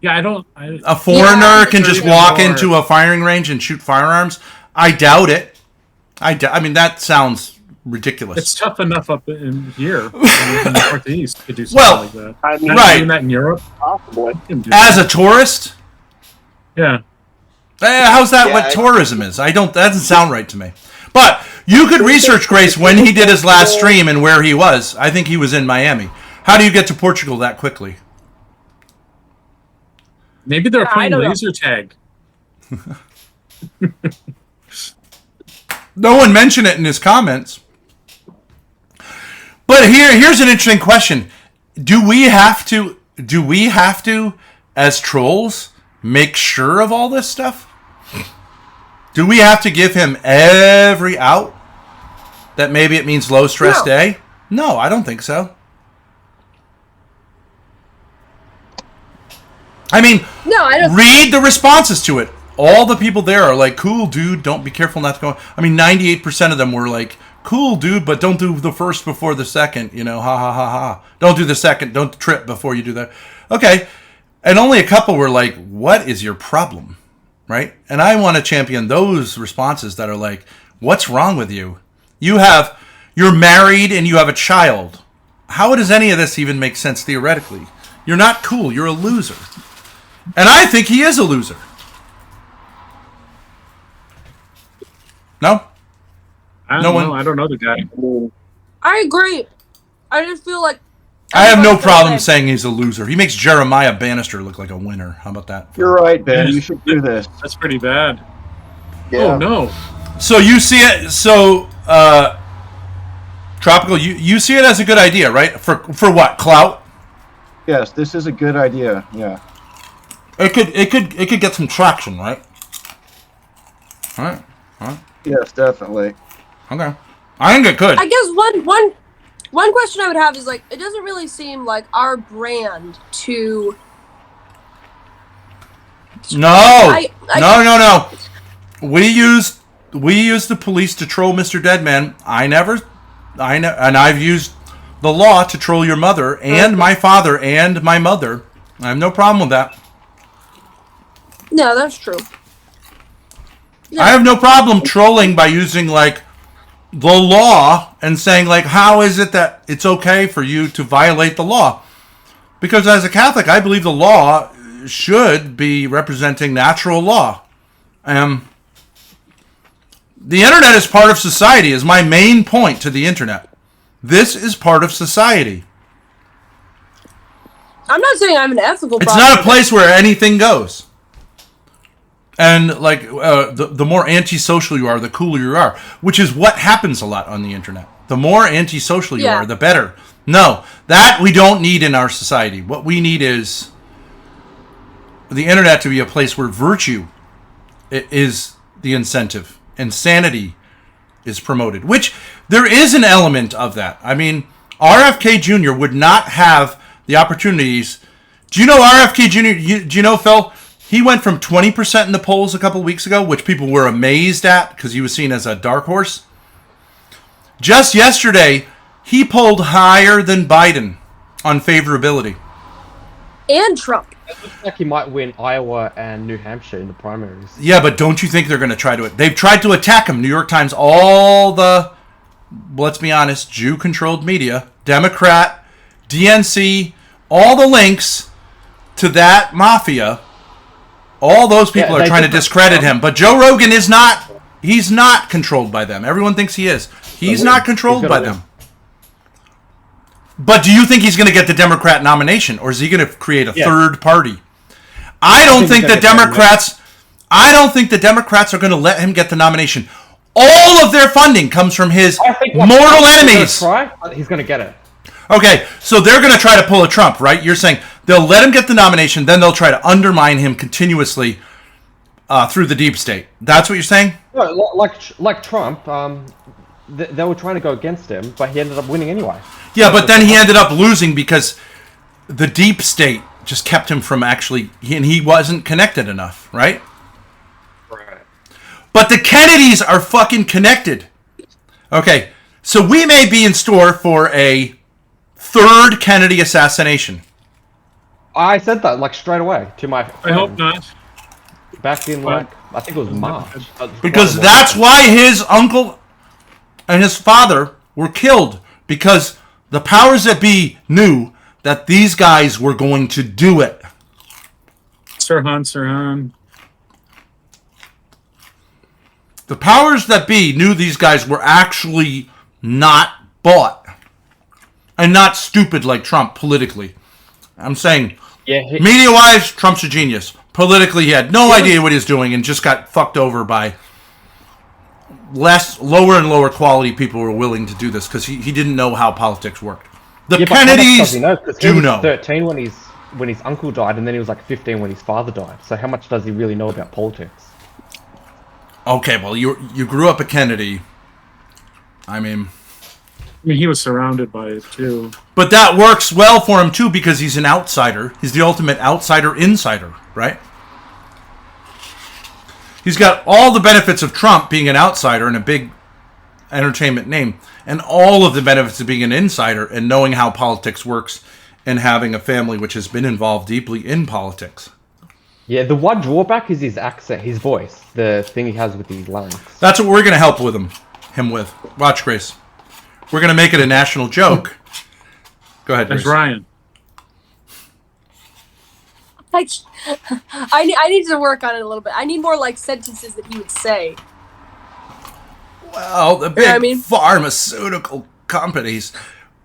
Yeah, a foreigner can just walk into a firing range and shoot firearms. I doubt it. I mean, that sounds ridiculous. It's tough enough up in here in the Northeast to do something like that. I mean, right. Doing that in Europe, possibly. As a tourist. Yeah. How's that? What tourism is? That doesn't sound right to me. But you could research, Grace, when he did his last stream and where he was. I think he was in Miami. How do you get to Portugal that quickly? Maybe they're playing laser tag. No one mentioned it in his comments. But here's an interesting question. Do we have to, as trolls, make sure of all this stuff? Do we have to give him every out? That maybe it means low stress day? No, I don't think so. I mean, read the responses to it. All the people there are like, cool, dude, don't be careful not to go. I mean, 98% of them were like, cool, dude, but don't do the first before the second, ha, ha, ha, ha. Don't do the second, don't trip before you do that. Okay. And only a couple were like, what is your problem? Right? And I want to champion those responses that are like, what's wrong with you? You're married and you have a child. How does any of this even make sense theoretically? You're not cool. You're a loser. And I think he is a loser. No? I don't know the guy. I agree. I just feel like I have no problem saying he's a loser. He makes Jeremiah Bannister look like a winner. How about that? You're right, Ben. You should do this. That's pretty bad. Yeah. Oh, no. So you see it... So, Tropical, you see it as a good idea, right? For what? Clout? Yes, this is a good idea. Yeah. It could get some traction, right? All right. Yes, definitely. Okay. I think it could. I guess one question I would have is like, it doesn't really seem like our brand to. No. We used the police to troll Mr. Deadman. And I've used the law to troll your mother and my father and my mother. I have no problem with that. No, that's true. Yeah. I have no problem trolling by using like the law and saying like, how is it that it's okay for you to violate the law? Because as a Catholic, I believe the law should be representing natural law. The internet is part of society is my main point to the internet. This is part of society. I'm not saying I'm an ethical It's not a place where anything goes. And like the more antisocial you are, the cooler you are, which is what happens a lot on the internet. The more antisocial you are, the better. No, that we don't need in our society. What we need is the internet to be a place where virtue is the incentive and sanity is promoted, which there is an element of that. I mean, RFK Jr. would not have the opportunities. Do you know RFK Jr.? Do you know, Phil? He went from 20% in the polls a couple of weeks ago, which people were amazed at because he was seen as a dark horse. Just yesterday, he polled higher than Biden on favorability. And Trump. It looks like he might win Iowa and New Hampshire in the primaries. Yeah, but don't you think they're going to try to... They've tried to attack him. New York Times, all the, let's be honest, Jew-controlled media, Democrat, DNC, all the links to that mafia... All those people are trying to discredit him. But Joe Rogan is not... He's not controlled by them. Everyone thinks he is. He's not controlled by them. But do you think he's going to get the Democrat nomination? Or is he going to create a third party? I don't think the Democrats... I don't think the Democrats are going to let him get the nomination. All of their funding comes from his mortal enemies. He's going to get it. Okay, so they're going to try to pull a Trump, right? You're saying they'll let him get the nomination, then they'll try to undermine him continuously through the deep state. That's what you're saying? No, like Trump. they were trying to go against him, but he ended up winning anyway. Yeah, but then he ended up losing because the deep state just kept him from actually, and he wasn't connected enough, right? Right. But the Kennedys are fucking connected. Okay, so we may be in store for a third Kennedy assassination. I said that like straight away to my friend. I hope not. Back in like, I think it was March. Because that's why his uncle and his father were killed. Because the powers that be knew that these guys were going to do it. Sirhan. The powers that be knew these guys were actually not bought. And not stupid like Trump politically. I'm saying, media-wise, Trump's a genius. Politically, he had no idea what he was doing and just got fucked over by lower and lower quality people who were willing to do this because he didn't know how politics worked. The Kennedys do know. He was 13 when his uncle died, and then he was like 15 when his father died. So how much does he really know about politics? Okay, well, you grew up a Kennedy. I mean, he was surrounded by it too. But that works well for him too because he's an outsider. He's the ultimate outsider-insider, right? He's got all the benefits of Trump being an outsider and a big entertainment name, and all of the benefits of being an insider and knowing how politics works and having a family which has been involved deeply in politics. Yeah, the one drawback is his accent, his voice, the thing he has with his larynx. That's what we're going to help with him with. Watch, Grace. We're going to make it a national joke. Go ahead, Grace. That's Ryan. I need to work on it a little bit. I need more like sentences that he would say. Well, the big pharmaceutical companies,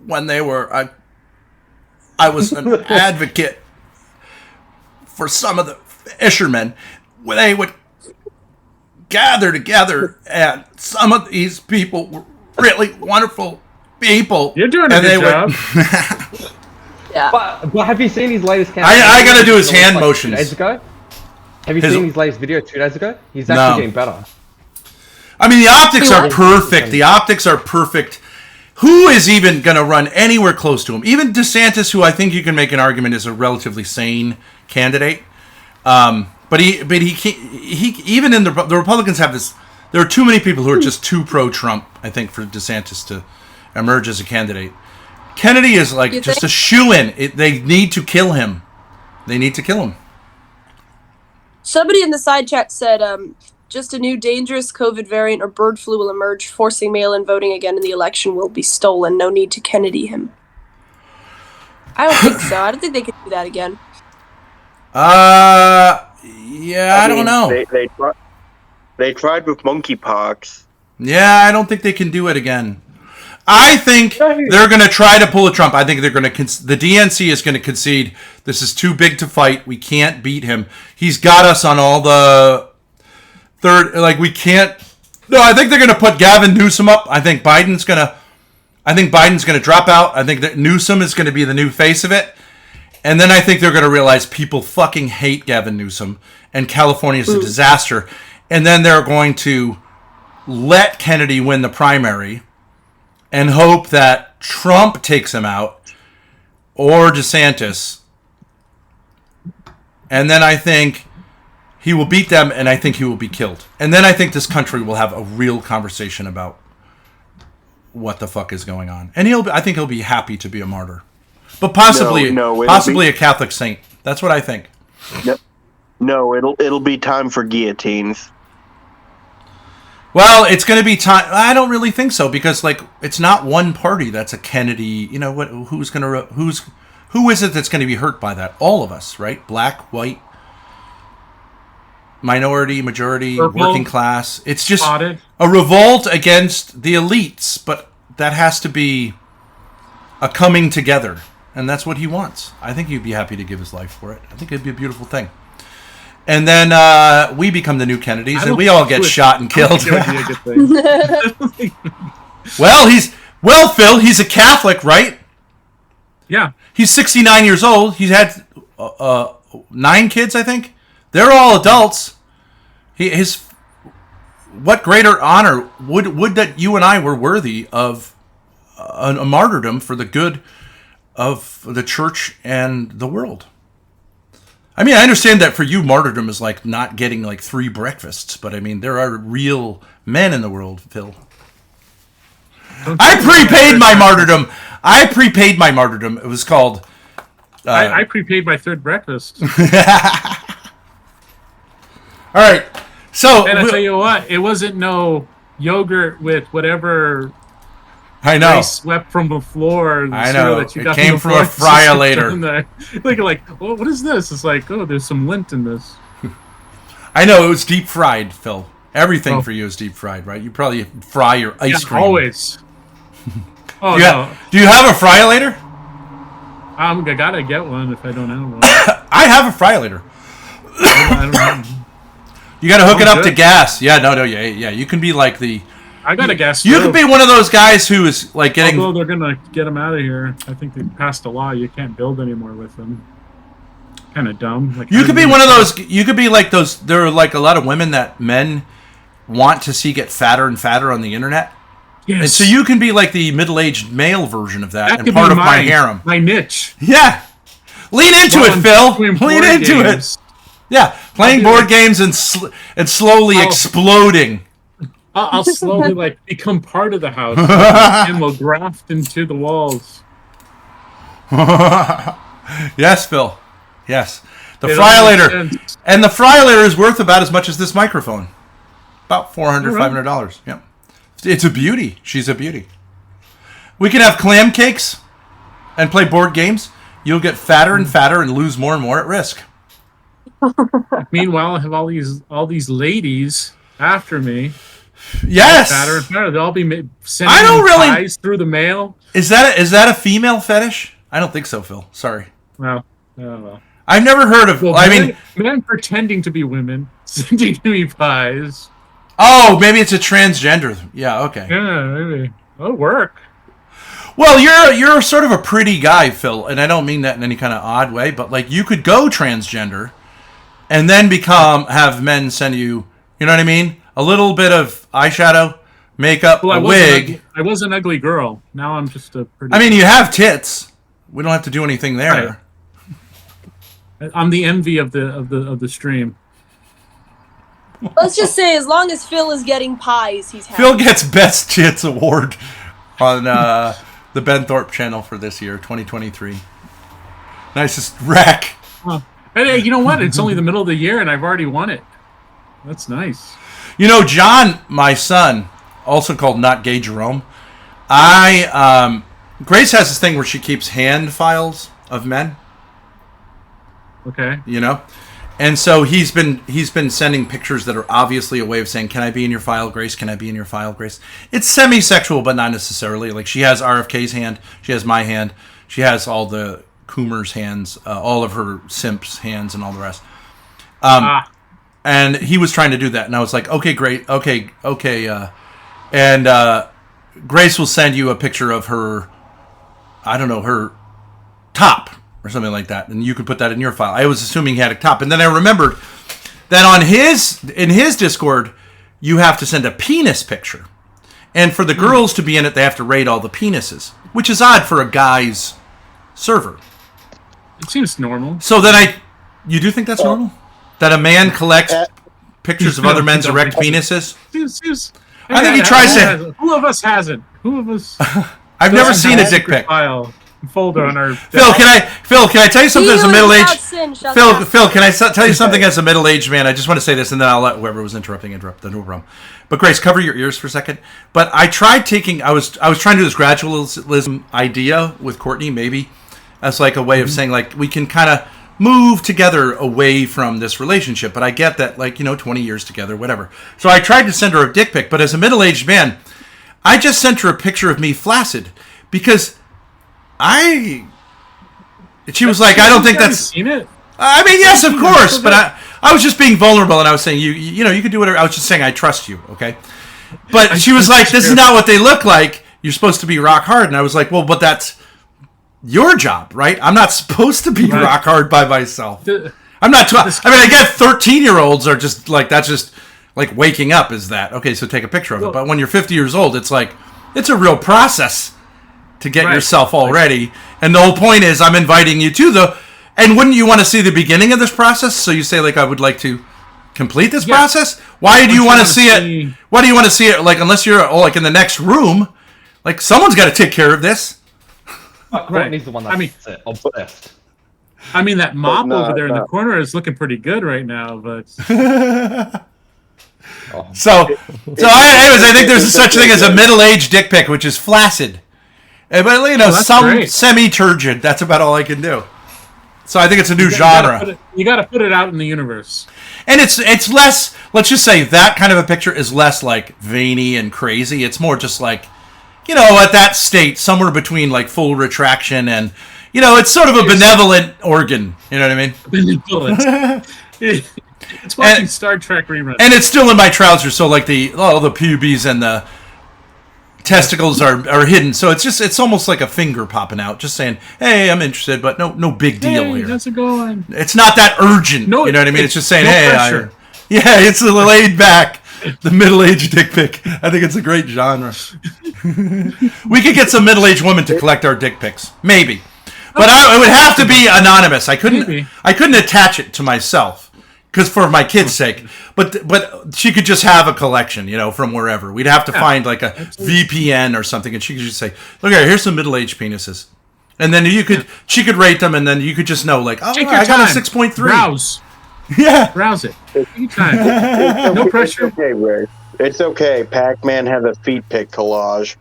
when they were, I was an advocate for some of the fishermen, when they would gather together, and some of these people were really wonderful people. You're doing a good job. Yeah. But have you seen his latest campaign? I gotta do his hand motions. 2 days ago? Have you seen his latest video 2 days ago? He's actually getting better. I mean, the optics are perfect. The optics are perfect. Who is even going to run anywhere close to him? Even DeSantis, who I think you can make an argument is a relatively sane candidate. But he even in the Republicans have this. There are too many people who are just too pro-Trump, I think, for DeSantis to emerge as a candidate. Kennedy is like just a shoo-in. They need to kill him. They need to kill him. Somebody in the side chat said, just a new dangerous COVID variant or bird flu will emerge, forcing mail-in voting again, and the election will be stolen. No need to Kennedy him. I don't think so. I don't think they can do that again. Yeah, I don't know. They tried with monkeypox. Yeah, I don't think they can do it again. I think they're going to try to pull a Trump. I think they're going to. The DNC is going to concede. This is too big to fight. We can't beat him. He's got us on all the third. Like we can't. No, I think they're going to put Gavin Newsom up. I think Biden's going to drop out. I think that Newsom is going to be the new face of it. And then I think they're going to realize people fucking hate Gavin Newsom and California is a disaster. And then they're going to let Kennedy win the primary and hope that Trump takes him out or DeSantis. And then I think he will beat them and I think he will be killed. And then I think this country will have a real conversation about what the fuck is going on. And I think he'll be happy to be a martyr. But possibly a Catholic saint. That's what I think. Yep. No, it'll be time for guillotines. Well, it's going to be time. I don't really think so because, like, it's not one party that's a Kennedy. You know what? Who is it that's going to be hurt by that? All of us, right? Black, white, minority, majority, purple, working class. It's just a revolt against the elites, but that has to be a coming together, and that's what he wants. I think he'd be happy to give his life for it. I think it'd be a beautiful thing. And then we become the new Kennedys, and we all get shot and killed. Well, Phil, he's a Catholic, right? Yeah. He's 69 years old. He's had 9 kids, I think. They're all adults. what greater honor would that you and I were worthy of a martyrdom for the good of the church and the world. I mean, I understand that for you, martyrdom is like not getting like 3 breakfasts, but I mean, there are real men in the world, Phil. I prepaid my martyrdom. It was called... I prepaid my 3rd breakfast. All right. So, and I tell you what, it wasn't no yogurt with whatever... I know. I swept from the floor. I know. That you got came from a fryer later. Like, well, what is this? It's like, oh, there's some lint in this. I know. It was deep fried, Phil. Everything for you is deep fried, right? You probably fry your ice cream. Always. Oh, do you have a fryer later? I gotta get one if I don't have one. I have a fryer later. I don't know. You gotta hook it up to gas. Yeah, yeah. You can be like the... I got a gas You stove. could be one of those guys who is like getting... Although they're going to get them out of here. I think they passed a law. You can't build anymore with them. Kind of dumb. Like, you could be one of those... You could be like those... There are like a lot of women that men want to see get fatter and fatter on the internet. Yes. And so you can be like the middle-aged male version of that and could part be of my harem. My niche. Yeah. Lean into it, Phil. Lean into it. Yeah. Playing board games and slowly exploding. I'll slowly like become part of the house and will graft into the walls. Yes, Phil. Yes. The Friolator. And the Friolator is worth about as much as this microphone. About $400, $500. Yep. It's a beauty. She's a beauty. We can have clam cakes and play board games. You'll get fatter and fatter and lose more and more at risk. Meanwhile, I have all these ladies after me. Yes. Fatter and fatter. They'll all be sending pies through the mail. Is that a female fetish? I don't think so, Phil. Sorry. Well, I don't know. I've never heard of... men pretending to be women sending me pies. Oh, maybe it's a transgender. Yeah, okay. Yeah, maybe. It'll work. Well, you're sort of a pretty guy, Phil, and I don't mean that in any kind of odd way, but like you could go transgender and then have men send you, you know what I mean? A little bit of eyeshadow, makeup, a wig. I was an ugly girl. Now I'm just a pretty... I mean, you have tits. We don't have to do anything there. Right. I'm the envy of the stream. Let's just say, as long as Phil is getting pies, he's happy. Phil gets Best Tits Award on the Ben Thorpe channel for this year, 2023. Nicest rack. And you know what? It's only the middle of the year, and I've already won it. That's nice. You know, John, my son, also called Not Gay Jerome, Grace has this thing where she keeps hand files of men. Okay. You know? And so he's been sending pictures that are obviously a way of saying, can I be in your file, Grace? Can I be in your file, Grace? It's semi-sexual, but not necessarily. Like, she has RFK's hand. She has my hand. She has all the Coomer's hands, all of her simps' hands, and all the rest. And he was trying to do that. And I was like, okay, great. Okay. And Grace will send you a picture of her, I don't know, her top or something like that, and you could put that in your file. I was assuming he had a top, and then I remembered that in his Discord, you have to send a penis picture, and for the girls to be in it, they have to rate all the penises, which is odd for a guy's server. It seems normal. So then you do think that's normal? That a man collects pictures of other men's erect penises? I think he tries to... Who of us hasn't? Who of us... I've never seen a dick pic. Folder on our... Phil, can I tell you something as a middle-aged... Phil, can I tell you something as a middle-aged man? I just want to say this, and then I'll let whoever was interrupt, no problem. But Grace, cover your ears for a second. But I tried taking... I was trying to do this gradualism idea with Courtney, maybe, as like a way of saying, like, we can kind of move together away from this relationship. But I get that, like, 20 years together, whatever. So I tried to send her a dick pic, but as a middle-aged man, I just sent her a picture of me flaccid, because... She was like, I don't think that's... Seen it? I mean, yes, of course, but I was just being vulnerable, and I was saying, you can do whatever. I was just saying, I trust you, okay? But she was like, this is not what they look like. You're supposed to be rock hard. And I was like, well, but that's your job, right? I'm not supposed to be rock hard by myself. I'm not... I get 13-year-olds are just like, that's just... like waking up is that. Okay, so take a picture of it. But when you're 50 years old, it's like, it's a real process to get yourself all ready. And the whole point is I'm inviting you to and wouldn't you want to see the beginning of this process? So you say, like, I would like to complete this process? Why do you want to see it? Why do you want to see it? Like, unless you're like in the next room, like someone's got to take care of this. Courtney's the one that's obsessed. I mean, that mop over there in the corner is looking pretty good right now, but. So anyways, I think there's such thing as a middle-aged dick pic, which is flaccid. But, you know, some semi-turgid. That's about all I can do. So I think it's a new genre. You got to put it out in the universe. And it's less, let's just say that kind of a picture is less like veiny and crazy. It's more just like, you know, at that state, somewhere between like full retraction and, you know, it's sort of a benevolent organ. You know what I mean? Benevolent. It's watching Star Trek reruns. And it's still in my trousers, so like the pubes and the testicles are hidden. So it's almost like a finger popping out, just saying, "Hey, I'm interested," but no big deal here. How's it going? It's not that urgent. No, you know what I mean? It's just saying, "Hey, it's a laid back, the middle-aged dick pic." I think it's a great genre. We could get some middle-aged women to collect our dick pics, maybe, but it would have to be anonymous. I couldn't attach it to myself. Because for my kid's sake, but she could just have a collection, you know, from wherever. We'd have to find like a VPN or something, and she could just say, "Look here, here's some middle-aged penises," and then she could rate them, and then you could just know, like, "Oh, I got a 6.3." Browse, browse it. Anytime, no pressure. It's okay, Ray. It's okay. Pac-Man has a feet pic collage.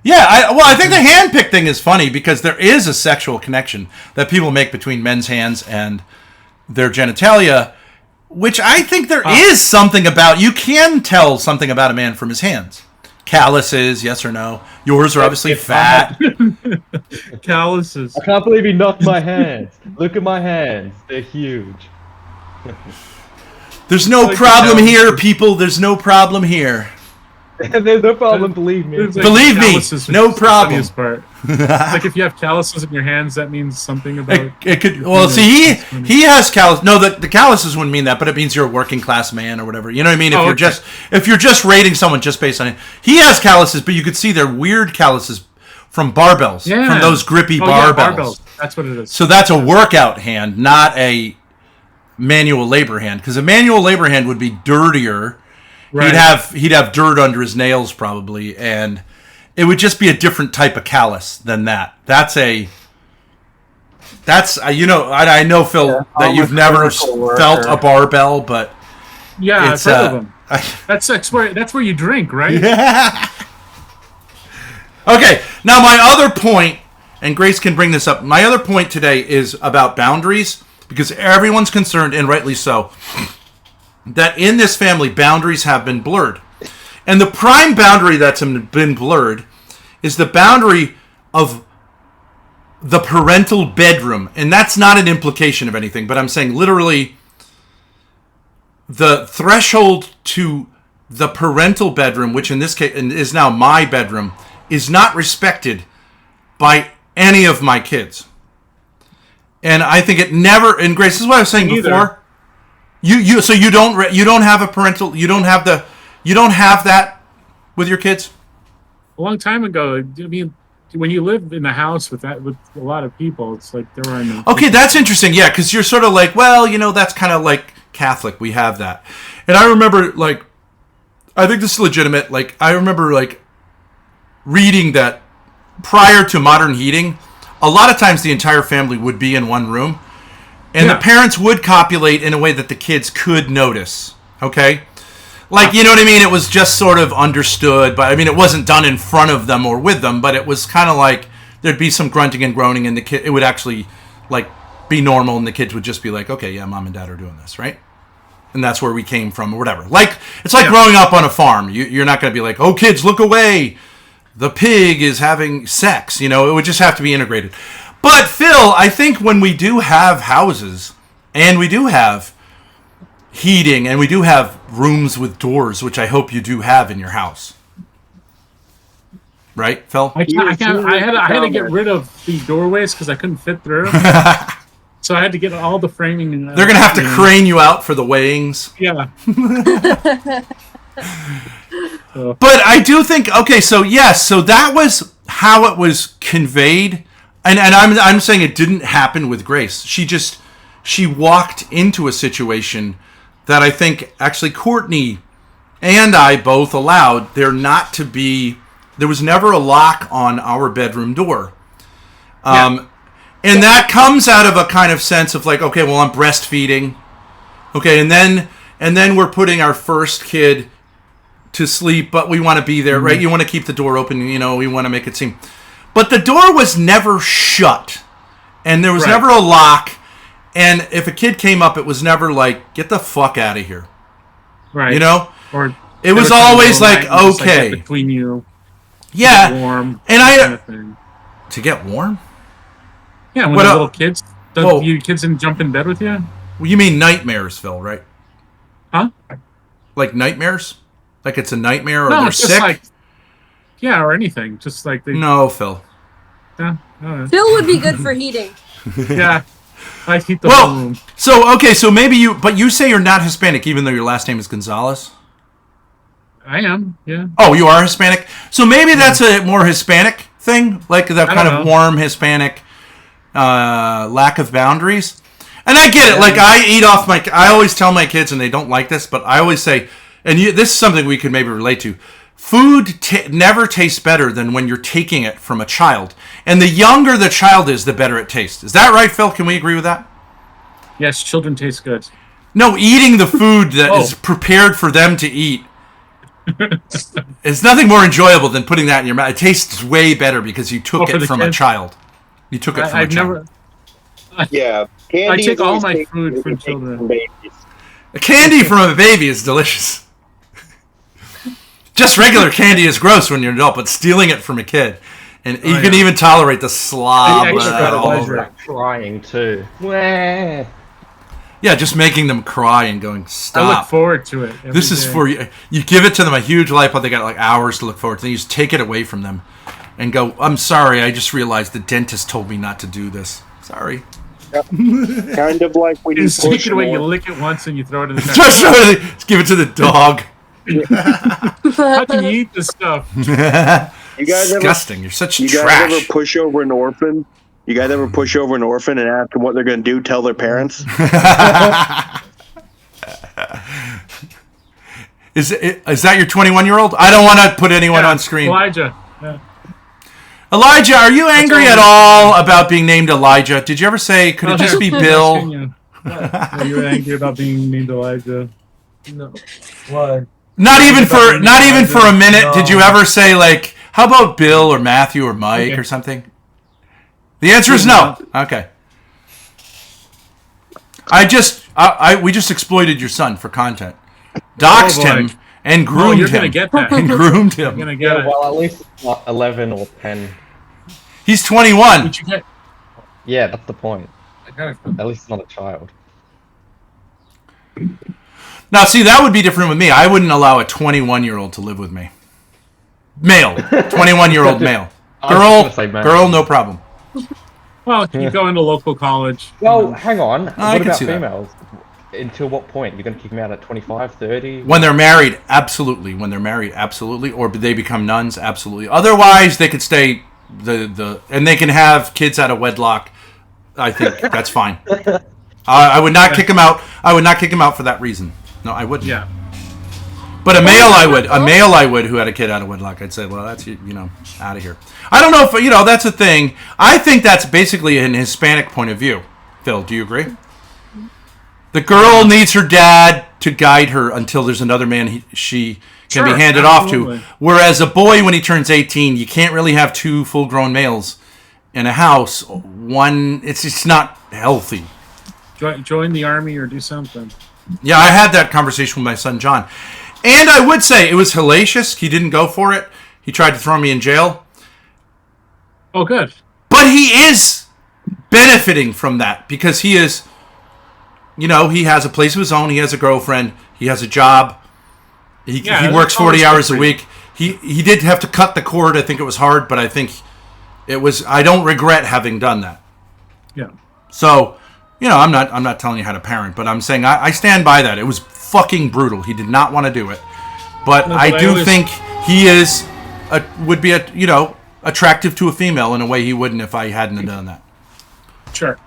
Yeah, I think the hand pic thing is funny because there is a sexual connection that people make between men's hands and their genitalia, which I think there is something about. You can tell something about a man from his hands. Calluses, yes or no? Yours are obviously fat. Calluses. I can't believe he knocked my hands. Look at my hands. They're huge. There's no problem here, people. There's no problem here. There's no problem, believe me. Believe me, no problem. Like if you have calluses in your hands, that means something about it could. Well, see, he has callus. No, the calluses wouldn't mean that, but it means you're a working class man or whatever. You know what I mean? If you're just rating someone just based on it, he has calluses, but you could see they're weird calluses from barbells, from those grippy barbells. Yeah, barbells. That's what it is. So that's a workout hand, not a manual labor hand, because a manual labor hand would be dirtier. Right. He'd have dirt under his nails probably, and it would just be a different type of callus than that. That's you know, I know, Phil, that you've never felt a barbell, but I've heard of them. That's where you drink, right? Yeah. Okay, now my other point, and Grace can bring this up. My other point today is about boundaries, because everyone's concerned, and rightly so, that in this family, boundaries have been blurred. And the prime boundary that's been blurred is the boundary of the parental bedroom. And that's not an implication of anything, but I'm saying literally the threshold to the parental bedroom, which in this case is now my bedroom, is not respected by any of my kids. And I think it never, and Grace, this is what I was saying before. So you don't have a parental, you don't have that with your kids? A long time ago, I mean, when you live in a house with a lot of people, it's like there are no. Okay, that's interesting. Yeah, because you're sort of like, well, you know, that's kind of like Catholic. We have that, and I remember, like, I think this is legitimate. Like, I remember, like, reading that prior to modern heating, a lot of times the entire family would be in one room. And the parents would copulate in a way that the kids could notice, okay? Like, you know what I mean? It was just sort of understood, but I mean, it wasn't done in front of them or with them, but it was kind of like there'd be some grunting and groaning, and it would actually, like, be normal, and the kids would just be like, okay, yeah, mom and dad are doing this, right? And that's where we came from or whatever. Like, it's like growing up on a farm. You're not going to be like, oh, kids, look away. The pig is having sex. You know, it would just have to be integrated. But, Phil, I think when we do have houses, and we do have heating, and we do have rooms with doors, which I hope you do have in your house. Right, Phil? I had to get rid of the doorways because I couldn't fit through. So I had to get all the framing. They're gonna have to crane you out for the weighings. Yeah. But I do think, okay, so yes, so that was how it was conveyed, and I'm saying it didn't happen with Grace. She walked into a situation that I think actually Courtney and I both allowed there not to be. There was never a lock on our bedroom door. And that comes out of a kind of sense of like, okay, well, I'm breastfeeding. Okay, and then we're putting our first kid to sleep, but we want to be there, right? You want to keep the door open, we want to make it seem. But the door was never shut. And there was never a lock. And if a kid came up, it was never like, get the fuck out of here. Right. Or it was always like, okay. Like between you. Yeah. Warm. And to get warm? Yeah, when the little kids, your kids didn't jump in bed with you? Well, you mean nightmares, Phil, right? Huh? Like nightmares? Like it's a nightmare or no, they're it's just sick? like, yeah, or anything. Just like they... No, Phil. Yeah, Phil would be good for heating. Yeah. I heat the whole room. So maybe you say you're not Hispanic even though your last name is Gonzalez? I am, yeah. Oh, you are Hispanic? So maybe that's a more Hispanic thing? Like that kind of warm Hispanic lack of boundaries? And I get it. Like I always tell my kids, and they don't like this, but I always say, and this is something we could maybe relate to. Food never tastes better than when you're taking it from a child. And the younger the child is, the better it tastes. Is that right, Phil? Can we agree with that? Yes, children taste good. No, eating the food that is prepared for them to eat. It's nothing more enjoyable than putting that in your mouth. It tastes way better because you took it from a child. You took it from a child. Yeah, I take all my food from children. A candy from a baby is delicious. Just regular candy is gross when you're an adult, but stealing it from a kid, and you can even tolerate the slob. Crying too. Yeah, just making them cry and going, stop. I look forward to it. This is for you. You give it to them, a huge life, but they got like hours to look forward to. Then you just take it away from them and go, I'm sorry, I just realized the dentist told me not to do this. Sorry. Yep. Kind of like when you take it away, you lick it once and you throw it in the just give it to the dog. How can you eat this stuff? You guys disgusting. You're such trash. You guys ever push over an orphan? You guys ever push over an orphan and ask them what they're going to do? Tell their parents? Is that your 21-year-old? I don't want to put anyone on screen. Elijah. Yeah. Elijah, are you angry at all about being named Elijah? Did you ever say, could it just be Bill? Are you angry about being named Elijah? No. Why? Not even for a minute. No. Did you ever say like, how about Bill or Matthew or Mike or something? The answer is no. Okay. We just exploited your son for content, doxed him, and groomed him. Gonna get that. And groomed him. You're gonna get it. Well, at least 11 or 10. He's 21. Yeah, that's the point. At least not a child. Now, see, that would be different with me. I wouldn't allow a 21-year-old to live with me. Male. 21-year-old male. Girl, no problem. Well, you go into local college. Well, hang on. I what can about see females? Until what point? You're going to kick them out at 25, 30? When they're married, absolutely. When they're married, absolutely. Or they become nuns, absolutely. Otherwise, they could stay and they can have kids out of wedlock. I think that's fine. I would not kick them out. I would not kick them out for that reason. No, I wouldn't. Yeah. But a male I would who had a kid out of wedlock. I'd say, well, that's out of here. I don't know if that's a thing. I think that's basically an Hispanic point of view. Phil, do you agree? The girl needs her dad to guide her until there's another man she can be handed off to. Whereas a boy, when he turns 18, you can't really have two full-grown males in a house. It's just not healthy. Join the army or do something. Yeah, I had that conversation with my son John. And I would say it was hellacious. He didn't go for it. He tried to throw me in jail. Oh, good. But he is benefiting from that because he is, he has a place of his own. He has a girlfriend. He has a job. He works 40 hours a week. He did have to cut the cord. I think it was hard, but I think I don't regret having done that. Yeah. So I'm not telling you how to parent, but I'm saying I stand by that. It was fucking brutal. He did not want to do it, but I do think he would be attractive to a female in a way he wouldn't if I hadn't have done that. Sure.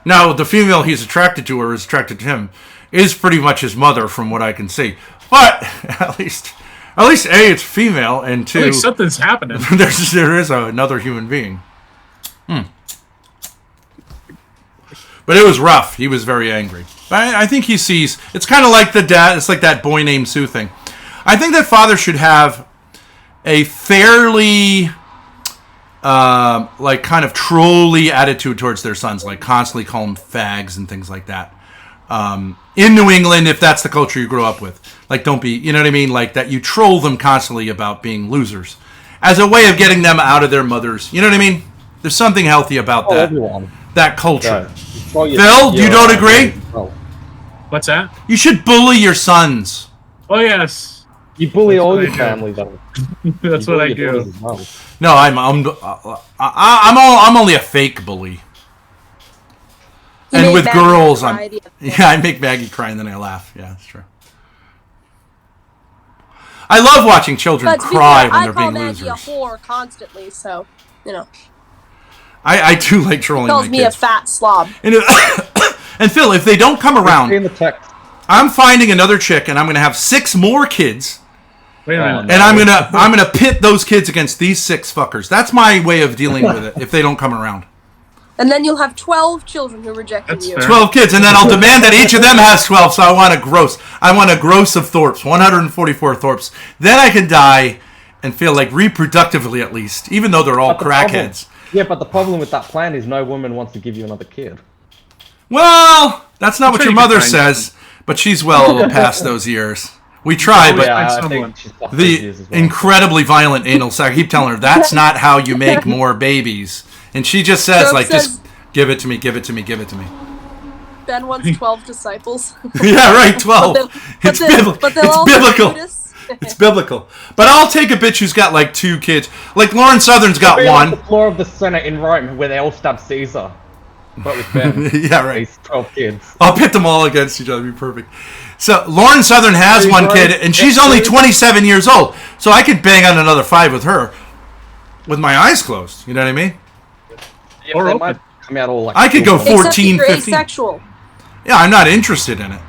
Now, the female he's attracted to or is attracted to him is pretty much his mother, from what I can see. But at least A, it's female, and 2, at least something's happening. there is another human being. But it was rough. He was very angry. I think he sees. It's kind of like the dad. It's like that Boy Named Sue thing. I think that fathers should have a fairly kind of trolly attitude towards their sons, like constantly call them fags and things like that. In New England, if that's the culture you grew up with, like, don't be, you know what I mean? Like that you troll them constantly about being losers as a way of getting them out of their mothers. You know what I mean? There's something healthy about that culture. Phil, you don't agree? What's that? You should bully your sons. Oh, yes. You bully all your family, though. That's what I do. No, I'm only a fake bully. And with girls, I make Maggie cry and then I laugh. Yeah, that's true. I love watching children cry when they're being losers. I call Maggie a whore constantly, so I do like trolling my kids. Calls me a fat slob. And Phil, if they don't come around, I'm finding another chick, and I'm going to have 6 more kids. Wait a minute. And I'm gonna pit those kids against these 6 fuckers. That's my way of dealing with it. If they don't come around. And then you'll have 12 children who rejected you. 12 kids, and then I'll demand that each of them has 12. So I want a gross of Thorpes, 144 Thorpes. Then I can die and feel like reproductively at least, even though they're all crackheads. But the problem with that plan is no woman wants to give you another kid. Well, that's not what your mother says, but she's well past those years. We try, but the incredibly violent anal sex, I keep telling her, that's not how you make more babies. And she just says, just give it to me, give it to me, give it to me. Ben wants 12 disciples. Yeah, right, 12. It's biblical. It's biblical. But I'll take a bitch who's got like 2 kids. Like Lauren Southern's got 1. Like the floor of the Senate in Rome where they all stabbed Caesar. But with Ben. Yeah, right. 12 kids. I'll pit them all against each other. It'd be perfect. So Lauren Southern has 1 kid, and she's only 27 years old. So I could bang on another 5 with her with my eyes closed. You know what I mean? Yeah, or they might come out all like I could go 14, 15. Asexual. Yeah, I'm not interested in it.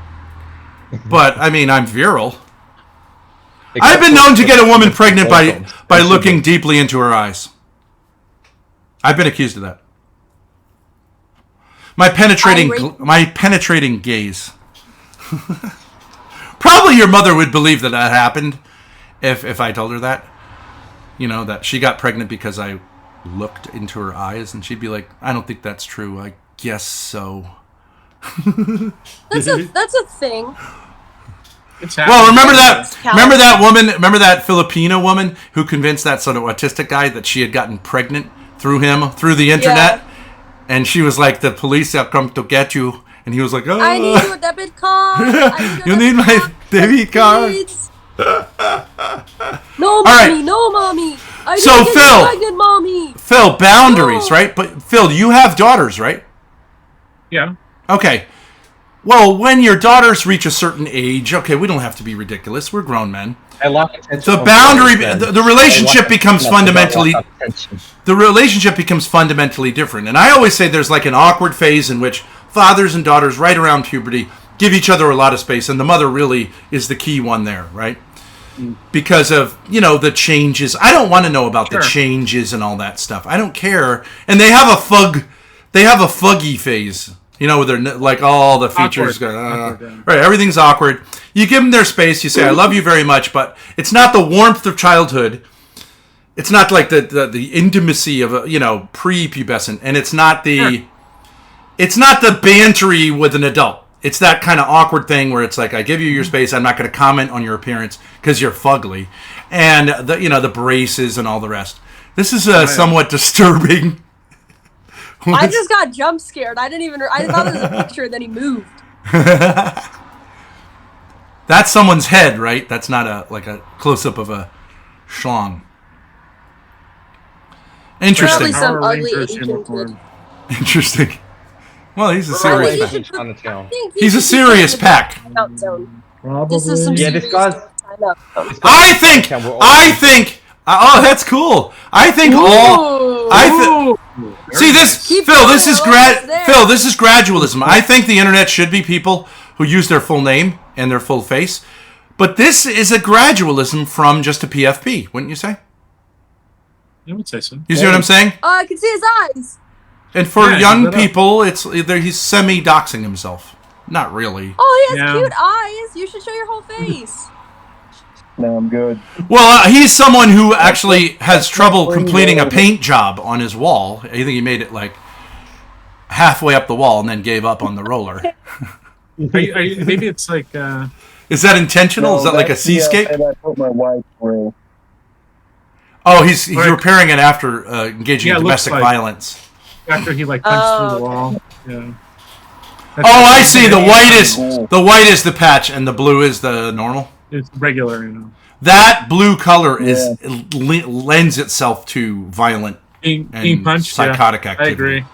But, I mean, I'm virile. I've been known to get a woman pregnant by looking deeply into her eyes. I've been accused of that. My penetrating gaze. Probably your mother would believe that happened if I told her that. You know, that she got pregnant because I looked into her eyes, and she'd be like, I don't think that's true. I guess so. That's a thing. Well, remember that woman, remember that Filipino woman who convinced that sort of autistic guy that she had gotten pregnant through the internet? Yeah. And she was like, the police have come to get you. And he was like, oh. I need your debit card. You need my debit card. No, mommy, no, mommy. I so, get Phil, pregnant, mommy. Phil, boundaries, right? But, Phil, you have daughters, right? Yeah. Okay. Well, when your daughters reach a certain age, okay, we don't have to be ridiculous. We're grown men. The boundary, the relationship becomes fundamentally, different. And I always say there's like an awkward phase in which fathers and daughters right around puberty give each other a lot of space, and the mother really is the key one there, right? Because of, the changes. I don't want to know about the changes and all that stuff. I don't care. And they have a fuggy phase. Where they're like all the features go, right? Everything's awkward. You give them their space. You say, "I love you very much," but it's not the warmth of childhood. It's not like the intimacy of pre-pubescent, and it's not the bantery with an adult. It's that kind of awkward thing where it's like, I give you your space. I'm not going to comment on your appearance because you're fugly, and the braces and all the rest. This is somewhat disturbing. I just got jump scared. I thought it was a picture, then he moved. That's someone's head, right? That's not a close-up of a schlong. Interesting. Probably some ugly Asian kid. Interesting. Well, he's a serious Right. pack. Chinatown. He's a serious pack. Timeout zone. Probably. This is some Yeah, serious this guy's. timeout zone. I think. Oh, that's cool. I think all. See this, Phil. This is Phil. This is gradualism. I think the internet should be people who use their full name and their full face, but this is a gradualism from just a PFP, wouldn't you say? I would say so. You see what I'm saying? I can see his eyes. And for young people, he's semi-doxing himself. Not really. Oh, he has cute eyes. You should show your whole face. No, I'm good. Well, he's someone who actually has trouble completing a paint job on his wall. I think he made it like halfway up the wall and then gave up on the roller. Maybe it's like. Is that intentional? No, Is that like a seascape? And I put my wife through. Oh, he's repairing it after engaging in domestic violence. After he like punched through the wall. Yeah. I see. The white is the patch, and the blue is the normal. It's regular, you know. That blue color lends itself to violent being punched, psychotic activity.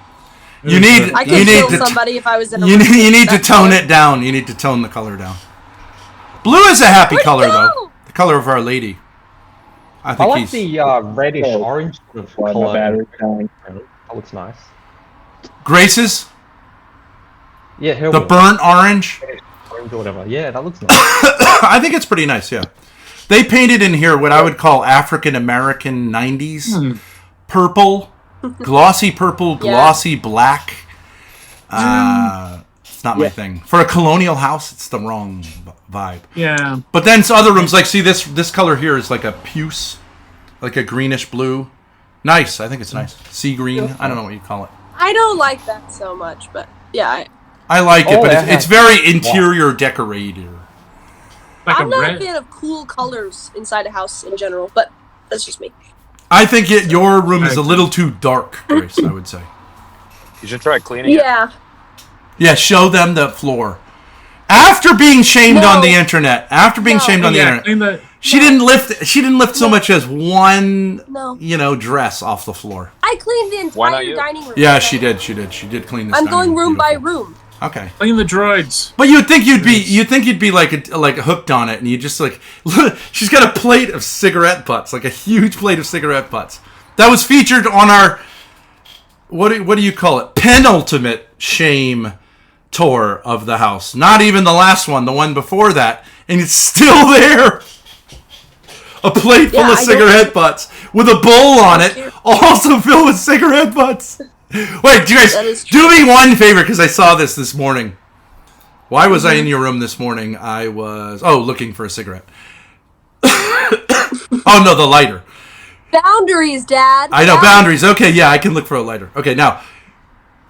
I agree. I could kill somebody if I was in a you need to tone it down. You need to tone the color down. Blue is a happy color, though. The color of Our Lady. I like the reddish orange sort of color. That looks nice. Grace's? Yeah, the burnt orange? Orange or whatever. Yeah, that looks nice. I think it's pretty nice, yeah. They painted in here what I would call African American 90s. Purple, glossy purple, glossy black. It's not my thing. For a colonial house, it's the wrong vibe. Yeah. But then other rooms, like, see, this color here is like a puce, like a greenish blue. Nice. I think it's nice. Sea green. I don't know what you call it. I don't like that so much, but yeah. I like it, but it's very interior decorator. I'm not a fan of cool colors inside a house in general, but that's just me. I think your room is a little too dark, Grace, I would say. You should try cleaning it. Yeah, show them the floor. After being shamed on the internet, she didn't lift so much as one, dress off the floor. I cleaned the entire dining room. Yeah, she did clean this. I'm going room by room. Okay. Clean the droids. But you'd think you'd be like hooked on it, and you just like look. She's got a plate of cigarette butts, like a huge plate of cigarette butts. That was featured on our what do you call it? Penultimate shame tour of the house. Not even the last one, the one before that, and it's still there. A plate full of cigarette butts with a bowl on it, also filled with cigarette butts. Wait, do you guys do me one favor, because I saw this morning. Why was I in your room this morning? I was looking for a cigarette. Oh no, the lighter. Boundaries, Dad. I know, boundaries. Okay, yeah, I can look for a lighter. Okay, now,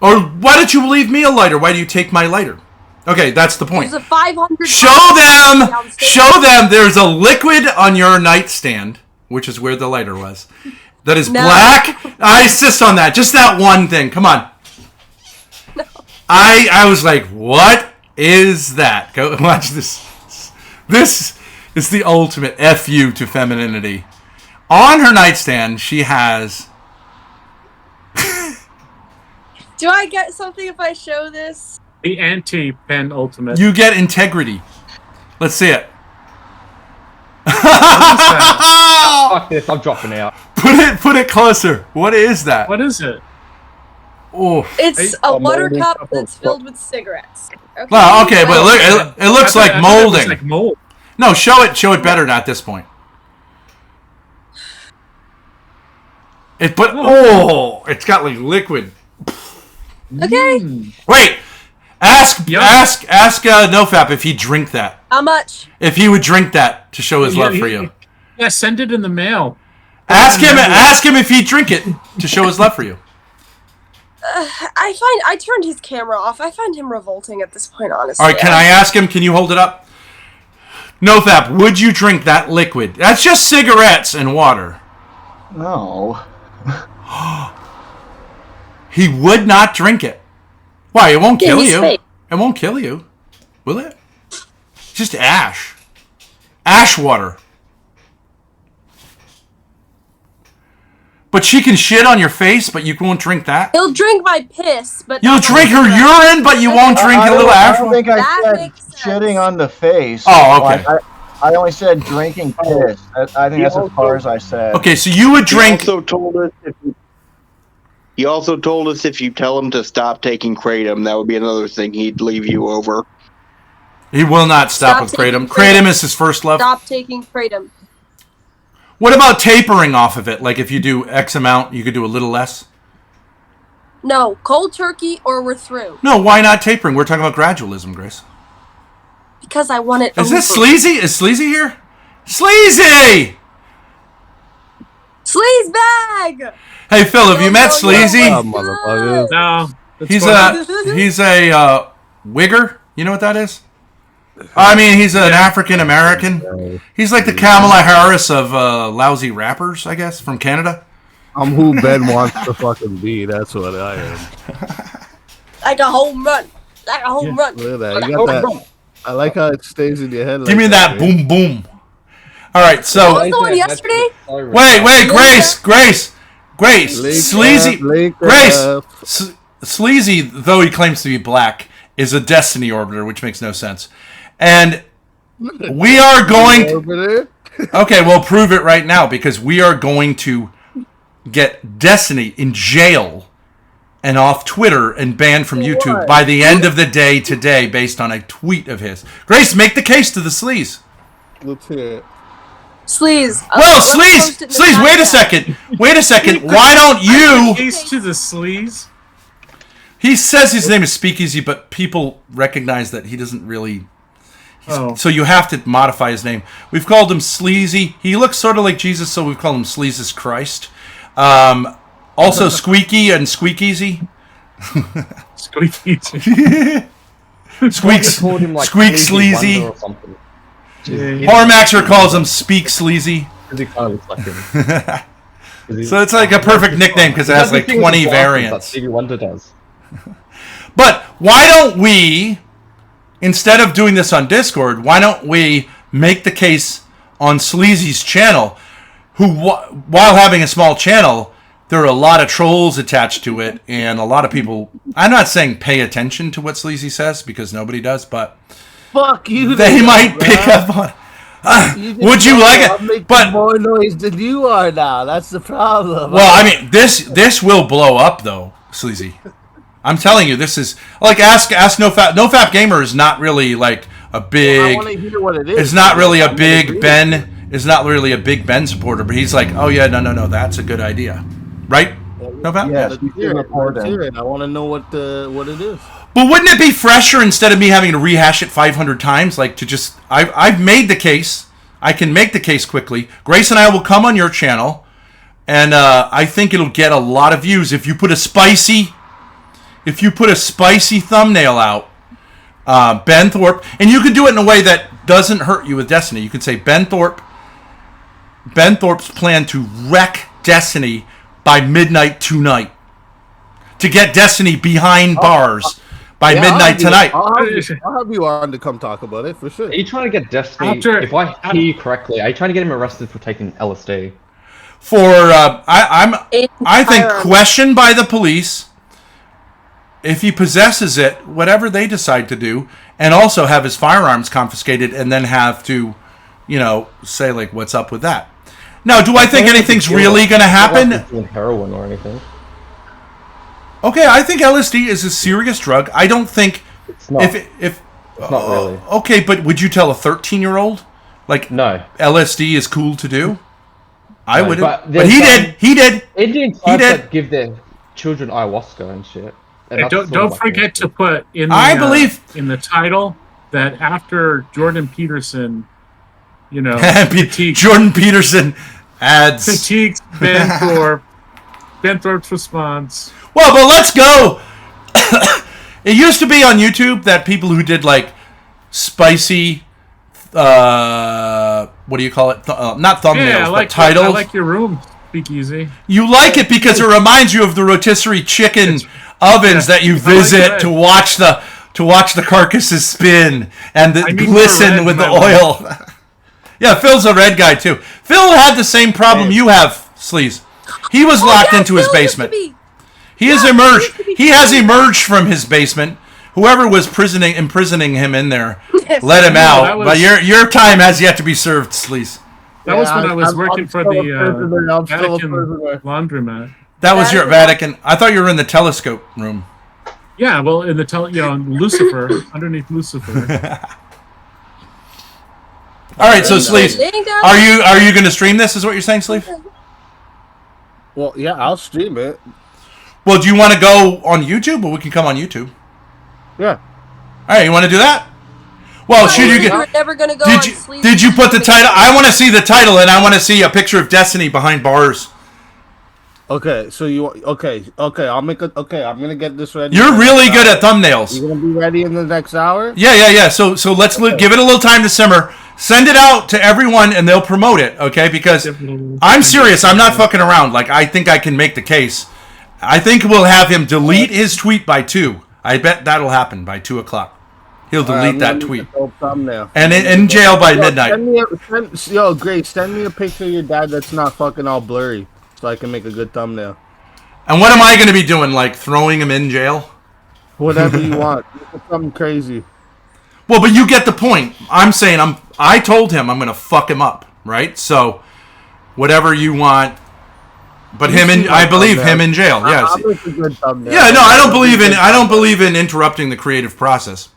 or why don't you leave me a lighter? Why do you take my lighter? Okay, that's the point. There's a 500. Show them. There's a liquid on your nightstand, which is where the lighter was. That is black. I insist on that. Just that one thing. Come on. No. I was like, what is that? Go watch this. This is the ultimate FU to femininity. On her nightstand, she has... Do I get something if I show this? The anti-penultimate. You get integrity. Let's see it. Fuck this, I'm dropping out. Put it closer. What is that? What is it? Oh, it's a water cup that's filled with cigarettes. Okay. Well, okay, but look, it looks like molding. It like mold. No, show it better at this point. It's got like liquid. Okay. Wait, ask NoFap if he'd drink that. How much? If he would drink that to show his love for you. Yeah, send it in the mail. Ask him if he'd drink it to show his love for you. I turned his camera off. I find him revolting at this point, honestly. All right, can I ask him? Can you hold it up? NoFap, would you drink that liquid? That's just cigarettes and water. No. He would not drink it. Why? It won't kill you. Fake. It won't kill you. Will it? It's just ash. Ash water. But she can shit on your face, but you won't drink that? He'll drink my piss, but... You'll drink her urine, but you won't drink a little I actual... don't think I said shitting on the face. Oh, okay. I only said drinking piss. I think that's as far as I said. Okay, so you would drink... He also told us if you tell him to stop taking kratom, that would be another thing he'd leave you over. He will not stop with kratom. Kratom is his first love. Stop taking kratom. What about tapering off of it? Like if you do X amount, you could do a little less? No, cold turkey or we're through. No, why not tapering? We're talking about gradualism, Grace. Because I want it Is over. this Sleazy? Is Sleazy here? Sleazy! Sleaze bag! Hey, Phil, have you met Sleazy? No. He's a wigger. You know what that is? I mean, he's an African-American. He's like the Kamala Harris of lousy rappers, I guess, from Canada. I'm who Ben wants to fucking be. That's what I am. Like a home run. Like a home run. Look at that. You got that. I like how it stays in your head. Give me that boom boom. All right, so... What was the one yesterday? Grace, Sleazy... Sleazy, though he claims to be black, is a Destiny orbiter, which makes no sense. And we are going... Okay, we'll prove it right now, because we are going to get Destiny in jail and off Twitter and banned from YouTube by the end of the day today based on a tweet of his. Grace, make the case to the Sleaze. Let's hear it. Sleaze. Well, Sleaze, wait a second. Why don't you... Case to the Sleaze? He says his name is Speakeasy, but people recognize that he doesn't really... So you have to modify his name. We've called him Sleazy. He looks sort of like Jesus, so we've called him Sleazus Christ. Also Squeaky and Squeakeasy. Squeakeasy. Squeak Sleazy. Hormaxer calls him Speak Sleazy. So it's like a perfect nickname because it has like 20 variants. Stevie Wonder does. But why don't we, instead of doing this on Discord, why don't we make the case on Sleazy's channel, who, while having a small channel, there are a lot of trolls attached to it, and a lot of people, I'm not saying pay attention to what Sleazy says, because nobody does, but fuck you. They might pick up on... would you like it? I'm making more noise than you are now. That's the problem. Well, I mean, this will blow up, though, Sleazy. I'm telling you, this is like ask NoFap. NoFap Gamer is not really like a big. Well, I want to hear what it is. It's not really a big Ben. Is not really a big Ben supporter, but he's like, oh yeah, no, that's a good idea, right? NoFap. Yes, Let's hear it. I want to know what it is. But wouldn't it be fresher instead of me having to rehash it 500 times? Like to just, I've made the case. I can make the case quickly. Grace and I will come on your channel, and I think it'll get a lot of views if you put a spicy thumbnail out, Ben Thorpe, and you can do it in a way that doesn't hurt you with Destiny. You can say Ben Thorpe's plan to wreck Destiny by midnight tonight, to get Destiny behind bars by midnight tonight. I'll have you on to come talk about it for sure. Are you trying to get Destiny? If I hear you correctly, are you trying to get him arrested for taking LSD? I think questioned by the police. If he possesses it, whatever they decide to do, and also have his firearms confiscated, and then have to, say like, what's up with that? Now, do I think anything's really going to happen? Heroin or anything? Okay, I think LSD is a serious drug. I don't think it's not. It's not really. Okay, but would you tell a 13-year-old like no LSD is cool to do? I wouldn't. But he did. Indian tribes that give their children ayahuasca and shit. And don't forget to put in the, in the title that after Jordan Peterson, Jordan Peterson adds critiques Ben Thorpe's response. Well, but let's go. It used to be on YouTube that people who did like spicy, what do you call it? Not thumbnails, but titles. I like your room, Speakeasy. You like it because it reminds you of the rotisserie chicken ovens that you visit to watch the carcasses spin and glisten with the oil. Yeah, Phil's a red guy too. Phil had the same problem you have, Sleaze. He was locked into his basement. He has emerged. He has emerged from his basement. Whoever was imprisoning him in there, let him out. But your time has yet to be served, Sleaze. That was when I was working for the Vatican laundromat. That was your Vatican. I thought you were in the telescope room. Yeah, well, in the Lucifer, underneath Lucifer. All right, so Sleaze, are you going to stream this? Is what you're saying, Sleaze? Well, yeah, I'll stream it. Well, do you want to go on YouTube, or we can come on YouTube? Yeah. All right, you want to do that? Well, should you get? Did you put the title? I want to see the title, and I want to see a picture of Destiny behind bars. Okay, so I'm gonna get this ready. You're really good at thumbnails. You're gonna be ready in the next hour? Yeah. So let's give it a little time to simmer. Send it out to everyone, and they'll promote it. Okay, because I'm serious. I'm not fucking around. Like, I think I can make the case. I think we'll have him delete his tweet by 2. I bet that'll happen by 2 o'clock. He'll delete that tweet. And in jail by midnight. Grace, send me a picture of your dad that's not fucking all blurry, so I can make a good thumbnail. And what am I going to be doing? Like throwing him in jail? Whatever you want. Something crazy. Well, but you get the point. I'm saying I told him I'm going to fuck him up, right? So whatever you want. But I believe him in jail. Yes. Yeah, no, I don't believe in interrupting the creative process.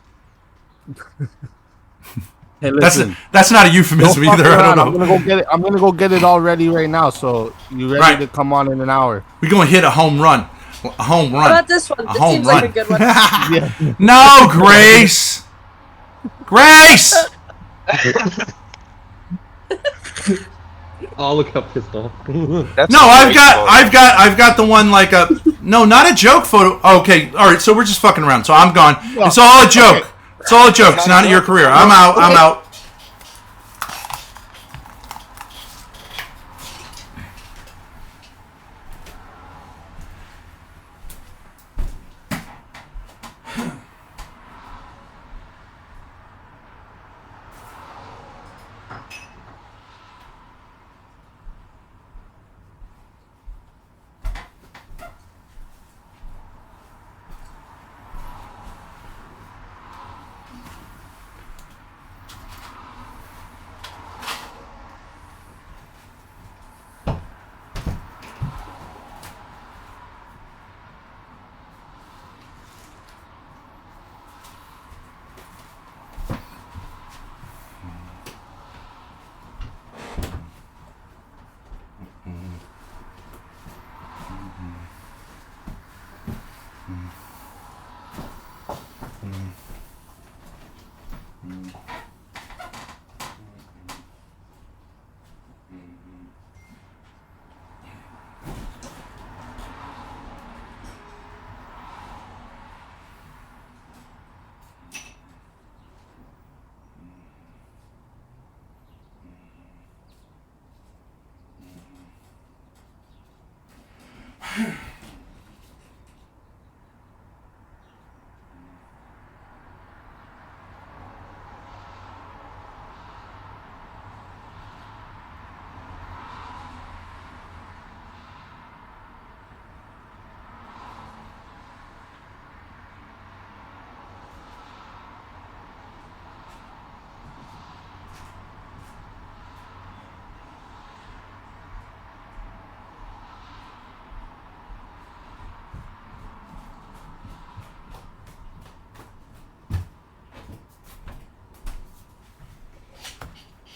Hey, listen. That's not a euphemism either. I don't know. I'm gonna go get it all ready right now. So you ready to come on in an hour? We're gonna hit a home run. A home run. How about this one? This seems like a good one. Yeah. No, Grace. Grace. Oh, look how pissed off. No, I've got the one like a not a joke photo. Okay, all right. So we're just fucking around. So I'm gone. It's all a joke. Okay. It's all a joke. It's not your career. I'm out. I'm out.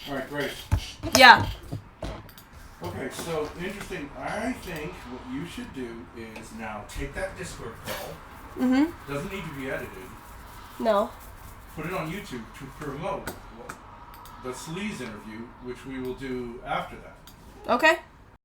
All right, great. Yeah. Okay, so interesting. I think what you should do is now take that Discord call. Mm-hmm. Doesn't need to be edited. No. Put it on YouTube to promote the Sleaze interview, which we will do after that. Okay.